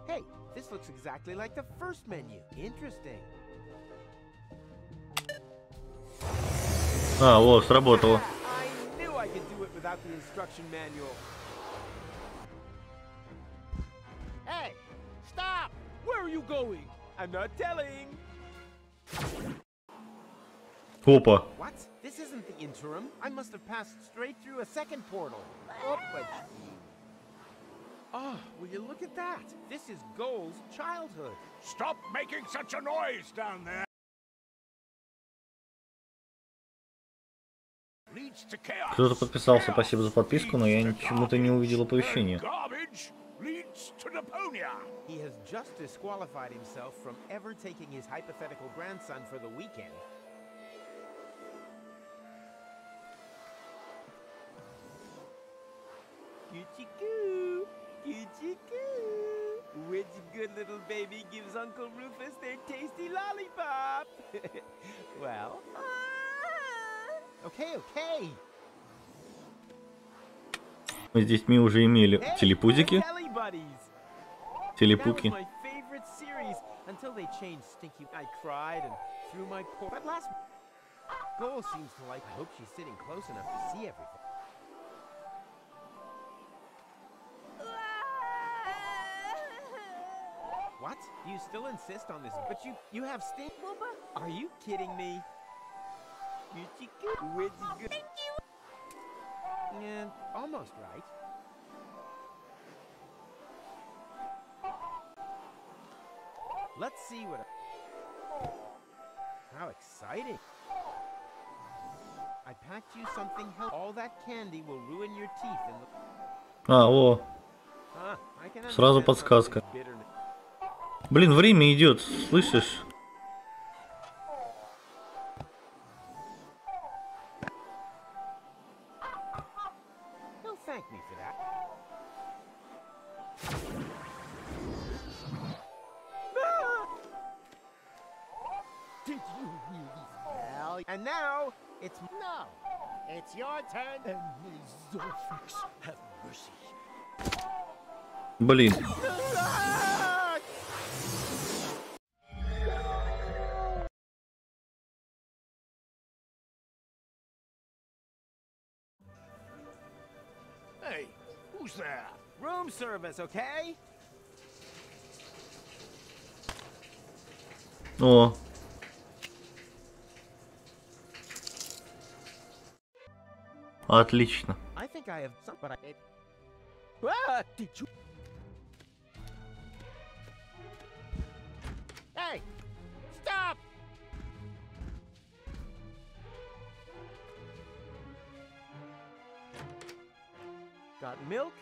Hey, this looks exactly like the first menu. Interesting. А, вот, сработало. I knew I could do it without the instruction manual. Hey! Stop! Where are you going? I'm not telling. Опа. What? This isn't the interim. I must have passed straight through a second portal. Oh, will you look at that? This is Goal's childhood. Stop making such a noise down there! Leads to chaos. Кто-то подписался, спасибо за подписку, но я почему-то не увидел оповещения. Garbage leads to pneumonia. He has just disqualified himself from ever taking his hypothetical grandson for the weekend. Coochie-coo! Coochie-coo! Which good little baby gives Uncle Rufus their tasty lollipop? Well... Okay, okay. Мы с детьми уже имели телепузики. Телепуки. Until they changed Stinky, I cried and threw my paw. But last Goal seems to like. I hope she's sitting close enough to see everything. What? You still insist on this? But you have Stink. Are you kidding me? Thank you. Yeah, almost right. Let's see what... How exciting. I packed you something healthy. All that candy will ruin your teeth in the... А, о. Сразу подсказка. Блин, время идет, слышишь? He'll thank me for that. Did And now it's no. It's your turn. And may Zorfix have mercy. Блин. Hey, who's there? Room service, okay? О. Отлично. I think I have some, but I... Did you? Hey! Stop! Got milk?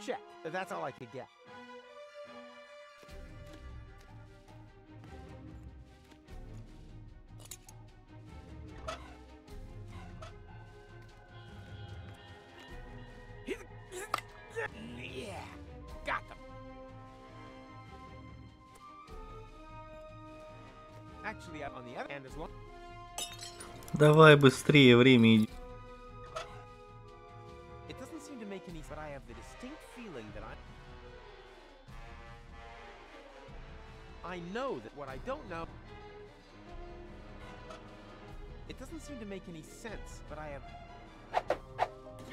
Check. That's all I could get. Yeah, got them. Actually, on the other hand as well. Давай быстрее, время идет. It doesn't seem to make any sense, but I have the distinct feeling that I know that what I don't know. It doesn't seem to make any sense, but I have.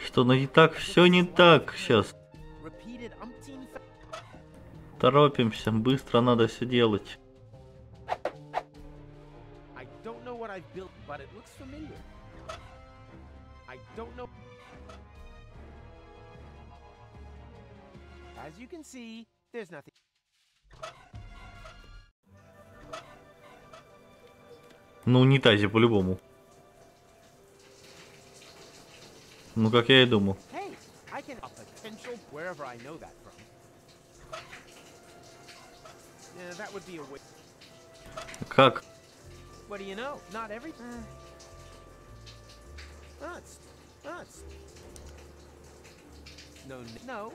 Что, ну не так, все не так сейчас. Торопимся, быстро надо все делать. I don't know what I've built, but it looks familiar. I don't know. As you can see, there's nothing. На унитазе по-любому. Ну, как я и думал. Hey, I can a potential wherever I know that from. Yeah, that would be a way. Как? What do you know? Not every. No.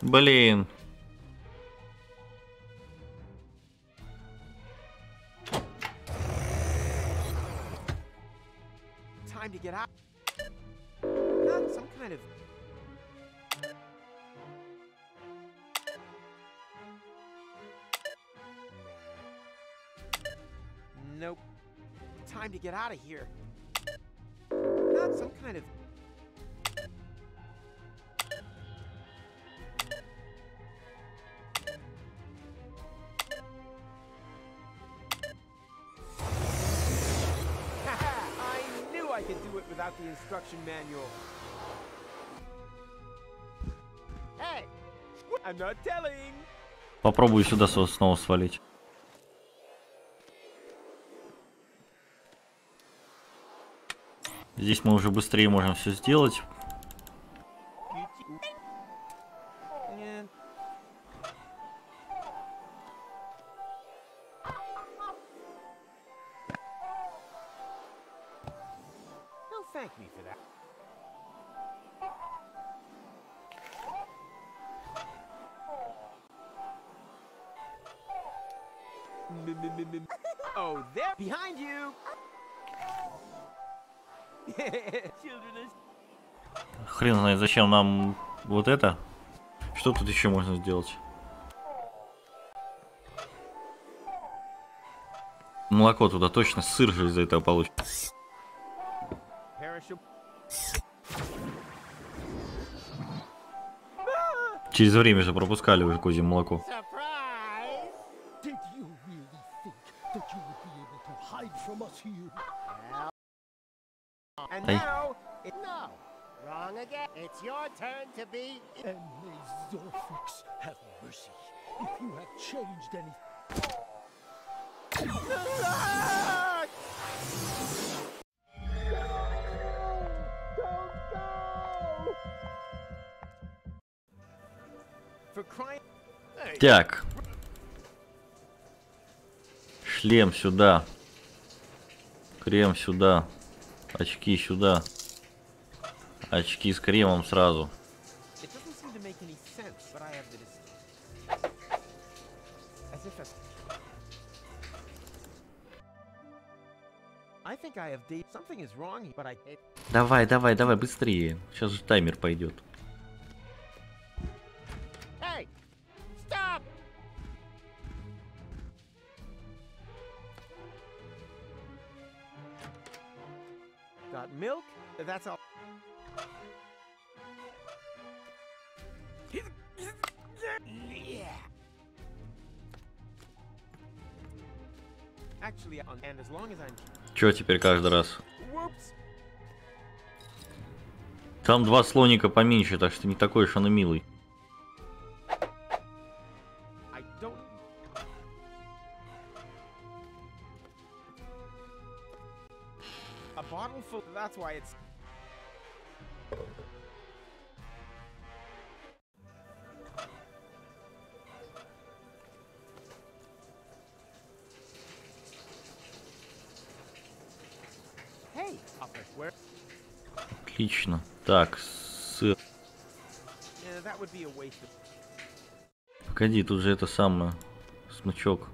Блин. Time to get out. Not some kind of. Nope. Time to get out of here. Not some kind of. I knew I could do it without the instruction manual. Hey, I'm not telling. Попробую сюда снова свалить. Здесь мы уже быстрее можем все сделать. Thank me for that. Oh, there behind you. Хрен знает, зачем нам вот это. Что тут еще можно сделать? Молоко туда точно, сыр же из-за этого получится. Через время же пропускали уже козье молоко. Did you really think that you would be able to hide from us here? And Hey. now, no, wrong again. It's your turn to be. And may Zorfix have mercy if you have changed anything. Так. Шлем сюда. Крем сюда. Очки сюда. Очки с кремом сразу. I think I have something is wrong, but I... Давай, давай, давай, быстрее. Сейчас же таймер пойдет. Hey! Stop! Got milk? That's all. Actually, and as long as I'm... Чё теперь каждый раз? Whoops. Там два слоника поменьше, так что не такой уж он и милый. I don't... A bottle full, that's why it's... Hey, where? Отлично. Так, сыр. Yeah, that would be a waste of... Погоди, тут же это самое. Смычок.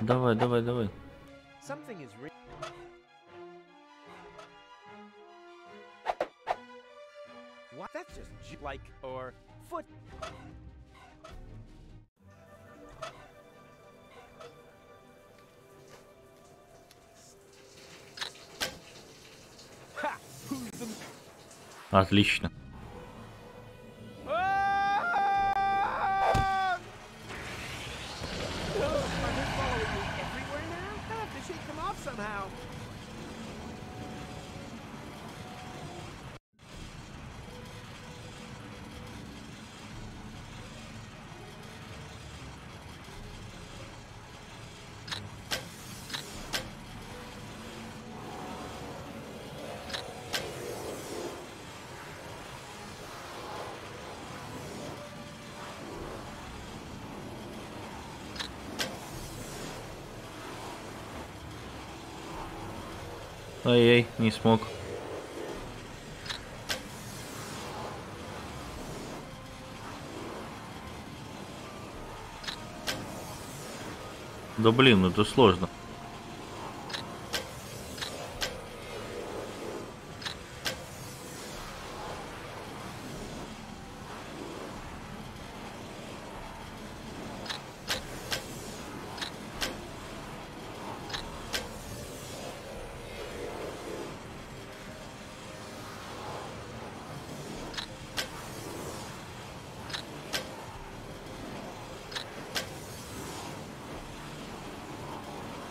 Давай, давай, давай. Something is what? That's just like or foot. Ha! Who's the... Отлично. Somehow. Ай-яй, не смог. Да блин, ну это сложно.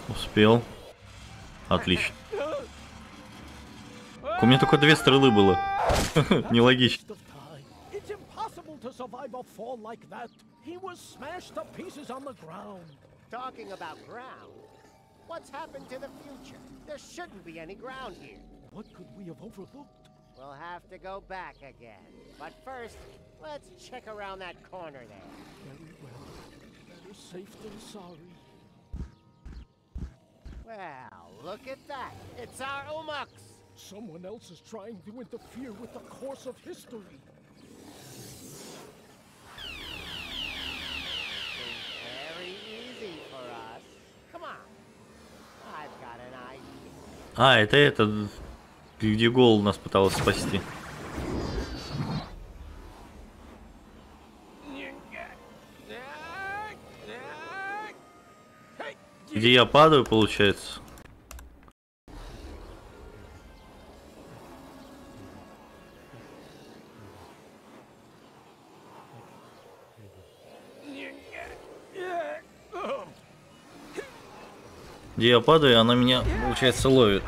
Успел. Отлично. У меня только две стрелы было. Нелогично. It's impossible to survive a fall like that. He was smashed to pieces on the ground. Talking about ground, what's happened to the future? There shouldn't be any ground here. What could we have overlooked? We'll have to go back again. But first, let's check around that corner there. Very well. Better safe than sorry. Well, look at that. It's our Umux. Someone else is trying to interfere with the course of history. Very easy for us. Come on. I've got an idea. А, это этот, где гол нас пыталась спасти. Где я падаю, получается. Где я падаю, она меня, получается, ловит.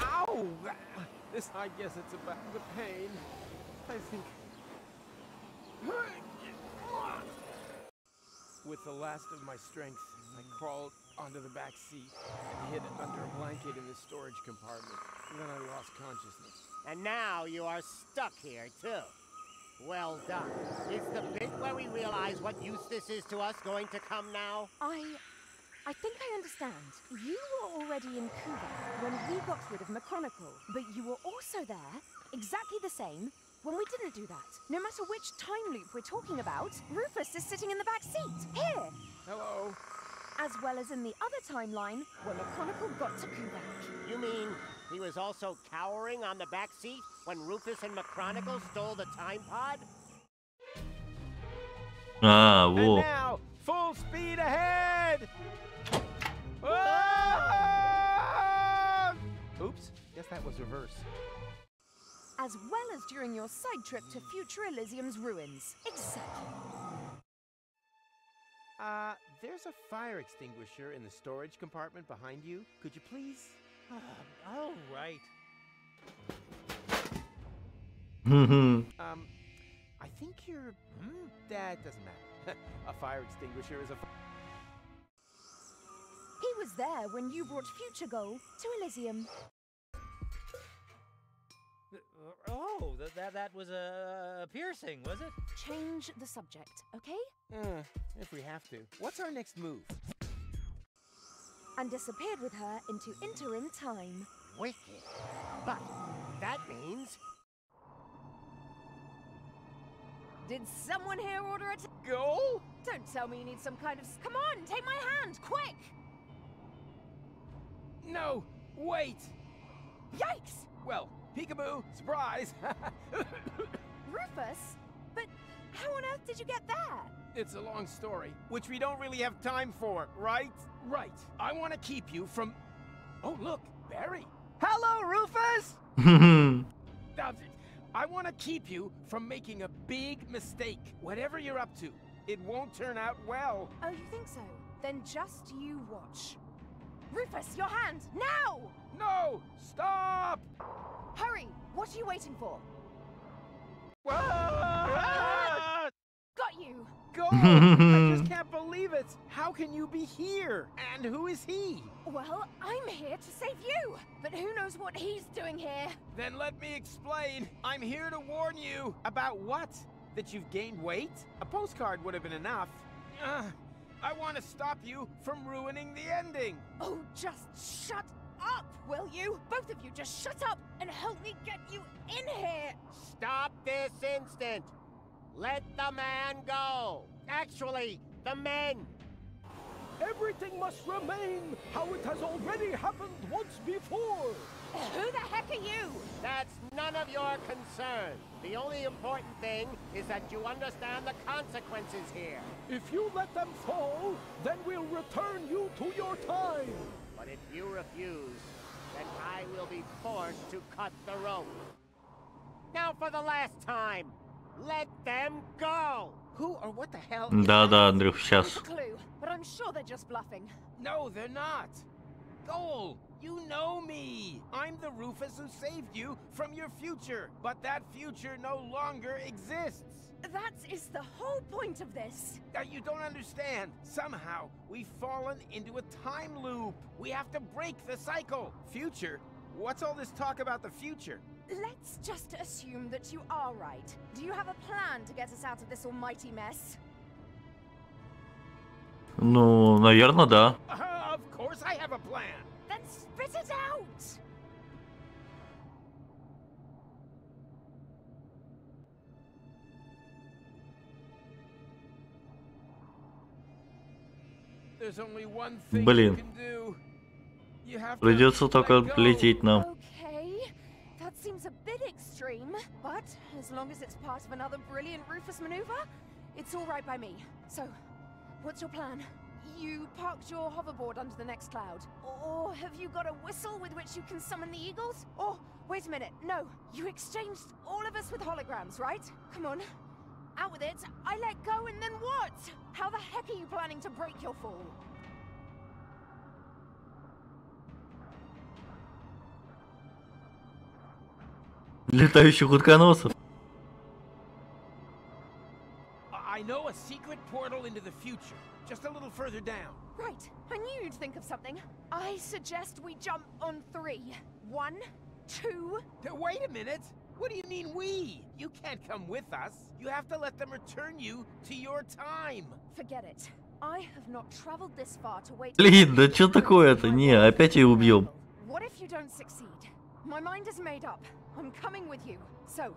With the last of my strength, I crawled onto the back seat and hid under a blanket in the storage compartment. And then I lost consciousness. And now you are stuck here, too. Well done. Is the bit where we realize what use this is to us going to come now? I think I understand. You were already in Cuba when we got rid of Macronicle, but you were also there, exactly the same, when we didn't do that. No matter which time loop we're talking about, Rufus is sitting in the back seat. Here. Hello. As well as in the other timeline, where McChronicle got to Kubak. You mean he was also cowering on the back seat when Rufus and McChronicle stole the time pod? А, And во. now, full speed ahead! Oops, guess that was reverse. As well as during your side trip to Future Elysium's ruins. Exactly. There's a fire extinguisher in the storage compartment behind you. Could you please? All right. I think you're... that doesn't matter. A fire extinguisher is a... He was there when you brought Future Goal to Elysium. Oh, that was a piercing, was it? Change the subject, okay? If we have to. What's our next move? And disappeared with her into interim time. Wicked. But that means... Did someone here order a goal? Don't tell me you need some kind of... Come on, take my hand, quick! No, wait! Yikes! Well, peekaboo, surprise! Rufus? But how on earth did you get there? It's a long story, which we don't really have time for, right? Right. I want to keep you from... Oh, look, Barry. Hello, Rufus! I want to keep you from making a big mistake. Whatever you're up to, it won't turn out well. Oh, you think so? Then just you watch. Rufus, your hand, now! No! Stop! Hurry! What are you waiting for? Got you! Go! I just can't believe it! How can you be here? And who is he? Well, I'm here to save you! But who knows what he's doing here? Then let me explain. I'm here to warn you. About what? That you've gained weight? A postcard would have been enough. I want to stop you from ruining the ending. Oh, just shut up, will you? Both of you just shut up and help me get you in here! Stop this instant! Let the man go! Actually, the men! Everything must remain how it has already happened once before! Who the heck are you? That's none of your concern. The only important thing is that you understand the consequences here. If you let them fall, then we'll return you to your time! But if you refuse, then I will be forced to cut the rope. Now for the last time, let them go! Who or what the hell? Да, Андрюх, сейчас. Clue, but I'm sure they're just bluffing. No, they're not. Goal, you know me. I'm the Rufus who saved you from your future, but that future no longer exists. That is the whole point of this. You don't understand. Somehow, we've fallen into a time loop. We have to break the cycle. Future? What's all this talk about the future? Let's just assume that you are right. Do you have a plan to get us out of this almighty mess? Ну, наверное, да. Of course I have a plan. Then spit it out! There's only one thing you Блин. can do. You have to Придется только let go. лететь нам. Okay, that seems a bit extreme, but as long as it's part of another brilliant Rufus maneuver, it's all right by me. So, what's your plan? You parked your hoverboard under the next cloud. Or have you got a whistle with which you can summon the eagles? Or, wait a minute, no, you exchanged all of us with holograms, right? Come on, out with it. I let go and then what? How the heck are you planning to break your fall? Летающих утконосов. I know a secret portal into the future, just a little further down. Right, I knew you'd think of something. I suggest we jump on 3. 1, 2... Wait a minute! What do you mean we? You can't come with us. You have to let them return you to your time. Forget it. I have not traveled this far to wait... Блин, да что такое-то? Не, опять ее убьем. What if you don't succeed? My mind is made up. I'm coming with you. So,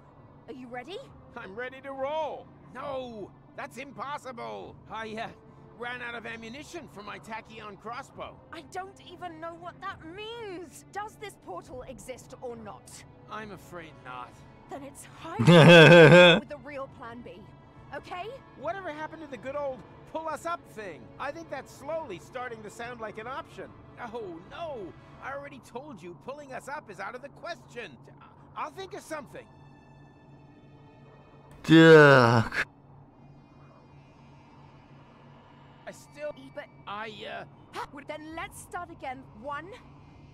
Are you ready? I'm ready to roll. No, that's impossible. I ran out of ammunition for my tachyon crossbow. I don't even know what that means. Does this portal exist or not? I'm afraid not. Then it's high time with the real plan B. Okay? Whatever happened to the good old pull us up thing? I think that's slowly starting to sound like an option. Oh, no. I already told you pulling us up is out of the question. I'll think of something. Так. I still... But... Then let's start again. 1,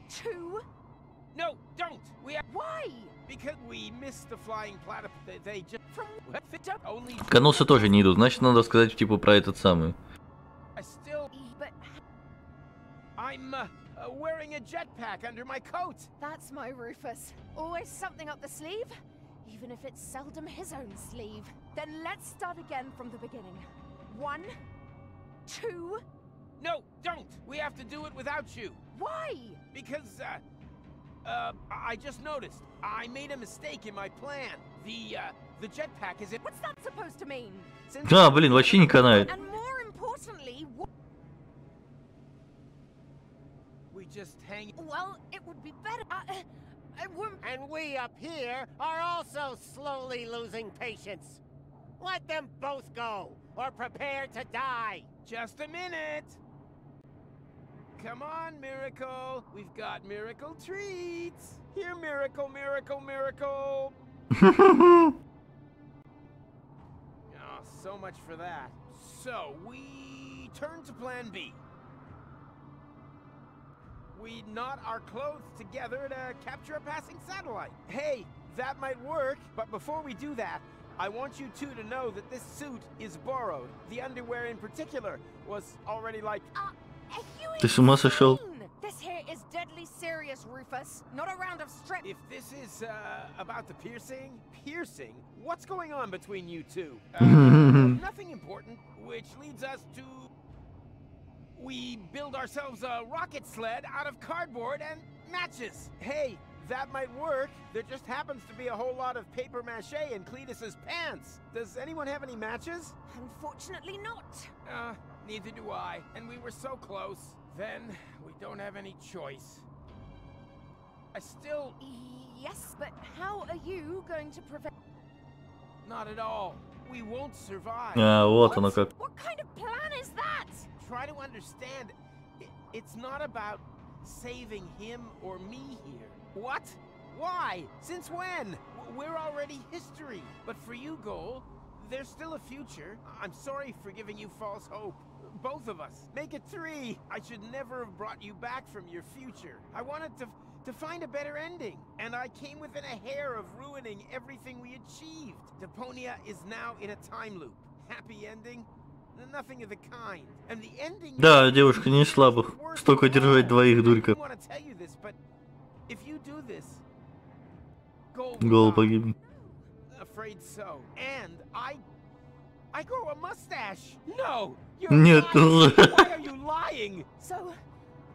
2... No, don't! Why? Because we missed the flying platypus. They just... Only... Коносы тоже не идут. Значит, надо сказать, типа, про этот самый. I still... I'm wearing a jetpack under my coat. That's my Rufus. Always something up the sleeve, even if it's seldom his own sleeve. Then let's start again from the beginning. 1, 2... No, don't! We have to do it without you. Why? Because, I just noticed. I made a mistake in my plan. The jetpack is in... What's that supposed to mean? Да, блин, вообще не канает. And more importantly, we just hang... Well, it would be better... And we up here are also slowly losing patience. Let them both go, or prepare to die. Just a minute. Come on, Miracle. We've got miracle treats. Here, Miracle, Miracle, Miracle. Oh, so much for that. So, we turn to Plan B. We knot our clothes together to capture a passing satellite. Hey, that might work, but before we do that, I want you two to know that this suit is borrowed. The underwear in particular was already like... Ты с ума сошел? This here is deadly serious, Rufus. Not a round of strip. If this is about the piercing? Piercing? What's going on between you two? Nothing important, which leads us to... We build ourselves a rocket sled out of cardboard and matches. Hey, that might work. There just happens to be a whole lot of paper mache in Cletus's pants. Does anyone have any matches? Unfortunately not. Neither do I. And we were so close. Then, we don't have any choice. I still... Yes, but how are you going to prevent... Not at all. We won't survive. Вот оно как. What kind of plan is that? Try to understand. It's not about saving him or me here. What? Why? Since when? We're already history. But for you, Goal, there's still a future. I'm sorry for giving you false hope. Both of us. Make it 3. I should never have brought you back from your future. I wanted to find a better ending. And I came within a hair of ruining everything we achieved. Deponia is now in a time loop. Happy ending? Nothing of the kind. And the ending... Да, девушка, не слабых. Столько держать двоих дуриков. If you do this, Гол погибнет. Afraid so. And I grow a mustache. No, Нет. Why are you lying? So,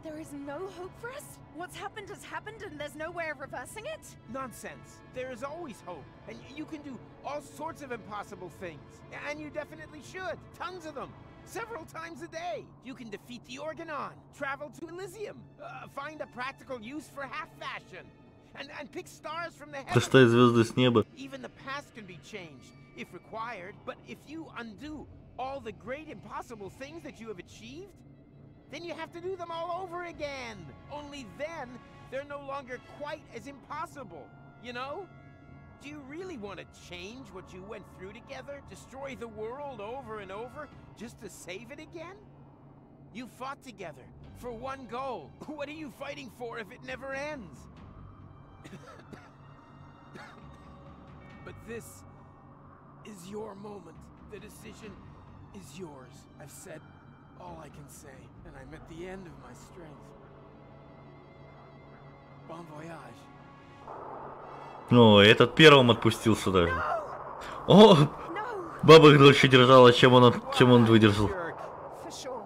there is no hope for us? What's happened has happened and there's no way of reversing it? Nonsense. There is always hope. And you can do all sorts of impossible things. And you definitely should. Tons of them. Several times a day. You can defeat the Organon, travel to Elysium, find a practical use for half fashion, and pick stars from the heavens. Достать звезды с неба. Even the past can be changed, if required. But if you undo all the great impossible things that you have achieved, then you have to do them all over again. Only then, they're no longer quite as impossible, you know? Do you really want to change what you went through together? Destroy the world over and over just to save it again? You fought together for one goal. What are you fighting for if it never ends? But this is your moment. The decision is yours. I've said all I can say, and I'm at the end of my strength. Bon voyage. О, этот первым отпустился даже. О, баба их дольше держала, чем он выдержал. For sure.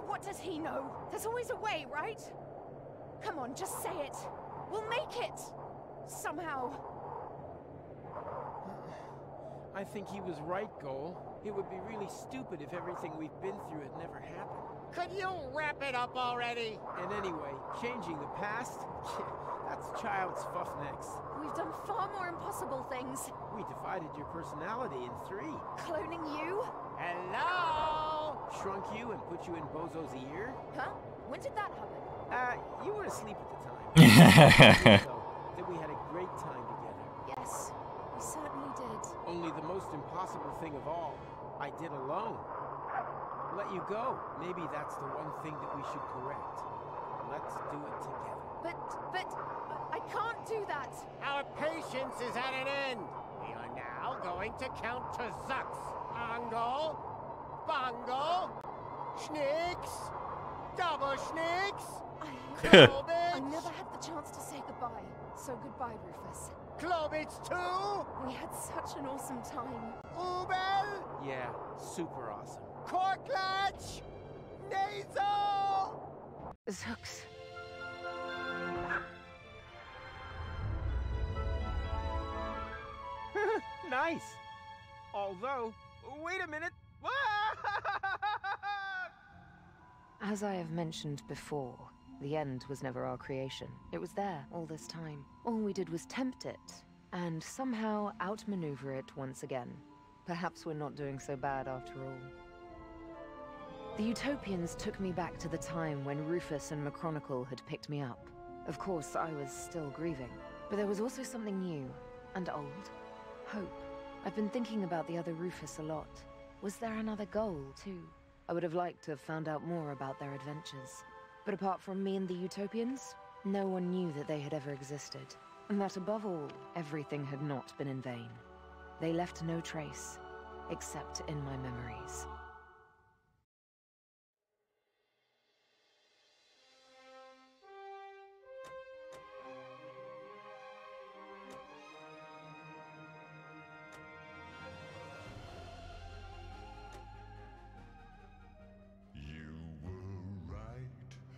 What does he know? There's always a way, right? Come on, just say it. We'll make it. Somehow. I think he was right, Goal. It would be really stupid if everything we've been through had never happened. Could you wrap it up already? And anyway, changing the past? That's child's fuff next. We've done far more impossible things. We divided your personality in 3. Cloning you? Hello? Shrunk you and put you in Bozo's ear? Huh? When did that happen? You were asleep at the time. So, that we had a great time together. Yes, we certainly did. Only the most impossible thing of all, I did alone. Let you go. Maybe that's the one thing that we should correct. Let's do it together. But I can't do that. Our patience is at an end. We are now going to count to Zux. Ongo, Bongo, Schnicks, Double Schnicks, I never had the chance to say goodbye. So goodbye, Rufus. Klobitz too? We had such an awesome time. Ubel? Yeah, super awesome. Korklatch? Nasal? Zux. Nice. Although, wait a minute. As I have mentioned before, the end was never our creation. It was there all this time. All we did was tempt it, and somehow outmaneuver it once again. Perhaps we're not doing so bad after all. The Utopians took me back to the time when Rufus and McChronicle had picked me up. Of course, I was still grieving, but there was also something new and old. Hope. I've been thinking about the other Rufus a lot. Was there another goal, too? I would have liked to have found out more about their adventures. But apart from me and the Utopians, no one knew that they had ever existed. And that above all, everything had not been in vain. They left no trace, except in my memories.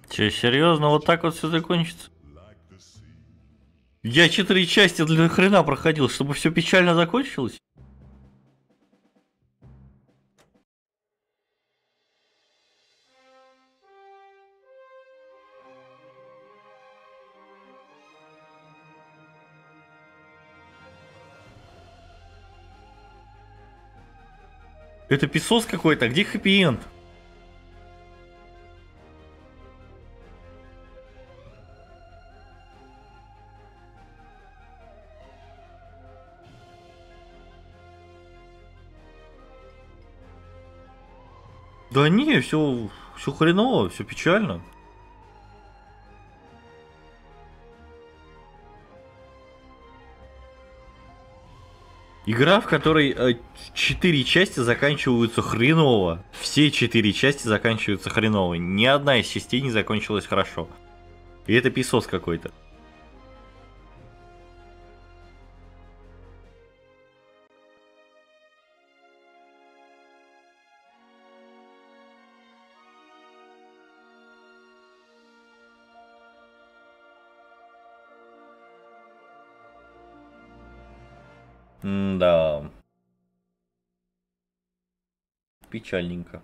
Че, серьезно? Вот так вот все закончится? Я 4 части для хрена проходил, чтобы все печально закончилось? Это писос какой-то, где хэппи-энд? Да не, все хреново, все печально. Игра, в которой 4 части заканчиваются хреново. Все 4 части заканчиваются хреново. Ни одна из частей не закончилась хорошо. И это писос какой-то. Да. Печальненько.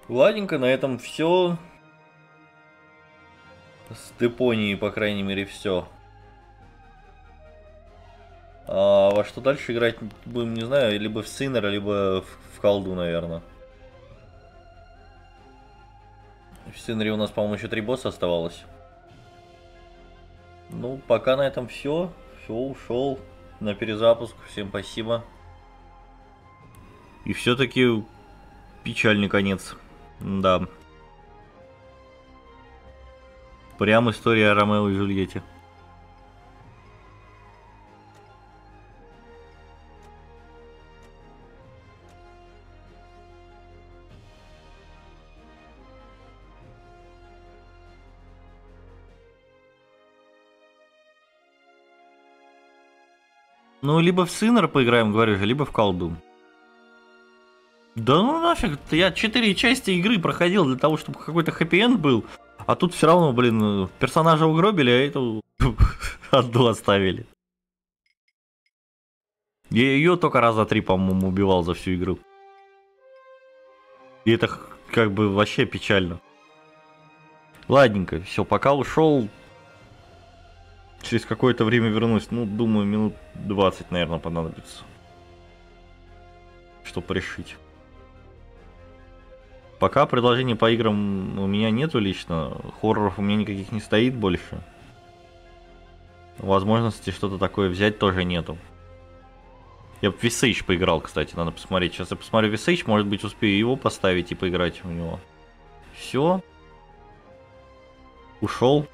Ладненько, на этом все. С Депонией, по крайней мере, все. А во что дальше играть будем, не знаю, либо в Синера, либо в колду, наверное. В Синере у нас, по-моему, еще 3 босса оставалось. Ну, пока на этом все. Все, ушел на перезапуск. Всем спасибо. И все-таки печальный конец. Да. Прям история о Ромео и Джульетте. Ну, либо в Синер поиграем, говорю же, либо в колду. Да ну нафиг, я 4 части игры проходил для того, чтобы какой-то хэппи-энд был. А тут все равно, блин, персонажа угробили, а эту одну оставили. Я ее только раза 3, по-моему, убивал за всю игру. И это как бы вообще печально. Ладненько, все, пока ушел. Через какое-то время вернусь. Ну, думаю, минут 20, наверное, понадобится. Чтобы решить. Пока предложений по играм у меня нету лично. Хорроров у меня никаких не стоит больше. Возможности что-то такое взять тоже нету. Я бы в Visage поиграл, кстати, надо посмотреть. Сейчас я посмотрю Visage, может быть, успею его поставить и поиграть в него. Все. Ушел.